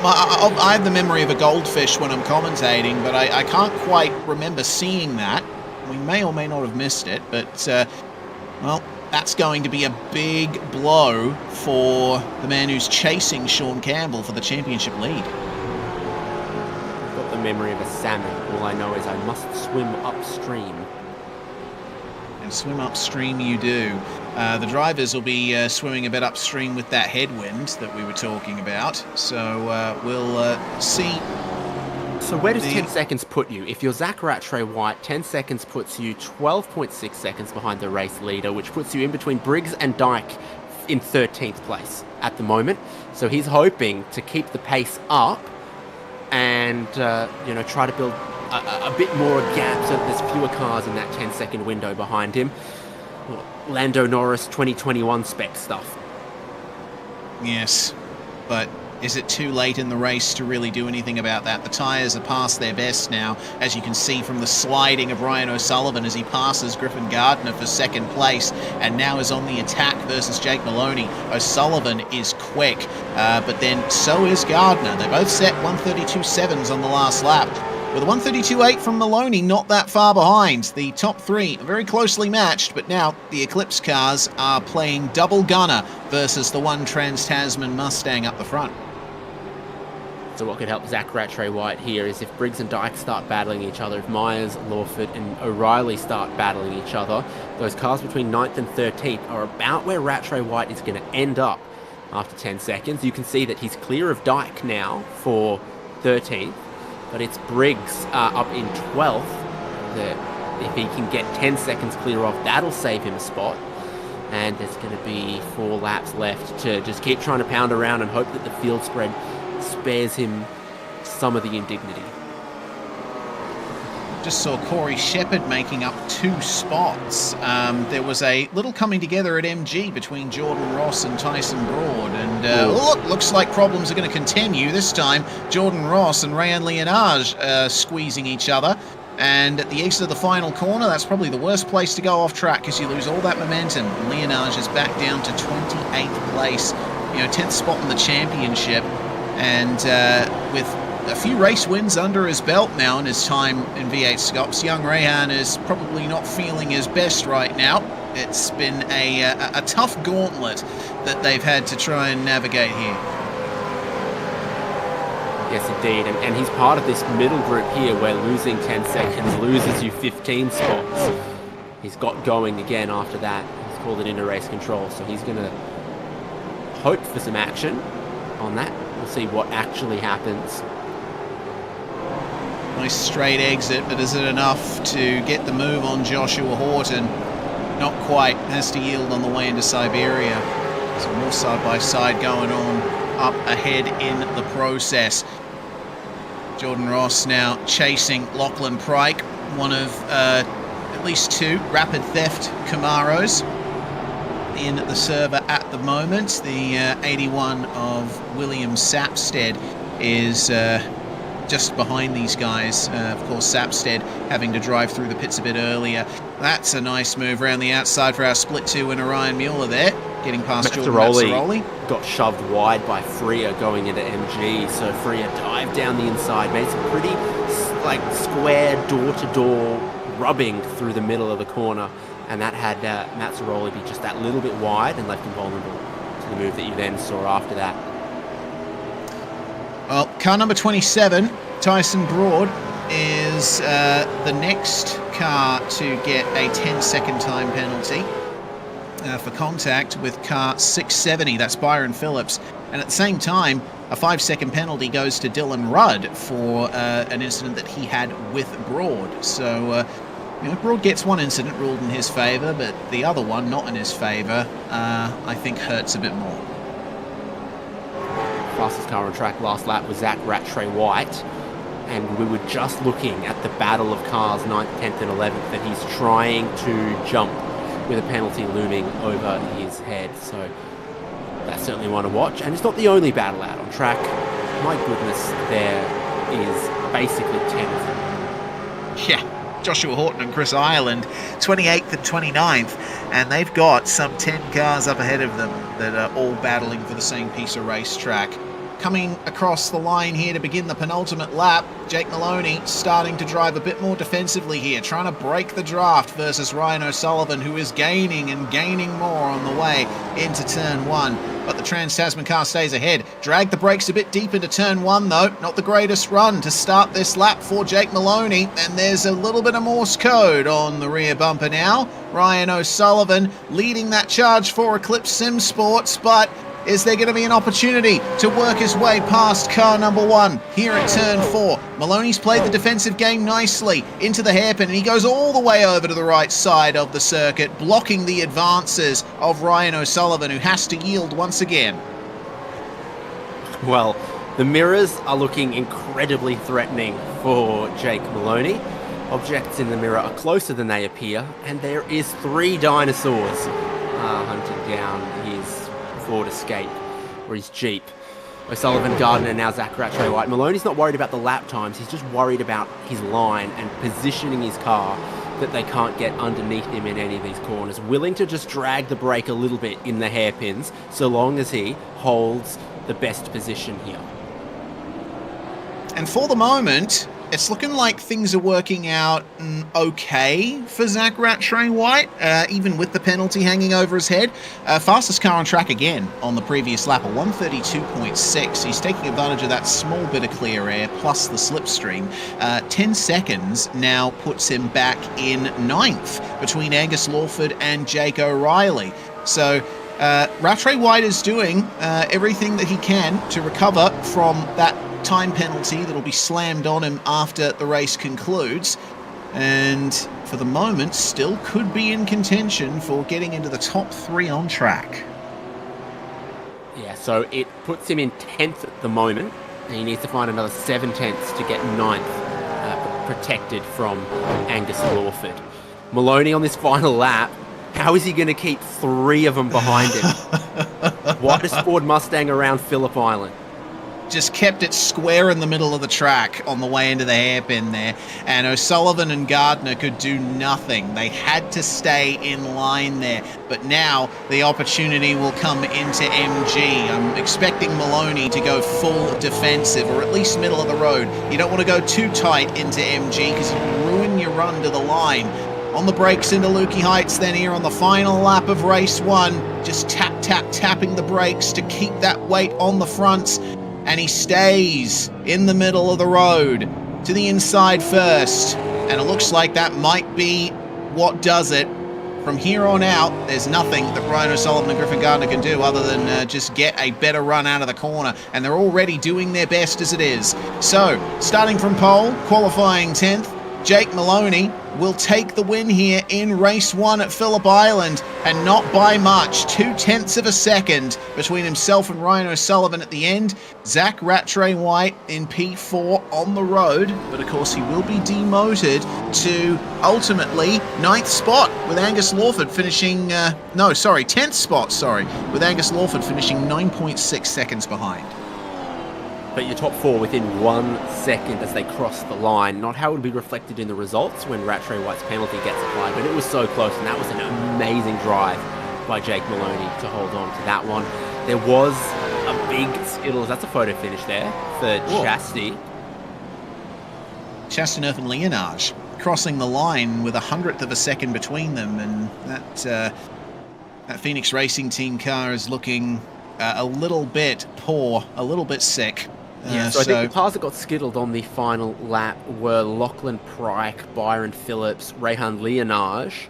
I have the memory of a goldfish when I'm commentating, but I can't quite remember seeing that. We may or may not have missed it, but, well, that's going to be a big blow for the man who's chasing Sean Campbell for the championship lead. I've got the memory of a salmon. All I know is I must swim upstream. And swim upstream you do. The drivers will be swimming a bit upstream with that headwind that we were talking about, so we'll see. So where does 10 seconds put you? If you're Zach Rattray-White, 10 seconds puts you 12.6 seconds behind the race leader, which puts you in between Briggs and Dyke in 13th place at the moment. So he's hoping to keep the pace up and, try to build a bit more gap so that there's fewer cars in that 10-second window behind him. Lando Norris 2021 spec stuff. Yes, but is it too late in the race to really do anything about that? The tyres are past their best now, as you can see from the sliding of Ryan O'Sullivan as he passes Griffin Gardner for 2nd place, and now is on the attack versus Jake Maloney. O'Sullivan is quick, but then so is Gardner. They both set 132.7s on the last lap, with a 132.8 from Maloney not that far behind. The top 3 are very closely matched, but now the Eclipse cars are playing double gunner versus the one Trans-Tasman Mustang up the front. So what could help Zach Rattray-White here is if Briggs and Dyke start battling each other, if Myers, Lawford and O'Reilly start battling each other, those cars between 9th and 13th are about where Rattray-White is going to end up after 10 seconds. You can see that he's clear of Dyke now for 13th, but it's Briggs up in 12th that if he can get 10 seconds clear off, that'll save him a spot. And there's going to be 4 laps left to just keep trying to pound around and hope that the field spread spares him some of the indignity. Just saw Corey Shepherd making up 2 spots. There was a little coming together at MG between Jordan Ross and Tyson Broad, and looks like problems are going to continue. This time, Jordan Ross and Rayan Leonage squeezing each other. And at the exit of the final corner, that's probably the worst place to go off track because you lose all that momentum. Leonage is back down to 28th place, 10th spot in the championship. And with a few race wins under his belt now in his time in V8SCOPS. Young Rehan is probably not feeling his best right now. It's been a tough gauntlet that they've had to try and navigate here. Yes, indeed, and he's part of this middle group here where losing 10 seconds loses you 15 spots. He's got going again after that. He's called it into race control, so he's going to hope for some action on that. We'll see what actually happens. Nice straight exit, but is it enough to get the move on Joshua Horton? Not quite. Has to yield on the way into Siberia. Some more side-by-side going on up ahead in the process. Jordan Ross now chasing Lachlan Pryke, one of at least two Rapid Theft Camaros in the server at the moment. The 81 of William Sapstead is just behind these guys. Of course, Sapstead having to drive through the pits a bit earlier. That's a nice move around the outside for our split two and Orion Mueller there, getting past Jordan Mazzaroli. Got shoved wide by Freya going into MG, so Freya dived down the inside, made some pretty square door-to-door rubbing through the middle of the corner, and that had Mazzaroli be just that little bit wide and left him vulnerable to the move that you then saw after that. Well, car number 27, Tyson Broad, is the next car to get a 10-second time penalty for contact with car 670. That's Byron Phillips. And at the same time, a 5-second penalty goes to Dylan Rudd for an incident that he had with Broad. So, Broad gets one incident ruled in his favour, but the other one not in his favour, I think hurts a bit more. Fastest car on track last lap was Zach Rattray White, and we were just looking at the battle of cars 9th, 10th and 11th that he's trying to jump with a penalty looming over his head, so that's certainly one to watch. And it's not the only battle out on track. My goodness, there is basically 10 of them. Yeah, Joshua Horton and Chris Ireland, 28th and 29th, and they've got some 10 cars up ahead of them that are all battling for the same piece of racetrack. Coming across the line here to begin the penultimate lap, Jake Maloney starting to drive a bit more defensively here, trying to break the draft versus Ryan O'Sullivan, who is gaining and gaining more on the way into turn one. But the Trans-Tasman car stays ahead. Drag the brakes a bit deep into turn one, though. Not the greatest run to start this lap for Jake Maloney. And there's a little bit of Morse code on the rear bumper now. Ryan O'Sullivan leading that charge for Eclipse Sim Sports, but is there going to be an opportunity to work his way past car number one here at turn four? Maloney's played the defensive game nicely into the hairpin, and he goes all the way over to the right side of the circuit, blocking the advances of Ryan O'Sullivan, who has to yield once again. Well, the mirrors are looking incredibly threatening for Jake Maloney. Objects in the mirror are closer than they appear, and there is 3 dinosaurs hunting down his Ford Escape, or his Jeep. O'Sullivan, Gardner, now Zach Rattray White. Maloney's not worried about the lap times, he's just worried about his line and positioning his car that they can't get underneath him in any of these corners. Willing to just drag the brake a little bit in the hairpins, so long as he holds the best position here. And for the moment, it's looking like things are working out okay for Zach Rattray White, even with the penalty hanging over his head. Fastest car on track again on the previous lap, a 132.6. He's taking advantage of that small bit of clear air plus the slipstream. 10 seconds now puts him back in 9th between Angus Lawford and Jake O'Reilly. So Rattray White is doing everything that he can to recover from that time penalty that'll be slammed on him after the race concludes, and for the moment still could be in contention for getting into the top 3 on track. Yeah, so it puts him in 10th at the moment, and he needs to find another 7 tenths to get 9th, protected from Angus Lawford. Maloney on this final lap, how is he going to keep 3 of them behind him? Widest Ford Mustang around Phillip Island. just kept it square in the middle of the track on the way into the hairpin there, and O'Sullivan and Gardner could do nothing. They had to stay in line there, but now the opportunity will come into MG. I'm expecting Maloney to go full defensive, or at least middle of the road. You don't want to go too tight into MG because you can ruin your run to the line. On the brakes into Lukey Heights then here on the final lap of race 1. Just tapping the brakes to keep that weight on the fronts. And he stays in the middle of the road to the inside first. And it looks like that might be what does it. From here on out, there's nothing that Ryan O'Sullivan and Griffin Gardner can do other than just get a better run out of the corner. And they're already doing their best as it is. So, starting from pole, qualifying 10th, Jake Maloney will take the win here in race 1 at Phillip Island, and not by much. 0.2 of a second between himself and Ryan O'Sullivan at the end. Zach Rattray White in P4 on the road, but of course he will be demoted to ultimately 9th spot with Angus Lawford finishing, 10th spot, with Angus Lawford finishing 9.6 seconds behind. But your top 4 within 1 second as they cross the line. Not how it would be reflected in the results when Rattray White's penalty gets applied, but it was so close, and that was an amazing drive by Jake Maloney to hold on to that one. There was a big Skittles, that's a photo finish there for Chastity. Chastaneuf and Leonage crossing the line with 100th of a second between them, and that Phoenix Racing Team car is looking a little bit poor, a little bit sick. So I think the cars that got skittled on the final lap were Lachlan Pryke, Byron Phillips, Rehan Leonage.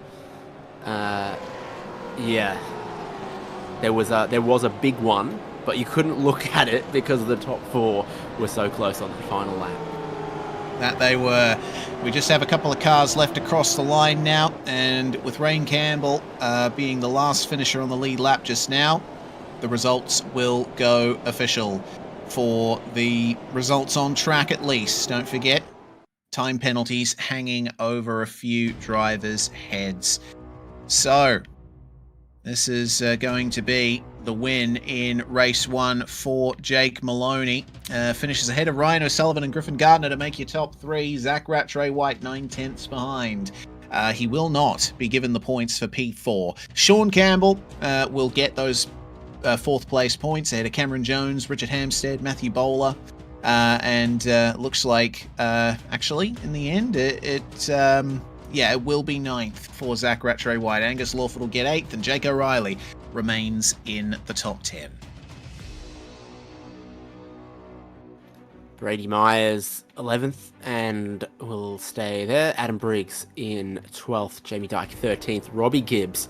There was a big one, but you couldn't look at it because the top 4 were so close on the final lap. That they were. We just have a couple of cars left across the line now, and with Rain Campbell being the last finisher on the lead lap just now, the results will go official for the results on track at least. Don't forget, time penalties hanging over a few drivers' heads. So, this is going to be the win in race 1 for Jake Maloney. Finishes ahead of Ryan O'Sullivan and Griffin Gardner to make your top 3. Zach Rattray White 9/10 behind. He will not be given the points for P4. Sean Campbell will get those 4th place points ahead of Cameron Jones, Richard Hampstead, Matthew Bowler, and looks like actually in the end it will be 9th for Zach Rattray White. Angus Lawford will get 8th, and Jake O'Reilly remains in the top 10. Brady Myers 11th and will stay there. Adam Briggs in 12th, Jamie Dyke 13th, Robbie Gibbs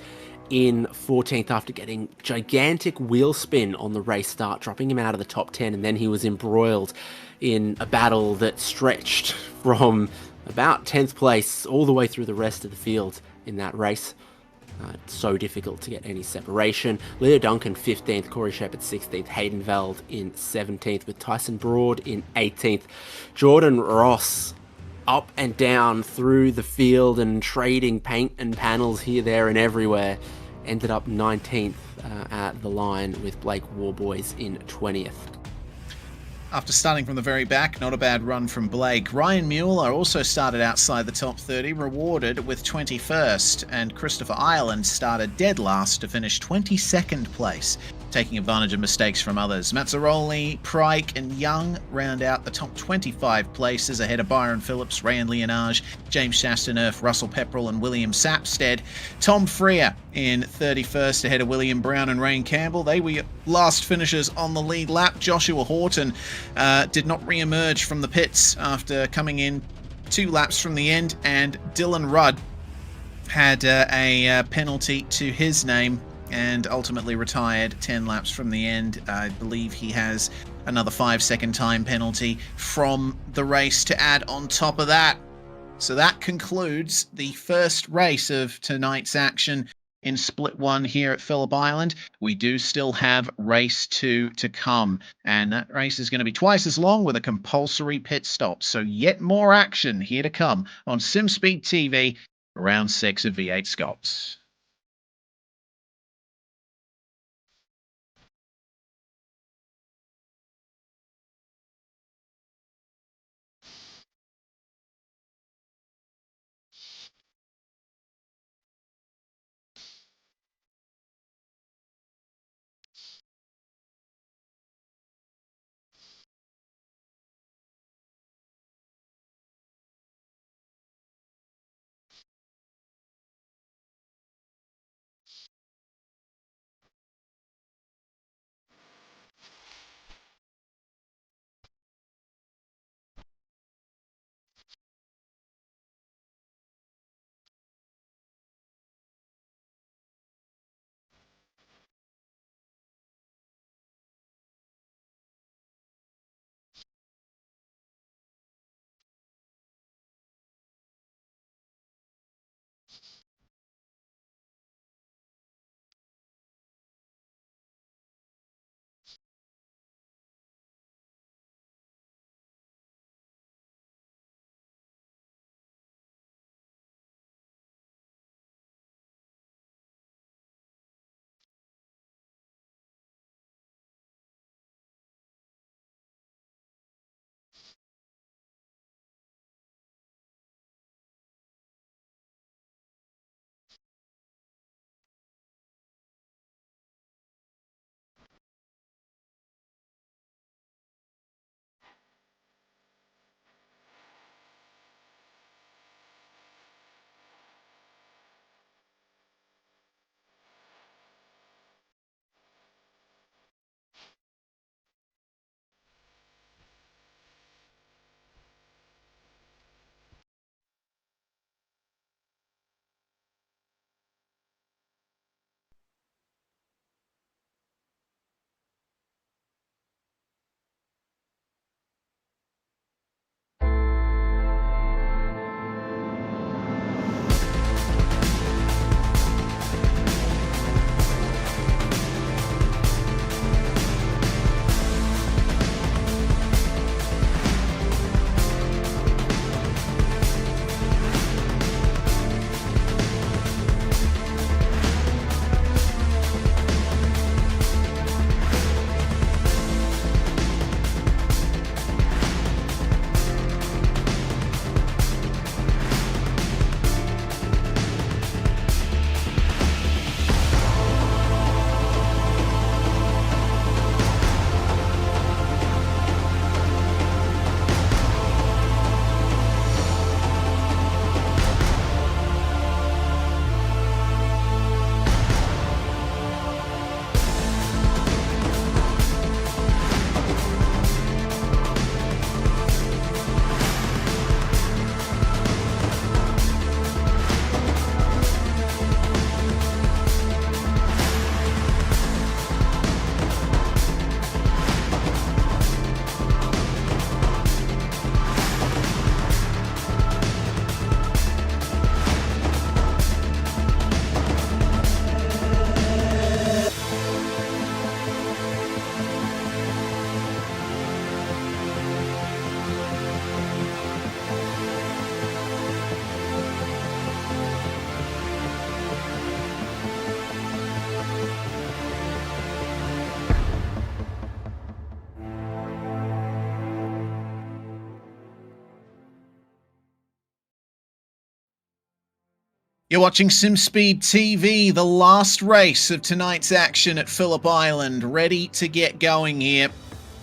in 14th after getting gigantic wheel spin on the race start, dropping him out of the top 10, and then he was embroiled in a battle that stretched from about 10th place all the way through the rest of the field in that race. It's so difficult to get any separation. Leo Duncan 15th, Corey Shepard 16th, Hayden Veld in 17th with Tyson Broad in 18th. Jordan Ross up and down through the field and trading paint and panels here, there and everywhere. Ended up 19th at the line with Blake Warboys in 20th. After starting from the very back, not a bad run from Blake. Ryan Mueller also started outside the top 30, rewarded with 21st, and Christopher Ireland started dead last to finish 22nd place, taking advantage of mistakes from others. Mazzaroli, Pryke, and Young round out the top 25 places ahead of Byron Phillips, Rayan Leonage, James Chastaneuf, Russell Pepperell, and William Sapstead. Tom Freer in 31st ahead of William Brown and Rain Campbell. They were last finishers on the lead lap. Joshua Horton did not re-emerge from the pits after coming in 2 laps from the end, and Dylan Rudd had a penalty to his name and ultimately retired 10 laps from the end. I believe he has another 5-second time penalty from the race to add on top of that. So that concludes the first race of tonight's action in Split 1 here at Phillip Island. We do still have race 2 to come, and that race is going to be twice as long with a compulsory pit stop. So yet more action here to come on SimSpeed TV, round 6 of V8 SCOPS. You're watching SimSpeed TV, the last race of tonight's action at Phillip Island, ready to get going here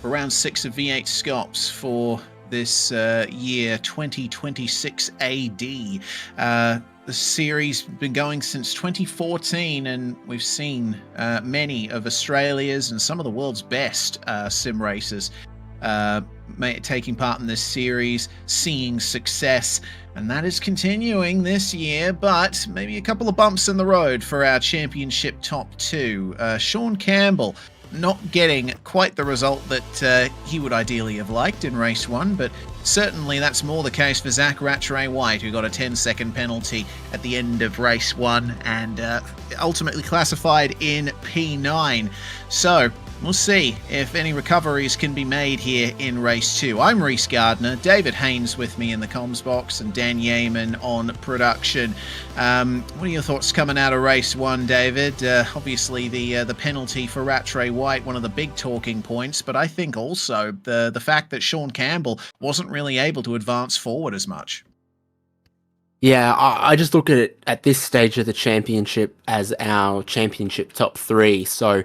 for round 6 of V8SCOPS for this year 2026 AD. The series been going since 2014, and we've seen many of Australia's and some of the world's best sim racers taking part in this series, seeing success, and that is continuing this year, but maybe a couple of bumps in the road for our championship top 2. Sean Campbell not getting quite the result that he would ideally have liked in race 1, but certainly that's more the case for Zach Rattray-White, who got a 10-second penalty at the end of race 1 and ultimately classified in P9. So we'll see if any recoveries can be made here in race 2. I'm Reese Gardner, David Haynes with me in the comms box, and Dan Yeaman on production. What are your thoughts coming out of race 1, David? Obviously the penalty for Rattray-White, one of the big talking points, but I think also the fact that Sean Campbell wasn't really able to advance forward as much. Yeah, I just look at it at this stage of the championship as our championship top 3. So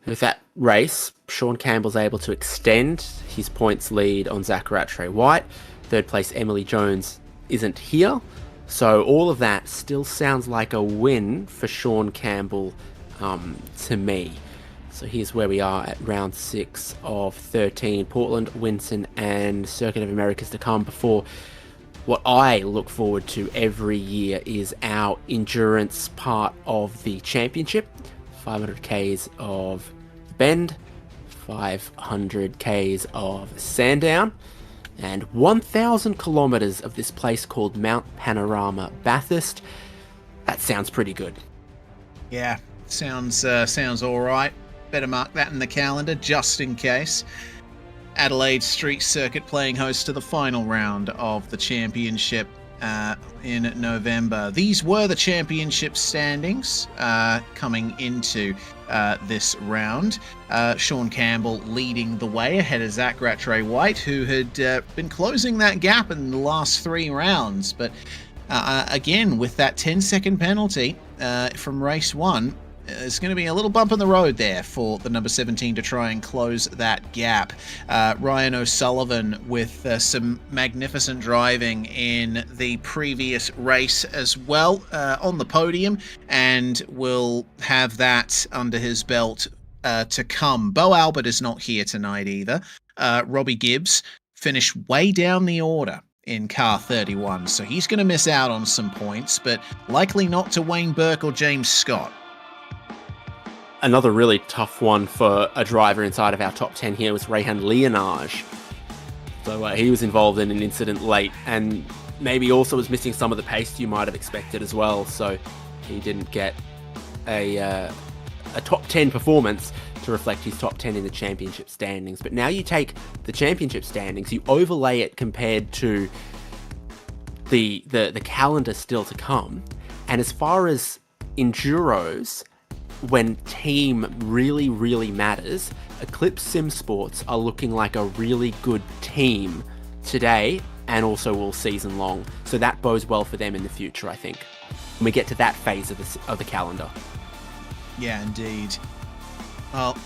with that race, Sean Campbell's able to extend his points lead on Zach Rattray-White. Third place, Emily Jones, isn't here. So all of that still sounds like a win for Sean Campbell to me. So here's where we are at round 6 of 13. Portland, Winton and Circuit of Americas to come before what I look forward to every year is our endurance part of the championship. 500 Ks of Bend, 500 Ks of Sandown, and 1,000 kilometers of this place called Mount Panorama Bathurst. That sounds pretty good. Yeah, sounds all right. Better mark that in the calendar just in case. Adelaide Street Circuit playing host to the final round of the championship in November. These were the championship standings coming into this round. Sean Campbell leading the way ahead of Zach Rattray-White, who had been closing that gap in the last 3 rounds. But again, with that 10-second penalty from race 1, there's going to be a little bump in the road there for the number 17 to try and close that gap. Ryan O'Sullivan with some magnificent driving in the previous race as well on the podium, and will have that under his belt to come. Bo Albert is not here tonight either. Robbie Gibbs finished way down the order in car 31, so he's going to miss out on some points, but likely not to Wayne Burke or James Scott. Another really tough one for a driver inside of our top 10 here was Rehan Leonage. So he was involved in an incident late and maybe also was missing some of the pace you might have expected as well. So he didn't get a top 10 performance to reflect his top 10 in the championship standings. But now you take the championship standings, you overlay it compared to the calendar still to come. And as far as enduros, when team really, really matters, Eclipse Sim Sports are looking like a really good team today and also all season long. So that bodes well for them in the future, I think, when we get to that phase of the calendar. Yeah, indeed. Well,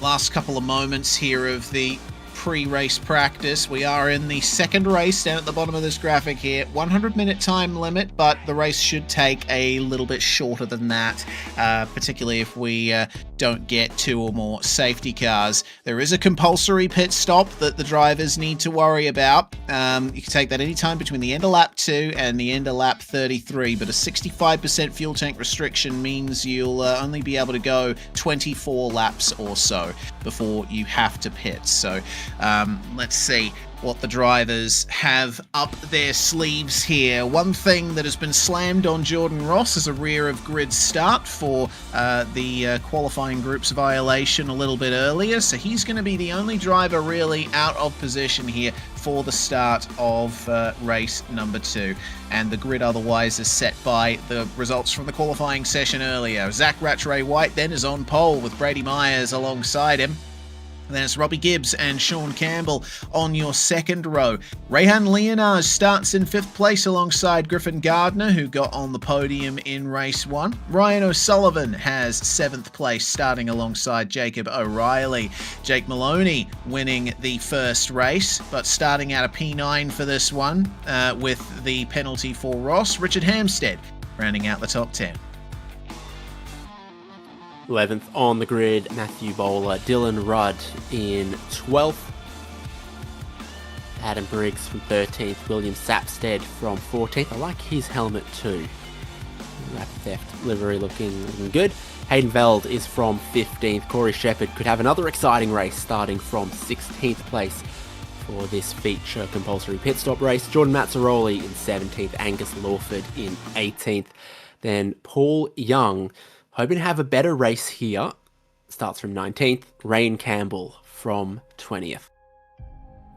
last couple of moments here of the pre-race practice. We are in the second race down at the bottom of this graphic here. 100-minute time limit, but the race should take a little bit shorter than that, particularly if we don't get 2 or more safety cars. There is a compulsory pit stop that the drivers need to worry about. You can take that anytime between the end of lap 2 and the end of lap 33, but a 65% fuel tank restriction means you'll only be able to go 24 laps or so before you have to pit. So let's see what the drivers have up their sleeves here. One thing that has been slammed on Jordan Ross is a rear of grid start for the qualifying groups of Violation a little bit earlier, so he's going to be the only driver really out of position here for the start of race number 2. And the grid otherwise is set by the results from the qualifying session earlier. Zach Rattray-White then is on pole with Brady Myers alongside him. Then it's Robbie Gibbs and Sean Campbell on your second row. Rehan Leonard starts in 5th place alongside Griffin Gardner, who got on the podium in race 1. Ryan O'Sullivan has 7th place, starting alongside Jacob O'Reilly. Jake Maloney winning the first race, but starting out a P9 for this one with the penalty for Ross. Richard Hampstead rounding out the top 10. 11th on the grid, Matthew Bowler. Dylan Rudd in 12th. Adam Briggs from 13th. William Sapstead from 14th. I like his helmet too. Wrap theft livery looking good. Hayden Veld is from 15th. Corey Shepherd could have another exciting race starting from 16th place for this feature compulsory pit stop race. Jordan Mazzaroli in 17th. Angus Lawford in 18th. Then Paul Young, hoping to have a better race here, starts from 19th. Rain Campbell from 20th.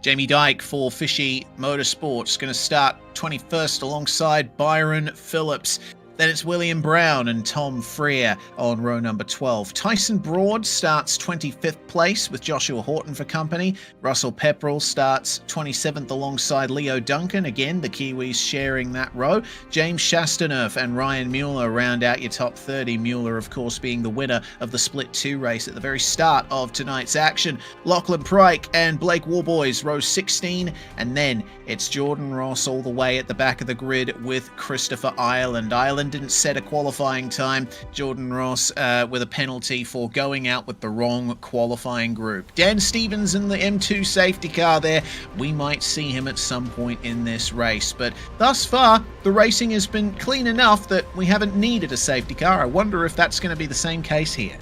Jamie Dyke for Fishy Motorsports going to start 21st alongside Byron Phillips. Then it's William Brown and Tom Freer on row number 12. Tyson Broad starts 25th place with Joshua Horton for company. Russell Pepperell starts 27th alongside Leo Duncan. Again, the Kiwis sharing that row. James Chastaneuf and Ryan Mueller round out your top 30. Mueller, of course, being the winner of the Split 2 race at the very start of tonight's action. Lachlan Pryke and Blake Warboys, row 16. And then it's Jordan Ross all the way at the back of the grid with Christopher Ireland. Ireland didn't set a qualifying time. Jordan Ross with a penalty for going out with the wrong qualifying group. Dan Stevens in the M2 safety car there. We might see him at some point in this race, but thus far the racing has been clean enough that we haven't needed a safety car. I wonder if that's going to be the same case here.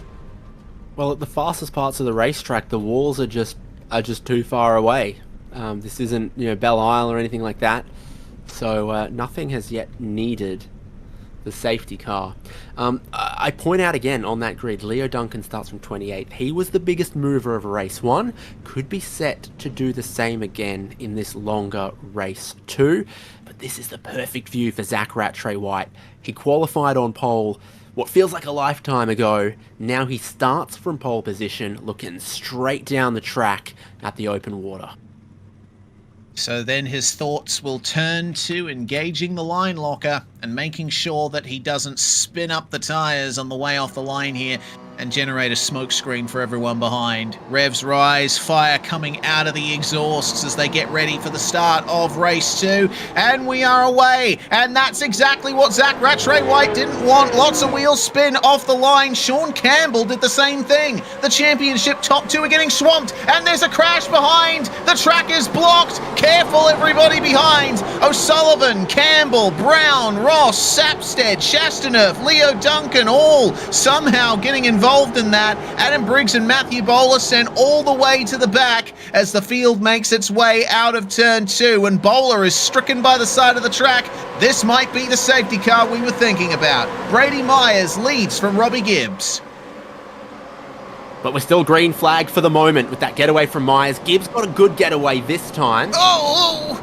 Well, at the fastest parts of the racetrack, the walls are just too far away. This isn't, Belle Isle or anything like that, so nothing has yet needed the safety car. I point out again on that grid, Leo Duncan starts from 28th. He was the biggest mover of race 1, could be set to do the same again in this longer race 2, but this is the perfect view for Zach Rattray White. He qualified on pole what feels like a lifetime ago. Now he starts from pole position, looking straight down the track at the open water. So then his thoughts will turn to engaging the line locker and making sure that he doesn't spin up the tyres on the way off the line here and generate a smokescreen for everyone behind. Revs rise, fire coming out of the exhausts as they get ready for the start of race 2. And we are away. And that's exactly what Zach Rattray White didn't want. Lots of wheel spin off the line. Sean Campbell did the same thing. The championship top 2 are getting swamped. And there's a crash behind. The track is blocked. Careful, everybody behind. O'Sullivan, Campbell, Brown, Ross, Sapstead, Chastaneuf, Leo Duncan, all somehow getting involved in that. Adam Briggs and Matthew Bowler sent all the way to the back as the field makes its way out of turn 2, and Bowler is stricken by the side of the track. This might be the safety car we were thinking about. Brady Myers leads from Robbie Gibbs. But we're still green flag for the moment with that getaway from Myers. Gibbs got a good getaway this time. Oh!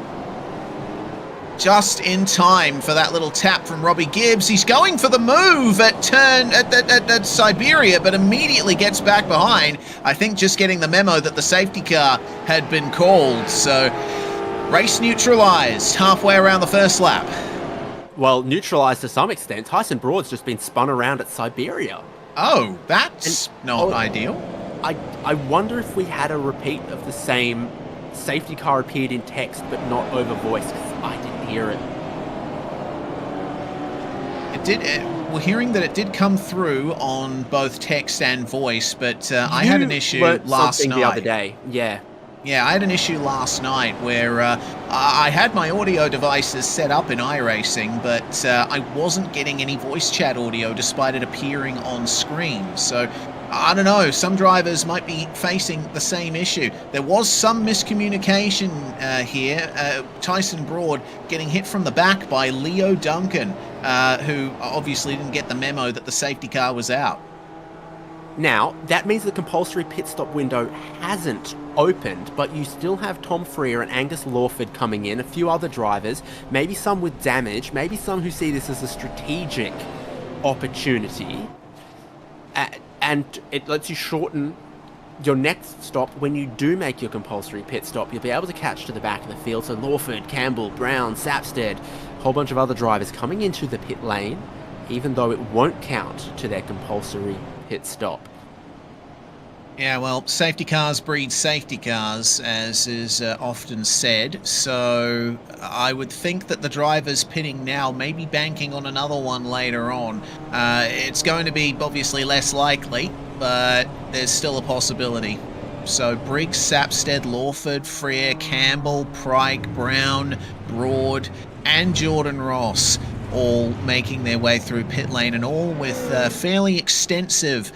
Just in time for that little tap from Robbie Gibbs. He's going for the move at Siberia, but immediately gets back behind. I think just getting the memo that the safety car had been called. So race neutralized halfway around the first lap. Well, neutralized to some extent. Tyson Broad's just been spun around at Siberia. Oh, that's not ideal. I wonder if we had a repeat of the same safety car appeared in text but not over voice, because I didn't hear it. It did. We're hearing that it did come through on both text and voice, but I had an issue last night. The other day, yeah. Yeah, I had an issue last night where I had my audio devices set up in iRacing, but I wasn't getting any voice chat audio despite it appearing on screen. So I don't know, some drivers might be facing the same issue. There was some miscommunication here. Tyson Broad getting hit from the back by Leo Duncan, who obviously didn't get the memo that the safety car was out. Now, that means the compulsory pit stop window hasn't opened, but you still have Tom Freer and Angus Lawford coming in, a few other drivers, maybe some with damage, maybe some who see this as a strategic opportunity. And it lets you shorten your next stop, when you do make your compulsory pit stop, you'll be able to catch to the back of the field. So Lawford, Campbell, Brown, Sapstead, a whole bunch of other drivers coming into the pit lane, even though it won't count to their compulsory pit stop. Yeah, well, safety cars breed safety cars, as is often said. So I would think that the drivers pitting now may be banking on another one later on. It's going to be obviously less likely, but there's still a possibility. So Briggs, Sapstead, Lawford, Freer, Campbell, Pryke, Brown, Broad, and Jordan Ross all making their way through pit lane, and all with fairly extensive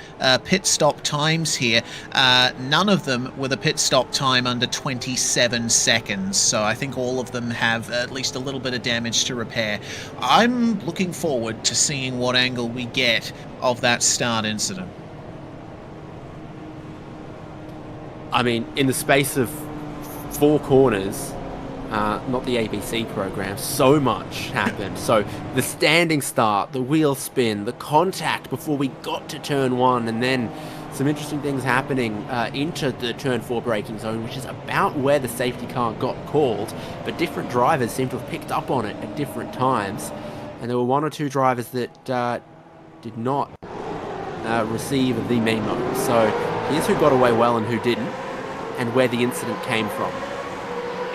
pit stop times here. None of them with a pit stop time under 27 seconds, so I think all of them have at least a little bit of damage to repair. I'm looking forward to seeing what angle we get of that start incident. I mean, in the space of 4 corners, not the ABC program, so much happened. So the standing start, the wheel spin, the contact before we got to turn 1, and then some interesting things happening into the turn 4 braking zone, which is about where the safety car got called, but different drivers seem to have picked up on it at different times. And there were 1 or 2 drivers that did not receive the memo. So here's who got away well and who didn't, and where the incident came from.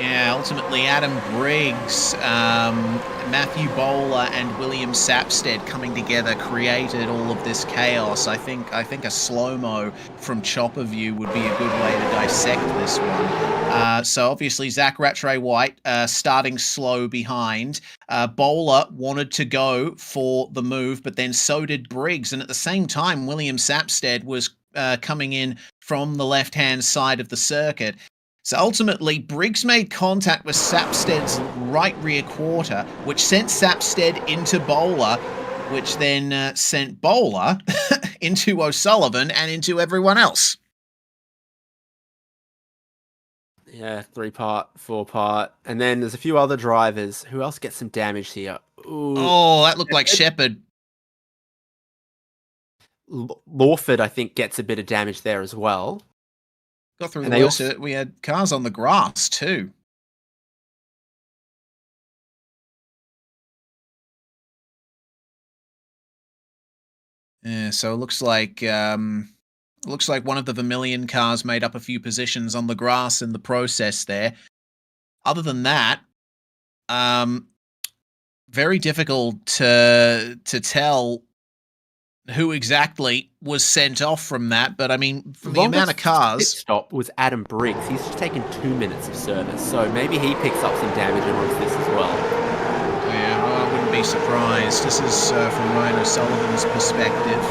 Yeah, ultimately Adam Briggs, Matthew Bowler and William Sapstead coming together created all of this chaos. I think a slow-mo from chopper view would be a good way to dissect this one. So obviously Zach Rattray-White starting slow behind. Bowler wanted to go for the move, but then so did Briggs. And at the same time, William Sapstead was coming in from the left-hand side of the circuit. So ultimately, Briggs made contact with Sapstead's right rear quarter, which sent Sapstead into Bowler, which then sent Bowler into O'Sullivan and into everyone else. Yeah, 3-part, 4-part. And then there's a few other drivers. Who else gets some damage here? Ooh. Oh, that looked like Shepherd. Lawford, I think, gets a bit of damage there as well. Got through the worst of it. We had cars on the grass too. Yeah, so it looks like one of the Vermilion cars made up a few positions on the grass in the process there. Other than that, very difficult to tell who exactly was sent off from that, but I mean, from the amount of cars... pit stop was Adam Briggs. He's just taken 2 minutes of service, so maybe he picks up some damage amongst this as well. Yeah, well, I wouldn't be surprised. This is from Ryan O'Sullivan's perspective.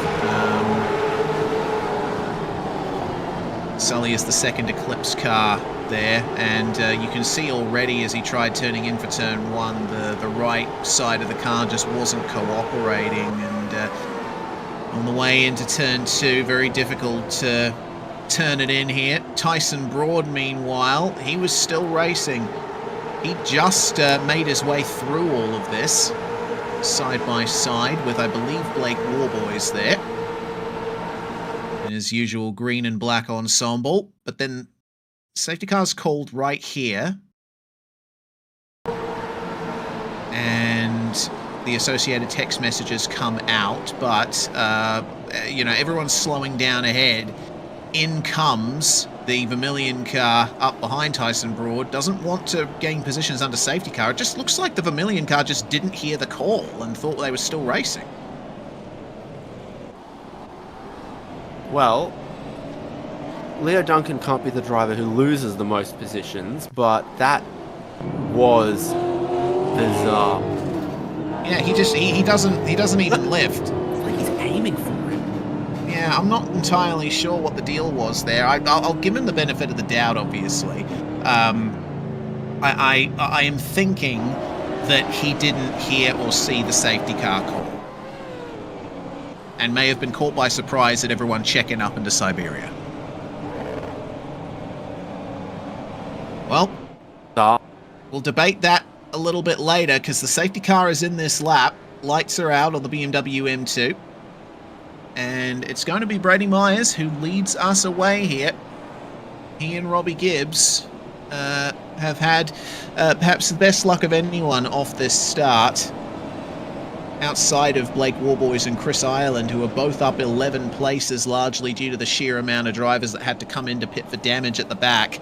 Sully is the second Eclipse car there, and you can see already as he tried turning in for turn 1, the right side of the car just wasn't cooperating, and on the way into turn 2, very difficult to turn it in here. Tyson Broad, meanwhile, he was still racing. He just made his way through all of this, side by side with, I believe, Blake Warboys there. In his usual green and black ensemble. But then safety car's called right here. And the associated text messages come out, but, everyone's slowing down ahead. In comes the Vermilion car up behind Tyson Broad. Doesn't want to gain positions under safety car. It just looks like the Vermilion car just didn't hear the call and thought they were still racing. Well, Leo Duncan can't be the driver who loses the most positions, but that was bizarre. Yeah, he doesn't even lift. It's like he's aiming for it. Yeah, I'm not entirely sure what the deal was there. I'll give him the benefit of the doubt, obviously. I am thinking that he didn't hear or see the safety car call, and may have been caught by surprise at everyone checking up into Siberia. Well, we'll debate that a little bit later, because the safety car is in this lap. Lights are out on the BMW M2. And it's going to be Brady Myers who leads us away here. He and Robbie Gibbs have had perhaps the best luck of anyone off this start, outside of Blake Warboys and Chris Ireland, who are both up 11 places, largely due to the sheer amount of drivers that had to come in to pit for damage at the back.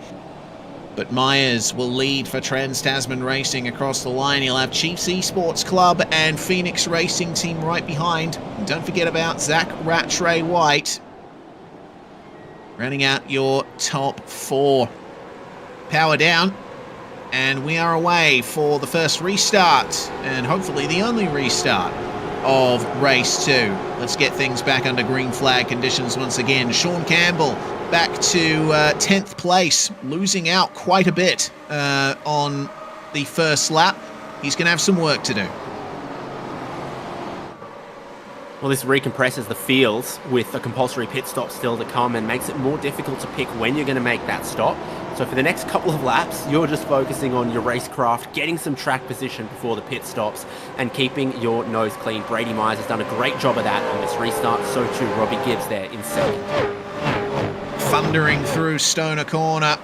But Myers will lead for Trans-Tasman Racing across the line. He'll have Chiefs Esports Club and Phoenix Racing Team right behind. And don't forget about Zach Rattray White. Rounding out your top 4. Power down. And we are away for the first restart. And hopefully the only restart of race 2. Let's get things back under green flag conditions once again. Sean Campbell back to 10th place, losing out quite a bit on the first lap. He's going to have some work to do. Well, this recompresses the fields with a compulsory pit stop still to come and makes it more difficult to pick when you're going to make that stop. So for the next couple of laps, you're just focusing on your racecraft, getting some track position before the pit stops, and keeping your nose clean. Brady Myers has done a great job of that on this restart. So too Robbie Gibbs there in second. Thundering through Stoner Corner.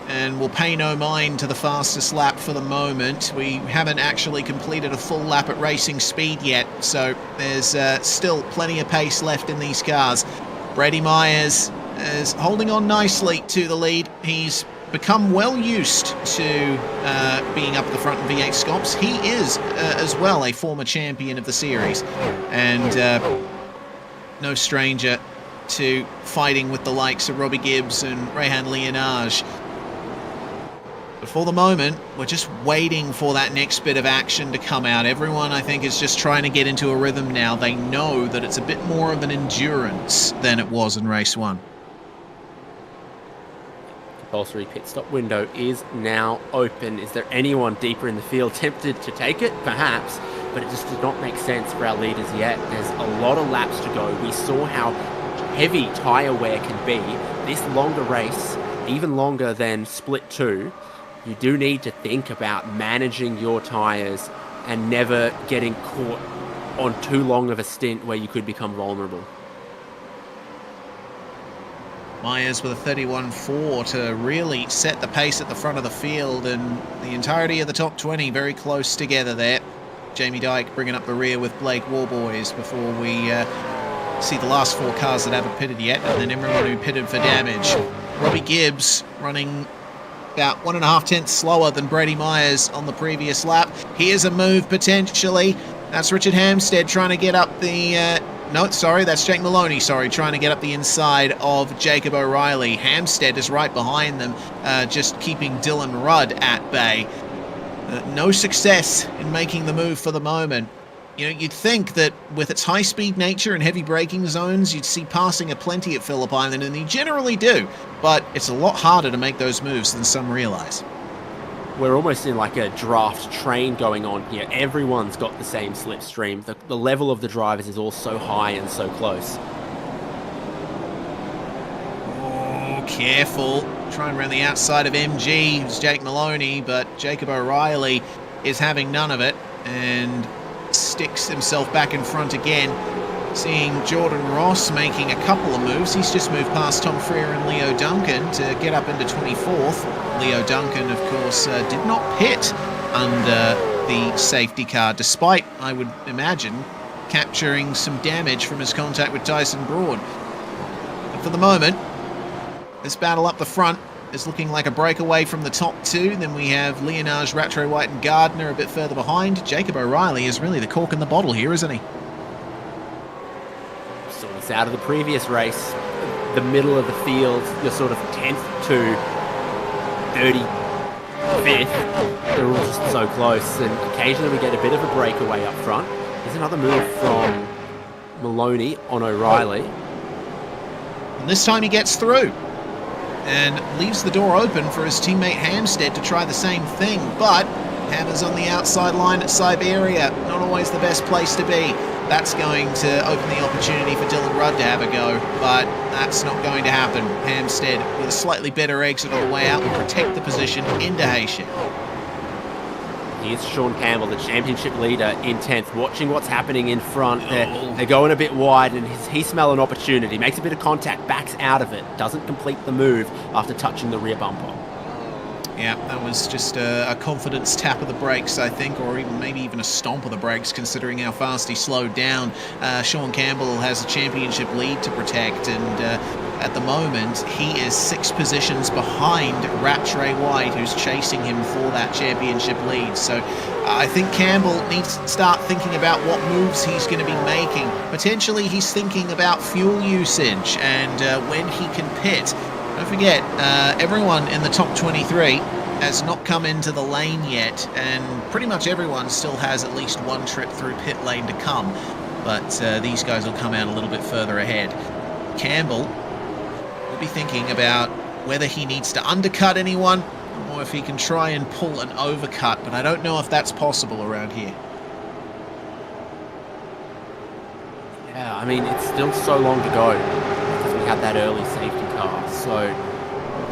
And we'll pay no mind to the fastest lap for the moment. We haven't actually completed a full lap at racing speed yet, so there's still plenty of pace left in these cars. Brady Myers is holding on nicely to the lead. He's become well used to being up the front in V8SCOPS. He is, as well, a former champion of the series, and no stranger to fighting with the likes of Robbie Gibbs and Rehan Leonage. But for the moment, we're just waiting for that next bit of action to come out. Everyone, I think, is just trying to get into a rhythm now. They know that it's a bit more of an endurance than it was in race 1. Compulsory pit stop window is now open. Is there anyone deeper in the field tempted to take it? Perhaps, but it just did not make sense for our leaders yet. There's a lot of laps to go. We saw how heavy tyre wear can be. This longer race, even longer than split 2, you do need to think about managing your tyres and never getting caught on too long of a stint where you could become vulnerable. Myers with a 31.4 to really set the pace at the front of the field, and the entirety of the top 20 very close together there. Jamie Dyke bringing up the rear with Blake Warboys before we see the last 4 cars that haven't pitted yet, and then everyone who pitted for damage. Robbie Gibbs running about 1.5 tenths slower than Brady Myers on the previous lap. Here's a move potentially. That's Richard Hampstead trying to get up the... no, sorry, that's Jake Maloney, trying to get up the inside of Jacob O'Reilly. Hampstead is right behind them, just keeping Dylan Rudd at bay. No success in making the move for the moment. You know, you'd think that with its high-speed nature and heavy braking zones, you'd see passing aplenty at Phillip Island, and you generally do, but it's a lot harder to make those moves than some realise. We're almost in like a draft train going on here. Everyone's got the same slipstream. The level of the drivers is all so high and so close. Oh, careful. Trying around the outside of MG, who's Jake Maloney, but Jacob O'Reilly is having none of it, and sticks himself back in front again. Seeing Jordan Ross making a couple of moves. He's just moved past Tom Freer and Leo Duncan to get up into 24th. Leo Duncan, of course, did not pit under the safety car, despite, I would imagine, capturing some damage from his contact with Tyson Broad. But for the moment, this battle up the front is looking like a breakaway from the top 2. Then we have Leonage, Rattray White and Gardner a bit further behind. Jacob O'Reilly is really the cork in the bottle here, isn't he? So it's out of the previous race. The middle of the field, you're sort of 10th to 35th. They're all just so close, and occasionally we get a bit of a breakaway up front. There's another move from Maloney on O'Reilly. And this time he gets through and leaves the door open for his teammate Hampstead to try the same thing, but Hammer's on the outside line at Siberia, not always the best place to be. That's going to open the opportunity for Dylan Rudd to have a go, but that's not going to happen. Hampstead, with a slightly better exit on the way out, will protect the position into Hayshed. Here's Sean Campbell, the championship leader in 10th, watching what's happening in front. They're going a bit wide, and he smells an opportunity. Makes a bit of contact, backs out of it. Doesn't complete the move after touching the rear bumper. Yeah, that was just a confidence tap of the brakes, I think, or maybe even a stomp of the brakes, considering how fast he slowed down. Sean Campbell has a championship lead to protect, and at the moment, he is 6 positions behind Rattray White, who's chasing him for that championship lead. So I think Campbell needs to start thinking about what moves he's going to be making. Potentially, he's thinking about fuel usage and when he can pit. Don't forget, everyone in the top 23 has not come into the lane yet, and pretty much everyone still has at least one trip through pit lane to come. But these guys will come out a little bit further ahead. Campbell will be thinking about whether he needs to undercut anyone or if he can try and pull an overcut, but I don't know if that's possible around here. Yeah, I mean, it's still so long to go because we had that early safety car. So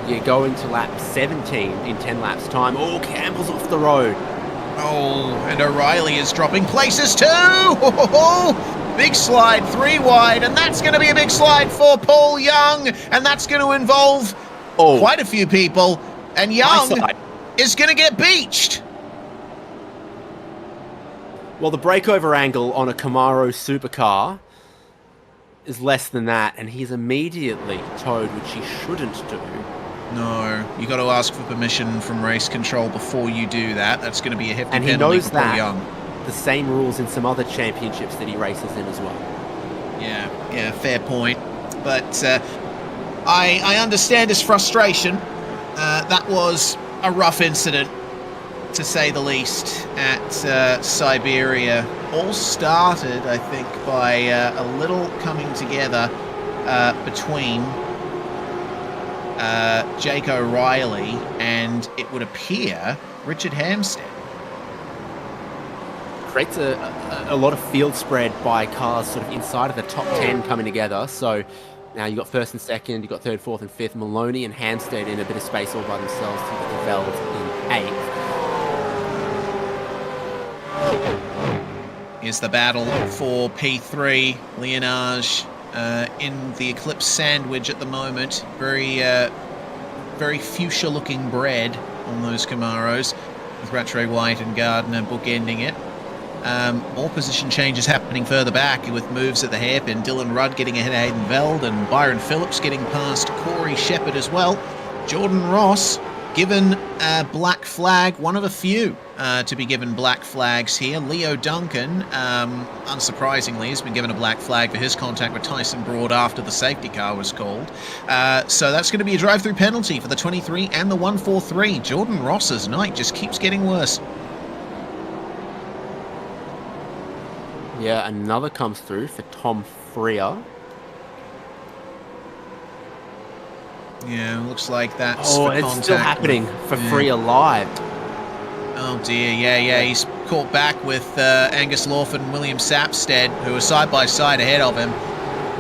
you're going to lap 17 in 10 laps time. Oh, Campbell's off the road. Oh, and O'Reilly is dropping places too. Big slide, 3 wide, and that's going to be a big slide for Paul Young, and that's going to involve quite a few people, and Young is going to get beached. Well, the breakover angle on a Camaro supercar is less than that, and he's immediately towed, which he shouldn't do. No, you got to ask for permission from race control before you do that. That's going to be a hefty and he penalty knows for Paul that. Young. The same rules in some other championships that he races in as well. Yeah, fair point. But I understand his frustration. That was a rough incident, to say the least, at Siberia. All started, I think, by a little coming together between Jake O'Reilly and, it would appear, Richard Hampstead. Creates a lot of field spread by cars sort of inside of the top 10 coming together. So now you've got first and second, you've got third, fourth and fifth. Maloney and Hampstead in a bit of space all by themselves to get the Veld in eighth. Here's the battle for P3. Leonage in the Eclipse sandwich at the moment. Very fuchsia-looking bread on those Camaros, with Rattray White and Gardner bookending it. More position changes happening further back with moves at the hairpin. Dylan Rudd getting ahead of Hayden Veld, and Byron Phillips getting past Corey Shepherd as well. Jordan Ross given a black flag, one of a few to be given black flags here. Leo Duncan, unsurprisingly, has been given a black flag for his contact with Tyson Broad after the safety car was called. So that's going to be a drive-through penalty for the 23 and the 143. Jordan Ross's night just keeps getting worse. Yeah, another comes through for Tom Freer. Yeah, looks like that's Oh, it's still happening for Freer live. Oh dear, yeah, he's caught back with Angus Lawford and William Sapstead, who are side by side ahead of him.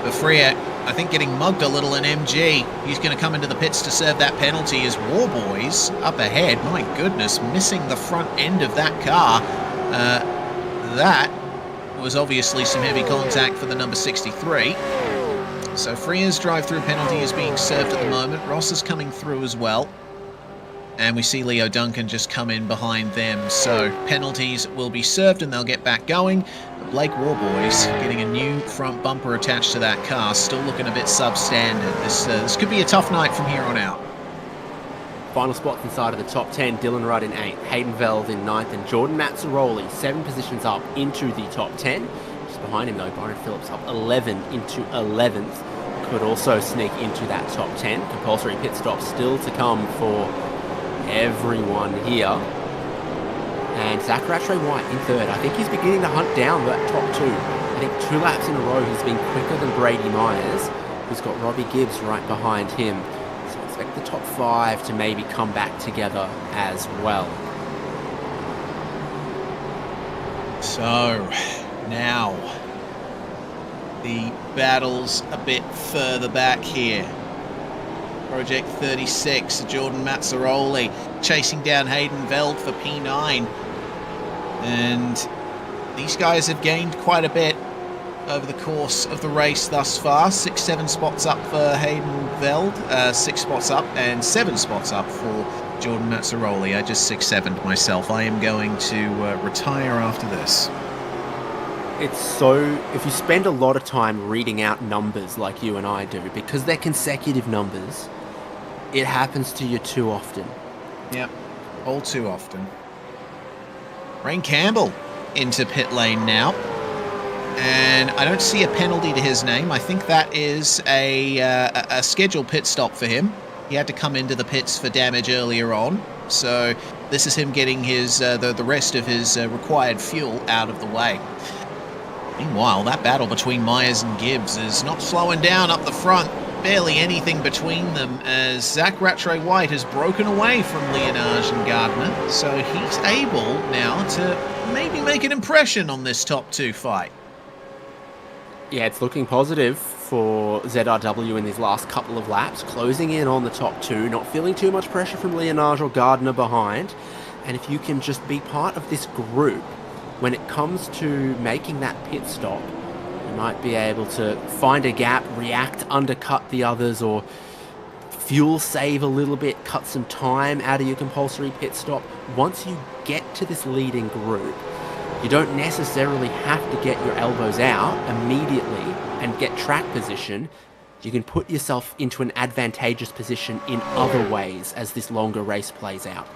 But Freer, I think, getting mugged a little in MG. He's going to come into the pits to serve that penalty as Warboys up ahead. My goodness, missing the front end of that car. That was obviously some heavy contact for the number 63. So Freer's drive-through penalty is being served at the moment. Ross is coming through as well. And we see Leo Duncan just come in behind them. So penalties will be served and they'll get back going. But Blake Warboys getting a new front bumper attached to that car. Still looking a bit substandard. This could be a tough night from here on out. Final spots inside of the top 10, Dylan Rudd in 8th, Hayden Veld in 9th, and Jordan Mazzaroli 7 positions up into the top 10. Just behind him though, Byron Phillips up 11 into 11th. Could also sneak into that top 10. Compulsory pit stop still to come for everyone here. And Zach Rattray White in 3rd. I think he's beginning to hunt down that top 2. I think 2 laps in a row he's been quicker than Brady Myers, who's got Robbie Gibbs right behind him. Expect the top 5 to maybe come back together as well. So now the battle's a bit further back here. Project 36, Jordan Mazzaroli chasing down Hayden Veld for P9. And these guys have gained quite a bit over the course of the race thus far. 6-7 spots up for Hayden Veld, 6 spots up, and 7 spots up for Jordan Mazzaroli. I just 6-7'd myself. I am going to retire after this. It's so, if you spend a lot of time reading out numbers like you and I do, because they're consecutive numbers, it happens to you too often. Yep, all too often. Rain Campbell into pit lane now. And I don't see a penalty to his name. I think that is a scheduled pit stop for him. He had to come into the pits for damage earlier on. So this is him getting his the rest of his required fuel out of the way. Meanwhile, that battle between Myers and Gibbs is not slowing down up the front. Barely anything between them as Zach Rattray-White has broken away from Leonage and Gardner. So he's able now to maybe make an impression on this top 2 fight. Yeah, it's looking positive for ZRW in these last couple of laps, closing in on the top 2, not feeling too much pressure from Leonage or Gardner behind. And if you can just be part of this group, when it comes to making that pit stop, you might be able to find a gap, react, undercut the others, or fuel save a little bit, cut some time out of your compulsory pit stop. Once you get to this leading group, you don't necessarily have to get your elbows out immediately and get track position. You can put yourself into an advantageous position in other ways as this longer race plays out.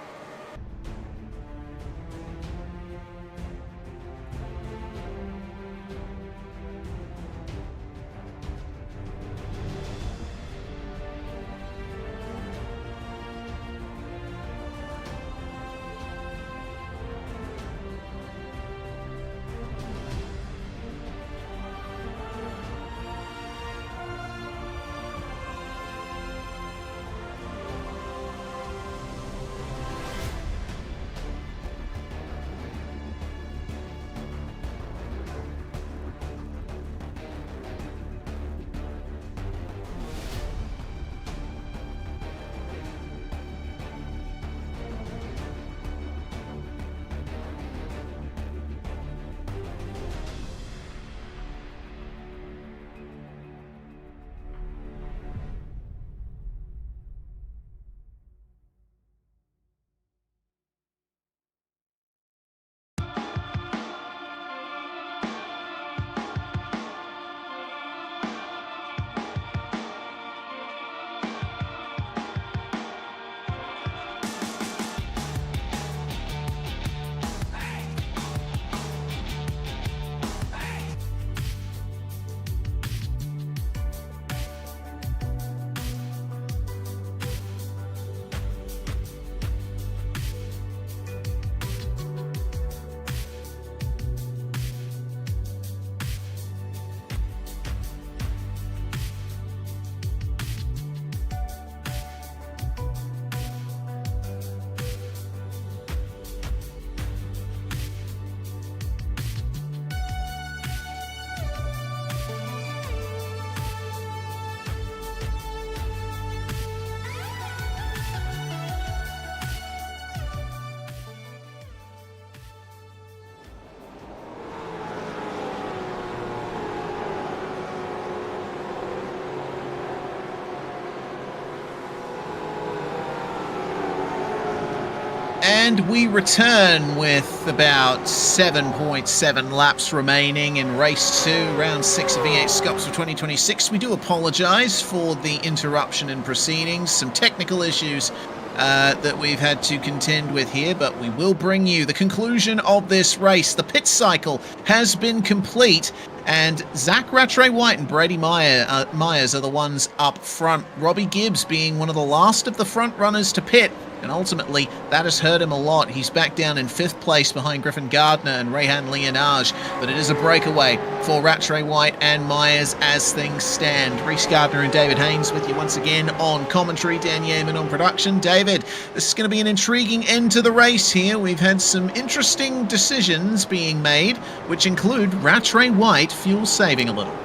And we return with about 7.7 laps remaining in race 2, round 6 of V8SCOPS for 2026. We do apologise for the interruption in proceedings, some technical issues that we've had to contend with here, but we will bring you the conclusion of this race. The pit cycle has been complete, and Zach Rattray-White and Brady Myers are the ones up front. Robbie Gibbs being one of the last of the front runners to pit, and ultimately that has hurt him a lot. He's back down in 5th place behind Griffin Gardner and Rehan Leonage, but it is a breakaway for Rattray-White and Myers as things stand. Reese Gardner and David Haynes with you once again on commentary, Dan Yeaman on production. David, this is going to be an intriguing end to the race here. We've had some interesting decisions being made, which include Rattray-White fuel saving a little.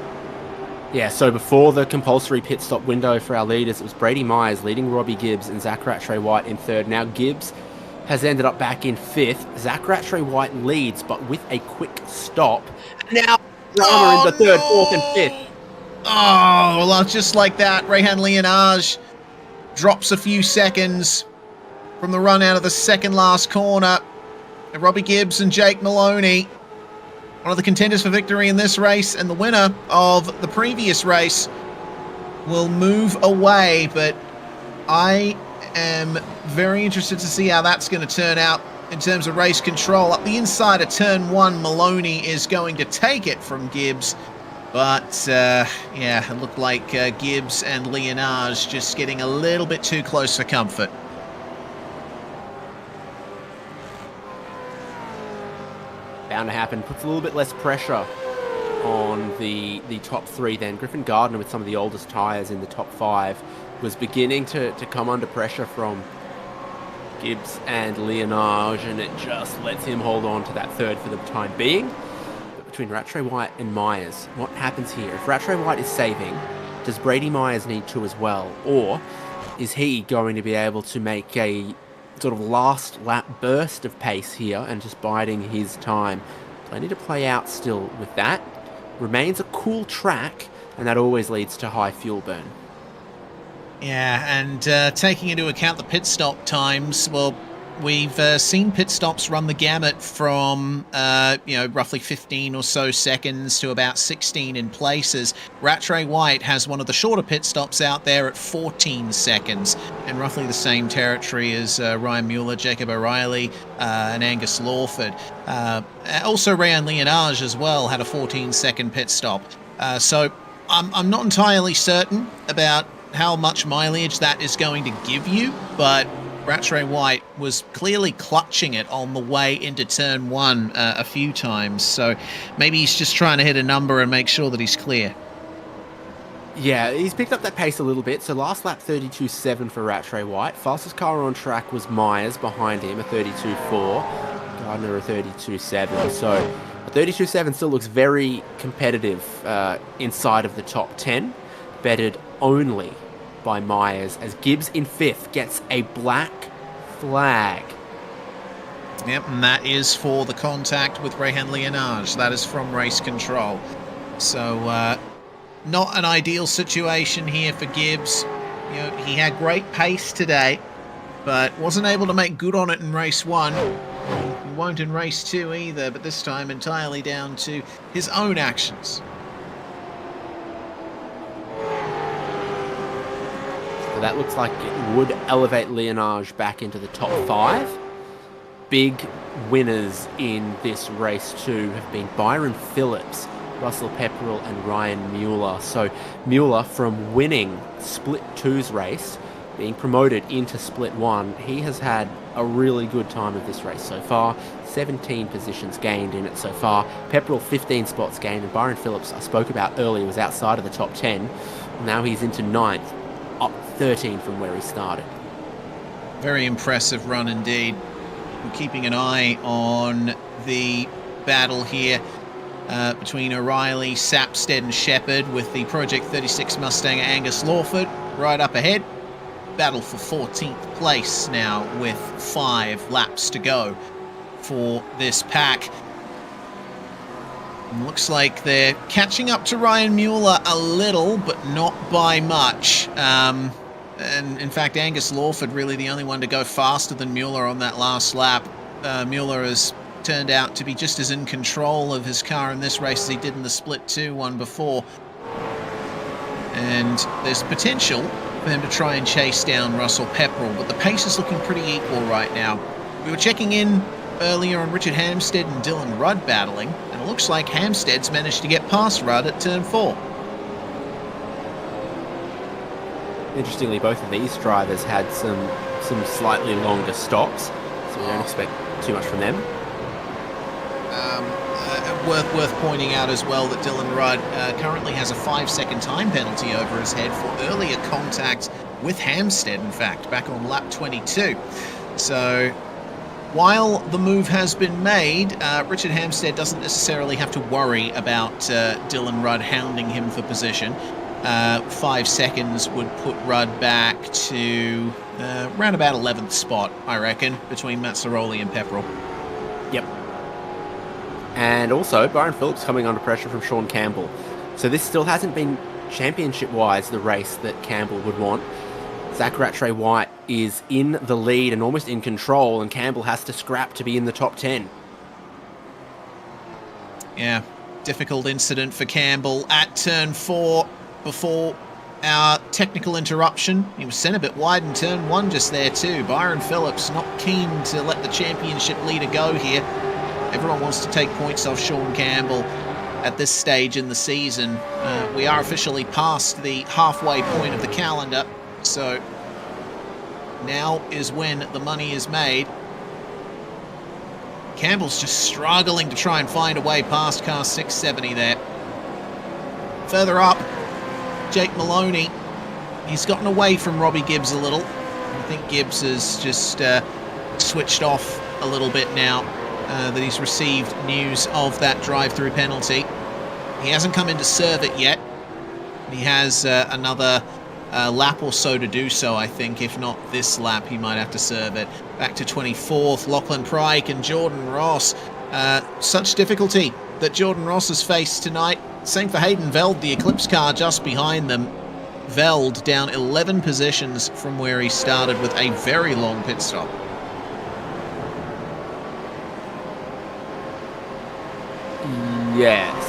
Yeah, so before the compulsory pit stop window for our leaders, it was Brady Myers leading Robbie Gibbs and Zach Rattray-White in 3rd. Now Gibbs has ended up back in 5th. Zach Rattray-White leads, but with a quick stop. Now, Rama in the 3rd, 4th, and 5th. Oh, well, just like that, Rehan Leonage drops a few seconds from the run out of the second last corner. And Robbie Gibbs and Jake Maloney, one of the contenders for victory in this race and the winner of the previous race, will move away. But I am very interested to see how that's going to turn out in terms of race control. Up the inside of turn 1, Maloney is going to take it from Gibbs. But, yeah, it looked like Gibbs and Leonage just getting a little bit too close for comfort. Bound to happen. Puts a little bit less pressure on the top 3 then. Griffin Gardner, with some of the oldest tyres in the top 5, was beginning to come under pressure from Gibbs and Leonage, and it just lets him hold on to that 3rd for the time being. Between Rattray-White and Myers, what happens here? If Rattray-White is saving, does Brady Myers need to as well? Or is he going to be able to make a sort of last lap burst of pace here and just biding his time? Plenty to play out still with that. Remains a cool track, and that always leads to high fuel burn. Yeah, and taking into account the pit stop times, well, we've seen pit stops run the gamut from, roughly 15 or so seconds to about 16 in places. Rattray-White has one of the shorter pit stops out there at 14 seconds, and roughly the same territory as Ryan Mueller, Jacob O'Reilly, and Angus Lawford. Also, Rehan Leonage as well had a 14-second pit stop. So I'm not entirely certain about how much mileage that is going to give you, but Rattray-White was clearly clutching it on the way into turn 1 a few times, so maybe he's just trying to hit a number and make sure that he's clear. Yeah, he's picked up that pace a little bit. So last lap, 32.7 for Rattray-White. Fastest car on track was Myers behind him, a 32.4. Gardner, a 32.7. So a 32.7 still looks very competitive inside of the top 10. Betted only by Myers, as Gibbs in 5th gets a black flag. Yep, and that is for the contact with Rehan Leonage. That is from race control. So, not an ideal situation here for Gibbs. You know, he had great pace today, but wasn't able to make good on it in race 1. He won't in race 2 either, but this time entirely down to his own actions. That looks like it would elevate Leonage back into the top 5. Big winners in this race too have been Byron Phillips, Russell Pepperell and Ryan Mueller. So Mueller, from winning Split 2's race, being promoted into Split 1, he has had a really good time of this race so far. 17 positions gained in it so far. Pepperell 15 spots gained, and Byron Phillips, I spoke about earlier, was outside of the top 10. Now he's into 9th. Up 13 from where he started. Very impressive run indeed. We're keeping an eye on the battle here between O'Reilly, Sapstead and Shepherd, with the Project 36 Mustanger Angus Lawford right up ahead. Battle for 14th place now with 5 laps to go for this pack. Looks like they're catching up to Ryan Mueller a little, but not by much. And in fact, Angus Lawford really the only one to go faster than Mueller on that last lap. Mueller has turned out to be just as in control of his car in this race as he did in the Split 2 one before. And there's potential for him to try and chase down Russell Pepperell, but the pace is looking pretty equal right now. We were checking in earlier on Richard Hampstead and Dylan Rudd battling, and it looks like Hampstead's managed to get past Rudd at turn 4. Interestingly, both of these drivers had some slightly longer stops, so we don't expect too much from them. Worth pointing out as well that Dylan Rudd currently has a 5-second time penalty over his head for earlier contact with Hampstead, in fact, back on lap 22. So while the move has been made, Richard Hampstead doesn't necessarily have to worry about Dylan Rudd hounding him for position. 5 seconds would put Rudd back to around about 11th spot, I reckon, between Mazzaroli and Pepperell. Yep. And also, Byron Phillips coming under pressure from Sean Campbell. So this still hasn't been championship-wise the race that Campbell would want. Zach Rattray-White is in the lead and almost in control, and Campbell has to scrap to be in the top 10. Yeah, difficult incident for Campbell at turn 4 before our technical interruption. He was sent a bit wide in turn 1 just there too. Byron Phillips not keen to let the championship leader go here. Everyone wants to take points off Sean Campbell at this stage in the season. We are officially past the halfway point of the calendar, so now is when the money is made. Campbell's just struggling to try and find a way past car 670 there. Further up, Jake Maloney. He's gotten away from Robbie Gibbs a little. I think Gibbs has just switched off a little bit now that he's received news of that drive-through penalty. He hasn't come in to serve it yet. He has another lap or so to do so, I think. If not this lap, he might have to serve it. Back to 24th, Lachlan Pryke and Jordan Ross. Such difficulty that Jordan Ross has faced tonight. Same for Hayden Veld, the Eclipse car just behind them. Veld down 11 positions from where he started with a very long pit stop. Yes.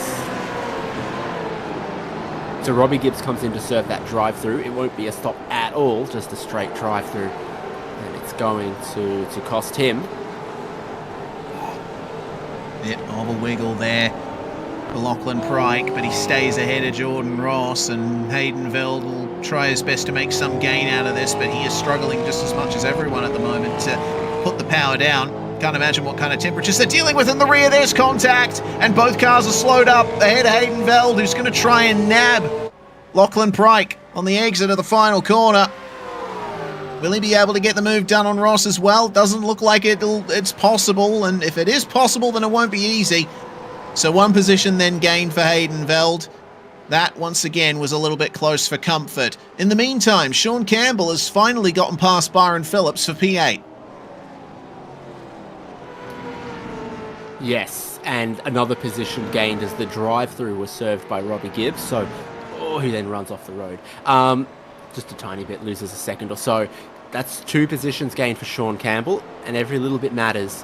So Robbie Gibbs comes in to serve that drive-through. It won't be a stop at all, just a straight drive-through. And it's going to cost him. Bit of a wiggle there for Lachlan Pryke, but he stays ahead of Jordan Ross, and Hayden Veld will try his best to make some gain out of this, but he is struggling just as much as everyone at the moment to put the power down. Can't imagine what kind of temperatures they're dealing with in the rear. There's contact, and both cars are slowed up ahead of Hayden Veld, who's going to try and nab Lachlan Pryke on the exit of the final corner. Will he be able to get the move done on Ross as well? Doesn't look like it's possible, and if it is possible, then it won't be easy. So one position then gained for Hayden Veld. That, once again, was a little bit close for comfort. In the meantime, Sean Campbell has finally gotten past Byron Phillips for P8. Yes, and another position gained as the drive-through was served by Robbie Gibbs, so he then runs off the road. Just a tiny bit, loses a second or so. That's 2 positions gained for Sean Campbell, and every little bit matters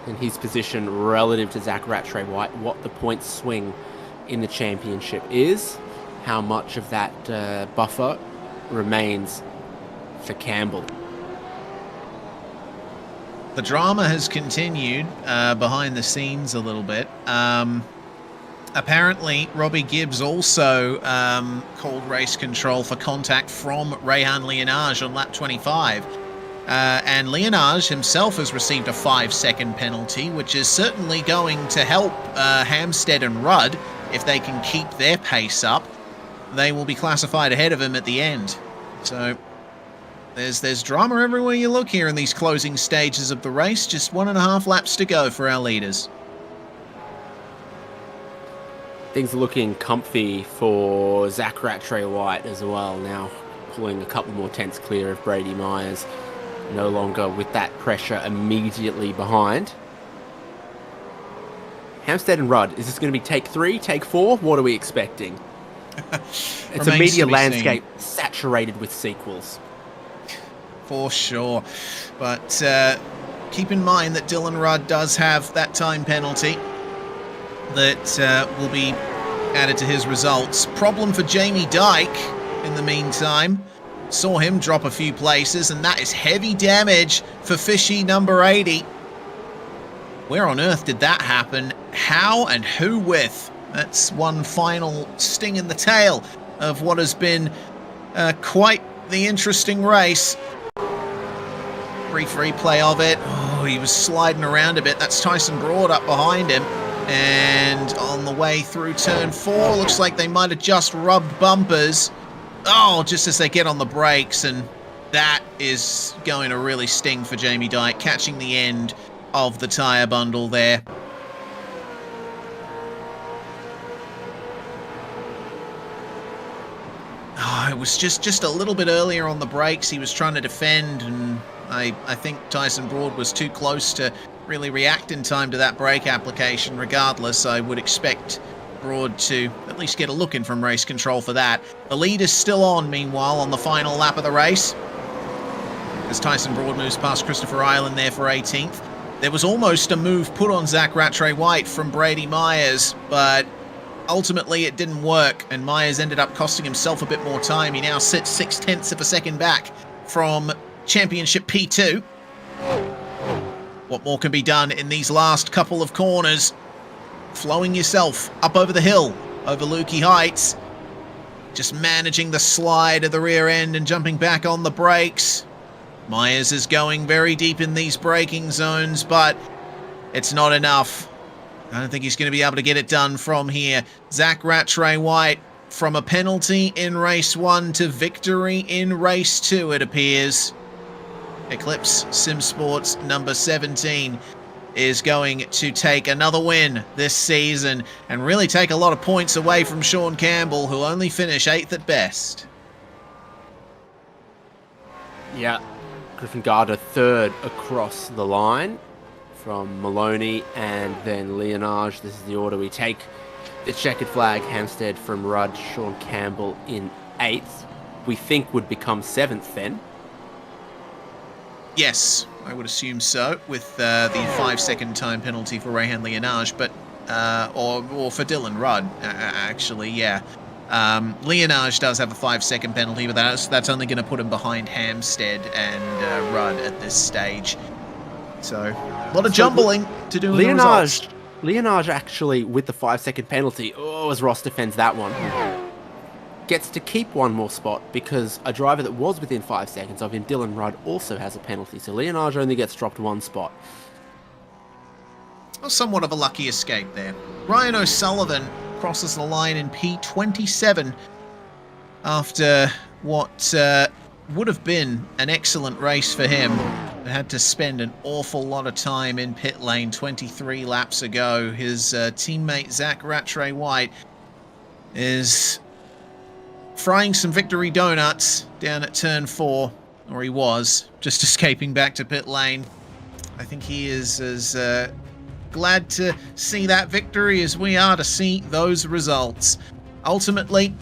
in his position relative to Zach Rattray-White. What the point swing in the championship is, how much of that buffer remains for Campbell. The drama has continued behind the scenes a little bit. Apparently, Robbie Gibbs also called race control for contact from Rehan Leonage on lap 25. And Leonage himself has received a 5-second penalty, which is certainly going to help Hampstead and Rudd. If they can keep their pace up, they will be classified ahead of him at the end. So there's drama everywhere you look here in these closing stages of the race. Just 1.5 laps to go for our leaders. Things are looking comfy for Zach Rattray-White as well, now pulling a couple more tenths clear of Brady Myers. No longer with that pressure immediately behind. Hampstead and Rudd, is this going to be take 3, take 4? What are we expecting? It's a media landscape saturated with sequels. For sure. But keep in mind that Dylan Rudd does have that time penalty that will be added to his results. Problem for Jamie Dyke in the meantime. Saw him drop a few places, and that is heavy damage for Fishy number 80. Where on earth did that happen? How and who with? That's one final sting in the tail of what has been quite the interesting race. Brief replay of it. Oh, he was sliding around a bit. That's Tyson Broad up behind him. And on the way through turn 4, looks like they might have just rubbed bumpers. Oh, just as they get on the brakes, and that is going to really sting for Jamie Dyke, catching the end of the tyre bundle there. it was just a little bit earlier on the brakes. He was trying to defend, and I think Tyson Broad was too close to really react in time to that brake application. Regardless, I would expect Broad to at least get a look in from race control for that. The lead is still on, meanwhile, on the final lap of the race, as Tyson Broad moves past Christopher Island there for 18th. There was almost a move put on Zach Rattray-White from Brady Myers, but ultimately it didn't work, and Myers ended up costing himself a bit more time. He now sits 0.6 of a second back from Championship P2. What more can be done in these last couple of corners? Flowing yourself up over the hill, over Lukey Heights. Just managing the slide of the rear end and jumping back on the brakes. Myers is going very deep in these braking zones, but it's not enough. I don't think he's going to be able to get it done from here. Zach Rattray-White from a penalty in race 1 to victory in race 2, it appears. Eclipse Sim Sports number 17 is going to take another win this season and really take a lot of points away from Sean Campbell, who'll only finish 8th at best. Yeah, Griffin Gardner third across the line from Maloney and then Leonage. This is the order we take. The checkered flag, Hampstead from Rudd, Sean Campbell in 8th. We think would become 7th then. Yes, I would assume so, with the 5-second time penalty for Rayhan Leonage, but or for Dylan Rudd, actually, yeah. Leonage does have a 5-second penalty, but that's only going to put him behind Hampstead and Rudd at this stage. So, a lot of jumbling to do with the results. Leonage actually, with the 5-second penalty, as Ross defends that one, gets to keep one more spot because a driver that was within 5 seconds of him, Dylan Rudd, also has a penalty. So Leonage only gets dropped one spot. Well, somewhat of a lucky escape there. Ryan O'Sullivan crosses the line in P27 after what would have been an excellent race for him. Had to spend an awful lot of time in pit lane 23 laps ago. His teammate Zach Rattray-White is frying some victory donuts down at turn 4, or he was, just escaping back to pit lane. I think he is as glad to see that victory as we are to see those results. Ultimately,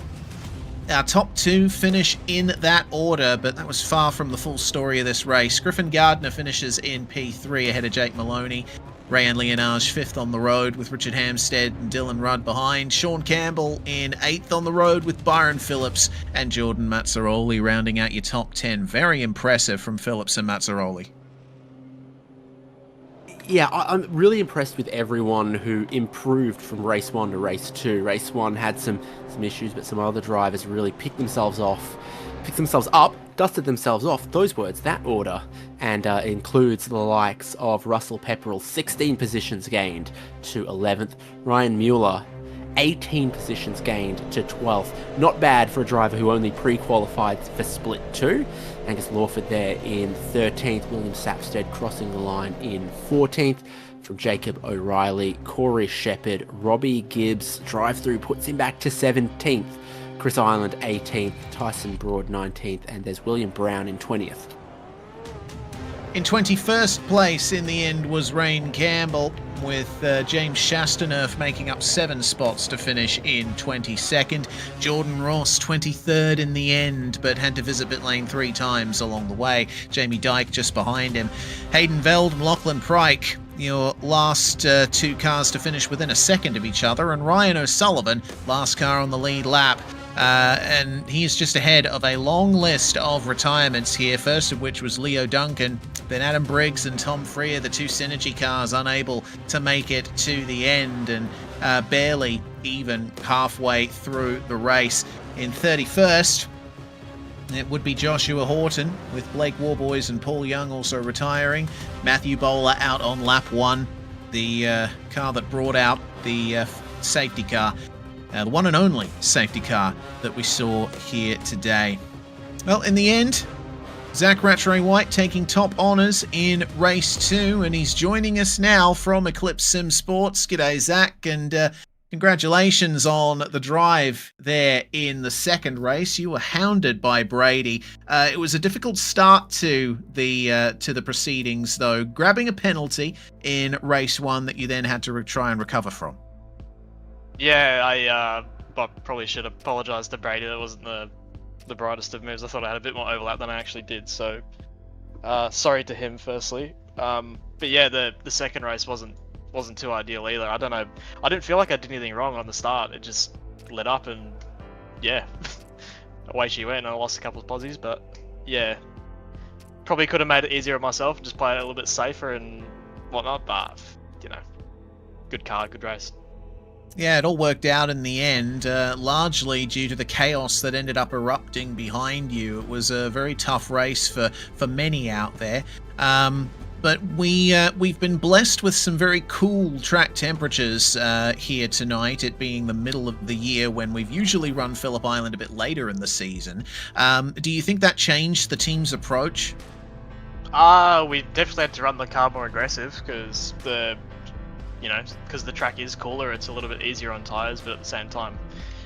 our top 2 finish in that order, but that was far from the full story of this race. Griffin Gardner finishes in P3 ahead of Jake Maloney. Rayhan Leonage 5th on the road with Richard Hampstead and Dylan Rudd behind. Sean Campbell in 8th on the road with Byron Phillips and Jordan Mazzaroli rounding out your top 10. Very impressive from Phillips and Mazzaroli. Yeah, I'm really impressed with everyone who improved from race 1 to race 2. Race 1 had some issues, but some other drivers really picked themselves up, dusted themselves off, those words, that order, and includes the likes of Russell Pepperell, 16 positions gained to 11th. Ryan Mueller, 18 positions gained to 12th. Not bad for a driver who only pre-qualified for Split 2. Angus Lawford there in 13th. William Sapstead crossing the line in 14th. From Jacob O'Reilly, Corey Shepherd, Robbie Gibbs. Drive-through puts him back to 17th. Chris Island 18th. Tyson Broad 19th. And there's William Brown in 20th. In 21st place in the end was Rain Campbell, with James Chastaneuf making up 7 spots to finish in 22nd. Jordan Ross 23rd in the end, but had to visit pit lane 3 times along the way. Jamie Dyke just behind him. Hayden Veld and Lachlan Pryke, your last 2 cars to finish within a second of each other, and Ryan O'Sullivan, last car on the lead lap. And he is just ahead of a long list of retirements here, first of which was Leo Duncan, then Adam Briggs and Tom Freer, the 2 Synergy cars, unable to make it to the end and barely even halfway through the race. In 31st, it would be Joshua Horton, with Blake Warboys and Paul Young also retiring. Matthew Bowler out on lap 1, the car that brought out the safety car. The one and only safety car that we saw here today. Well, in the end, Zach Rattray-White taking top honours in race 2, and he's joining us now from Eclipse Sim Sports. G'day, Zach, and Congratulations on the drive there in the second race. You were hounded by Brady. It was a difficult start to the proceedings, though, grabbing a penalty in race 1 that you then had to try and recover from. Yeah, I probably should apologise to Brady. That wasn't the brightest of moves. I thought I had a bit more overlap than I actually did. So sorry to him, firstly. But yeah, the second race wasn't too ideal either. I don't know. I didn't feel like I did anything wrong on the start. It just lit up and yeah, away she went. And I lost a couple of posies, but yeah, probably could have made it easier on myself and just played it a little bit safer and whatnot. But you know, good car, good race. Yeah, it all worked out in the end, largely due to the chaos that ended up erupting behind you. It was a very tough race for many out there. But we've been blessed with some very cool track temperatures here tonight, it being the middle of the year when we've usually run Phillip Island a bit later in the season. Do you think that changed the team's approach? We definitely had to run the car more aggressive because the track is cooler. It's a little bit easier on tyres, but at the same time,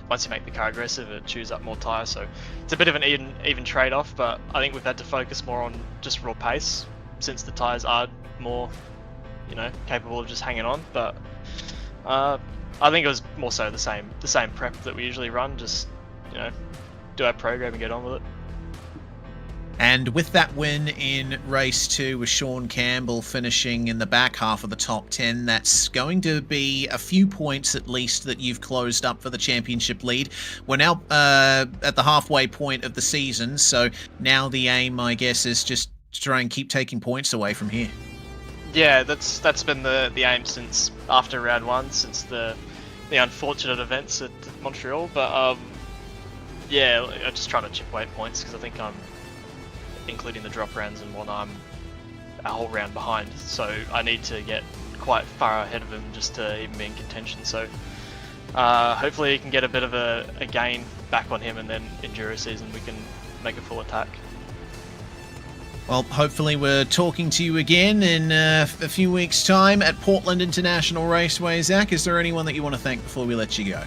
once you make the car aggressive, it chews up more tyres. So it's a bit of an even trade-off, but I think we've had to focus more on just raw pace, since the tyres are more, capable of just hanging on. But I think it was more so the same prep that we usually run, just, do our program and get on with it. And with that win in race 2 with Sean Campbell finishing in the back half of the top 10, that's going to be a few points at least that you've closed up for the championship lead. We're now at the halfway point of the season, so now the aim, I guess, is just to try and keep taking points away from here. Yeah, that's been the aim since after round 1, since the unfortunate events at Montreal. But yeah, I'm just trying to chip away points because I think I'm, including the drop rounds and whatnot, I'm a whole round behind. So I need to get quite far ahead of him just to even be in contention. So hopefully you can get a bit of a gain back on him, and then Enduro season we can make a full attack. Well, hopefully we're talking to you again in a few weeks' time at Portland International Raceway. Zach, is there anyone that you want to thank before we let you go?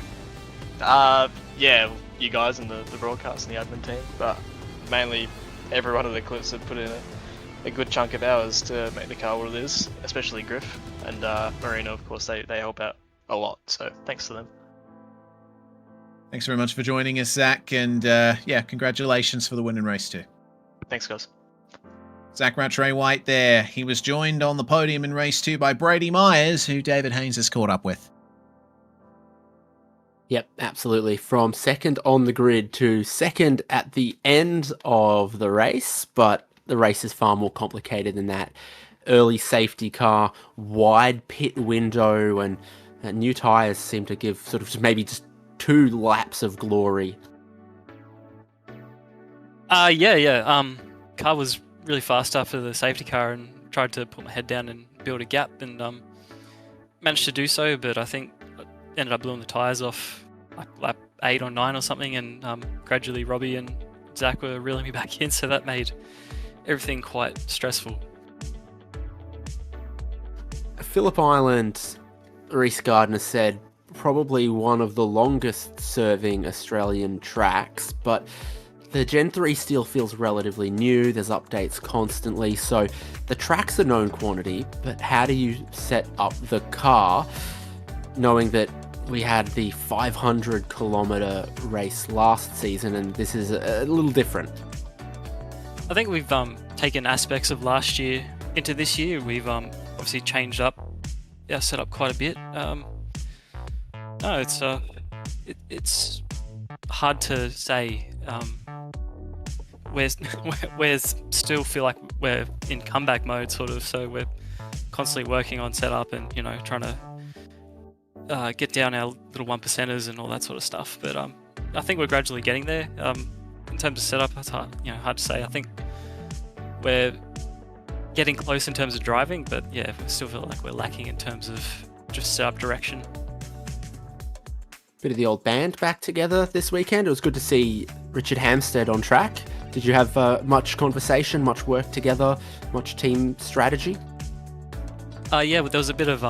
Yeah, you guys and the broadcast and the admin team, but mainly every one of the clips have put in a good chunk of hours to make the car what it is, especially Griff and Marino, of course. They help out a lot, so thanks to them. Thanks very much for joining us, Zach, and yeah, congratulations for the win in race 2. Thanks, guys. Zach Rattray-White there. He was joined on the podium in race 2 by Brady Myers, who David Haynes has caught up with. Yep, absolutely. From second on the grid to second at the end of the race, but the race is far more complicated than that. Early safety car, wide pit window, and new tyres seem to give sort of maybe just 2 laps of glory. Car was really fast after the safety car and tried to put my head down and build a gap, and managed to do so, but I think I ended up blowing the tyres off like lap 8 or 9 or something, and gradually Robbie and Zach were reeling me back in, so that made everything quite stressful. Phillip Island, Reece Gardner said, probably one of the longest serving Australian tracks, but the Gen 3 still feels relatively new. There's updates constantly, so the track's a known quantity, but how do you set up the car knowing that we had the 500-kilometer race last season and this is a little different? I think we've taken aspects of last year into this year. We've obviously changed up our setup quite a bit. It's hard to say. We're still feel like we're in comeback mode, sort of. So we're constantly working on setup and trying to get down our little 1%ers and all that sort of stuff. But I think we're gradually getting there. In terms of setup, it's hard to say. I think we're getting close in terms of driving, but yeah, we still feel like we're lacking in terms of just setup direction. Bit of the old band back together this weekend. It was good to see Richard Hampstead on track. Did you have much conversation, much work together, much team strategy? Yeah, but there was a bit of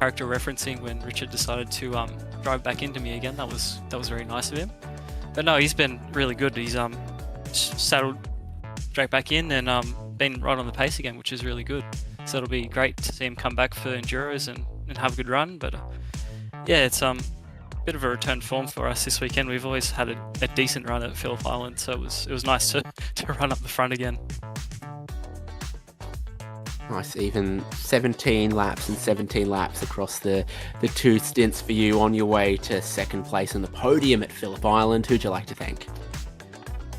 character referencing when Richard decided to drive back into me again. That was very nice of him. But no, he's been really good. He's saddled straight back in and been right on the pace again, which is really good. So it'll be great to see him come back for Enduros and have a good run. But yeah, it's bit of a return form for us this weekend. We've always had a decent run at Phillip Island, so it was nice to run up the front again. Nice, even 17 laps and 17 laps across the two stints for you on your way to second place on the podium at Phillip Island. Who'd you like to thank?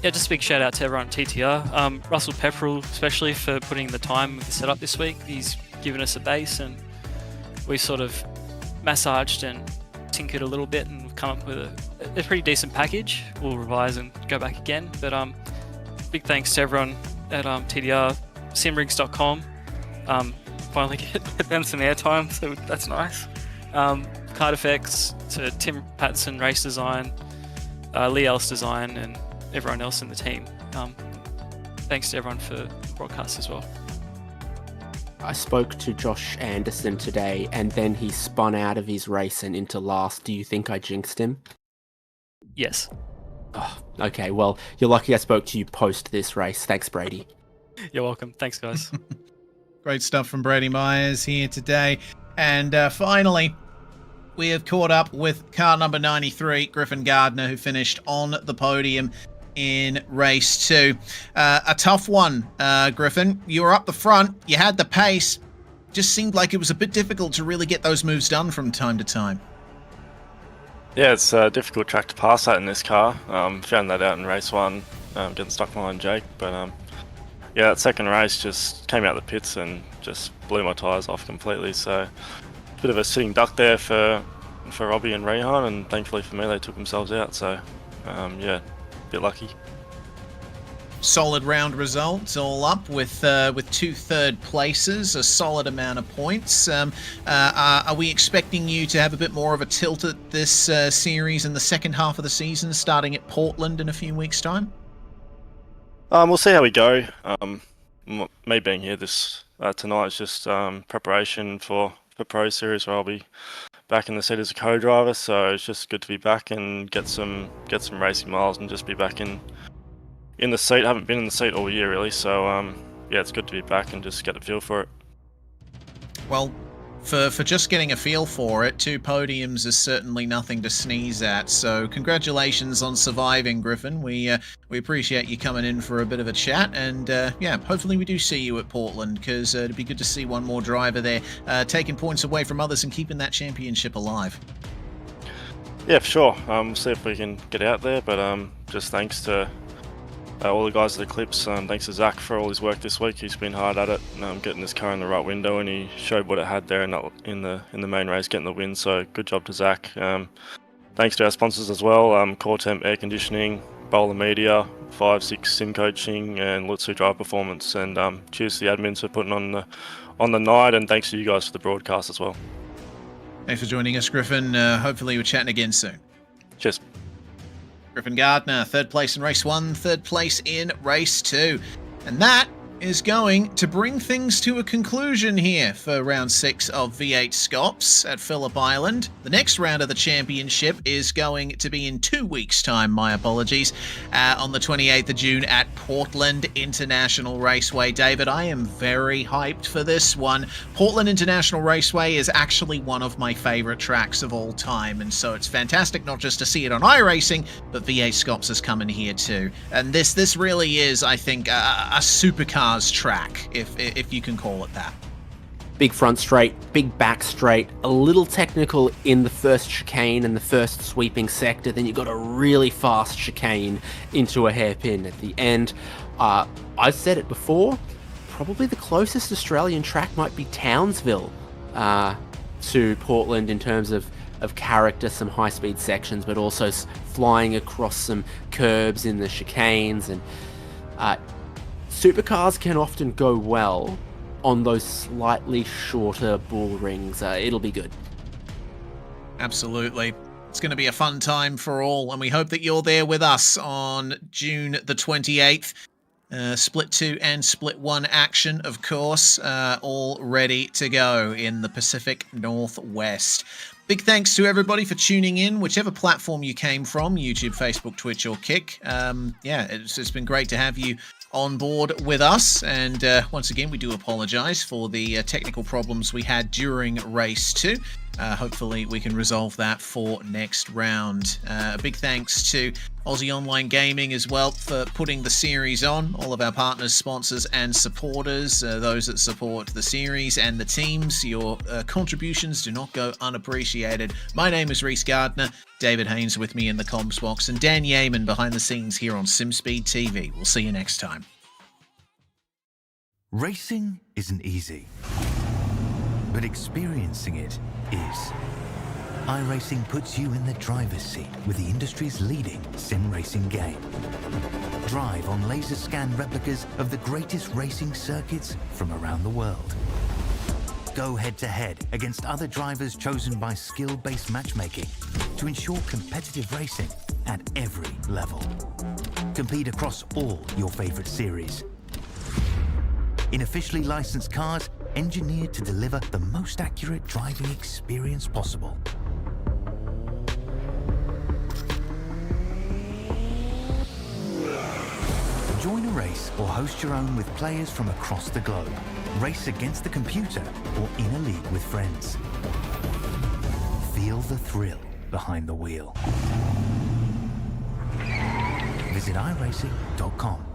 Yeah, just a big shout out to everyone at TTR. Russell Pepperell especially for putting the time with the setup this week. He's given us a base and we sort of massaged and tinkered a little bit and we've come up with a pretty decent package. We'll revise and go back again. But big thanks to everyone at TTR, simracing.com. Finally get them some airtime, so that's nice. Card Effects, to Tim Patterson Race Design, Lee Ellis Design, and everyone else in the team. Thanks to everyone for the broadcast as well. I spoke to Josh Anderson today, and then he spun out of his race and into last. Do you think I jinxed him? Yes. Oh, okay, well, you're lucky I spoke to you post this race. Thanks, Brady. You're welcome. Thanks, guys. Great stuff from Brady Myers here today. And finally, we have caught up with car number 93, Griffin Gardner, who finished on the podium in race 2. A tough one, Griffin. You were up the front, you had the pace. Just seemed like it was a bit difficult to really get those moves done from time to time. Yeah, it's a difficult track to pass that in this car. Found that out in race 1, getting stuck behind Jake. But yeah, that second race just came out the pits and just blew my tyres off completely. So a bit of a sitting duck there for Robbie and Rehan, and thankfully for me they took themselves out. So yeah, a bit lucky. Solid round results all up with 2 third places, a solid amount of points. Are we expecting you to have a bit more of a tilt at this series in the second half of the season, starting at Portland in a few weeks' time? We'll see how we go. Me being here tonight is just preparation for Pro Series, where I'll be back in the seat as a co-driver. So it's just good to be back and get some racing miles and just be back in the seat. I haven't been in the seat all year really, so yeah, it's good to be back and just get a feel for it. Well, for just getting a feel for it, 2 podiums is certainly nothing to sneeze at. So congratulations on surviving, Griffin. We appreciate you coming in for a bit of a chat, and yeah, hopefully we do see you at Portland, because it'd be good to see one more driver there taking points away from others and keeping that championship alive. Yeah, for sure. We'll see if we can get out there, but just thanks to all the guys at the Clips. Thanks to Zach for all his work this week. He's been hard at it, getting this car in the right window, and he showed what it had there in the main race, getting the win. So good job to Zach. Thanks to our sponsors as well, Core Temp Air Conditioning, Bowler Media, 5-6 Sim Coaching, and Lutzu Drive Performance. And cheers to the admins for putting on the night, and thanks to you guys for the broadcast as well. Thanks for joining us, Griffin. Hopefully we're chatting again soon. Cheers. Griffin Gardner, 3rd place in race 1, 3rd place in race 2. And that is going to bring things to a conclusion here for round 6 of V8SCOPS at Phillip Island. The next round of the championship is going to be in 2 weeks' time, my apologies, on the 28th of June at Portland International Raceway. David, I am very hyped for this one. Portland International Raceway is actually one of my favourite tracks of all time, and so it's fantastic not just to see it on iRacing, but V8SCOPS is coming here too. And this really is, I think, a supercar track, if you can call it that. Big front straight, big back straight, a little technical in the first chicane and the first sweeping sector, then you've got a really fast chicane into a hairpin at the end. I've said it before, probably the closest Australian track might be Townsville to Portland in terms of character, some high-speed sections, but also flying across some curbs in the chicanes. And supercars can often go well on those slightly shorter bull rings. It'll be good. Absolutely. It's going to be a fun time for all, and we hope that you're there with us on June the 28th. Split 2 and Split 1 action, of course, all ready to go in the Pacific Northwest. Big thanks to everybody for tuning in, whichever platform you came from, YouTube, Facebook, Twitch, or Kick. Yeah, it's been great to have you on board with us. And once again, we do apologize for the technical problems we had during Race 2. Hopefully we can resolve that for next round. A big thanks to Aussie Online Gaming as well for putting the series on. All of our partners, sponsors, and supporters, those that support the series and the teams, your contributions do not go unappreciated. My name is Reese Gardner, David Haynes with me in the comms box, and Dan Yeaman behind the scenes here on SimSpeed TV. We'll see you next time. Racing isn't easy, but experiencing it is. iRacing puts you in the driver's seat with the industry's leading sim racing game. Drive on laser scan replicas of the greatest racing circuits from around the world. Go head-to-head against other drivers chosen by skill-based matchmaking to ensure competitive racing at every level. Compete across all your favorite series. In officially licensed cars, engineered to deliver the most accurate driving experience possible. Join a race or host your own with players from across the globe. Race against the computer or in a league with friends. Feel the thrill behind the wheel. Visit iRacing.com.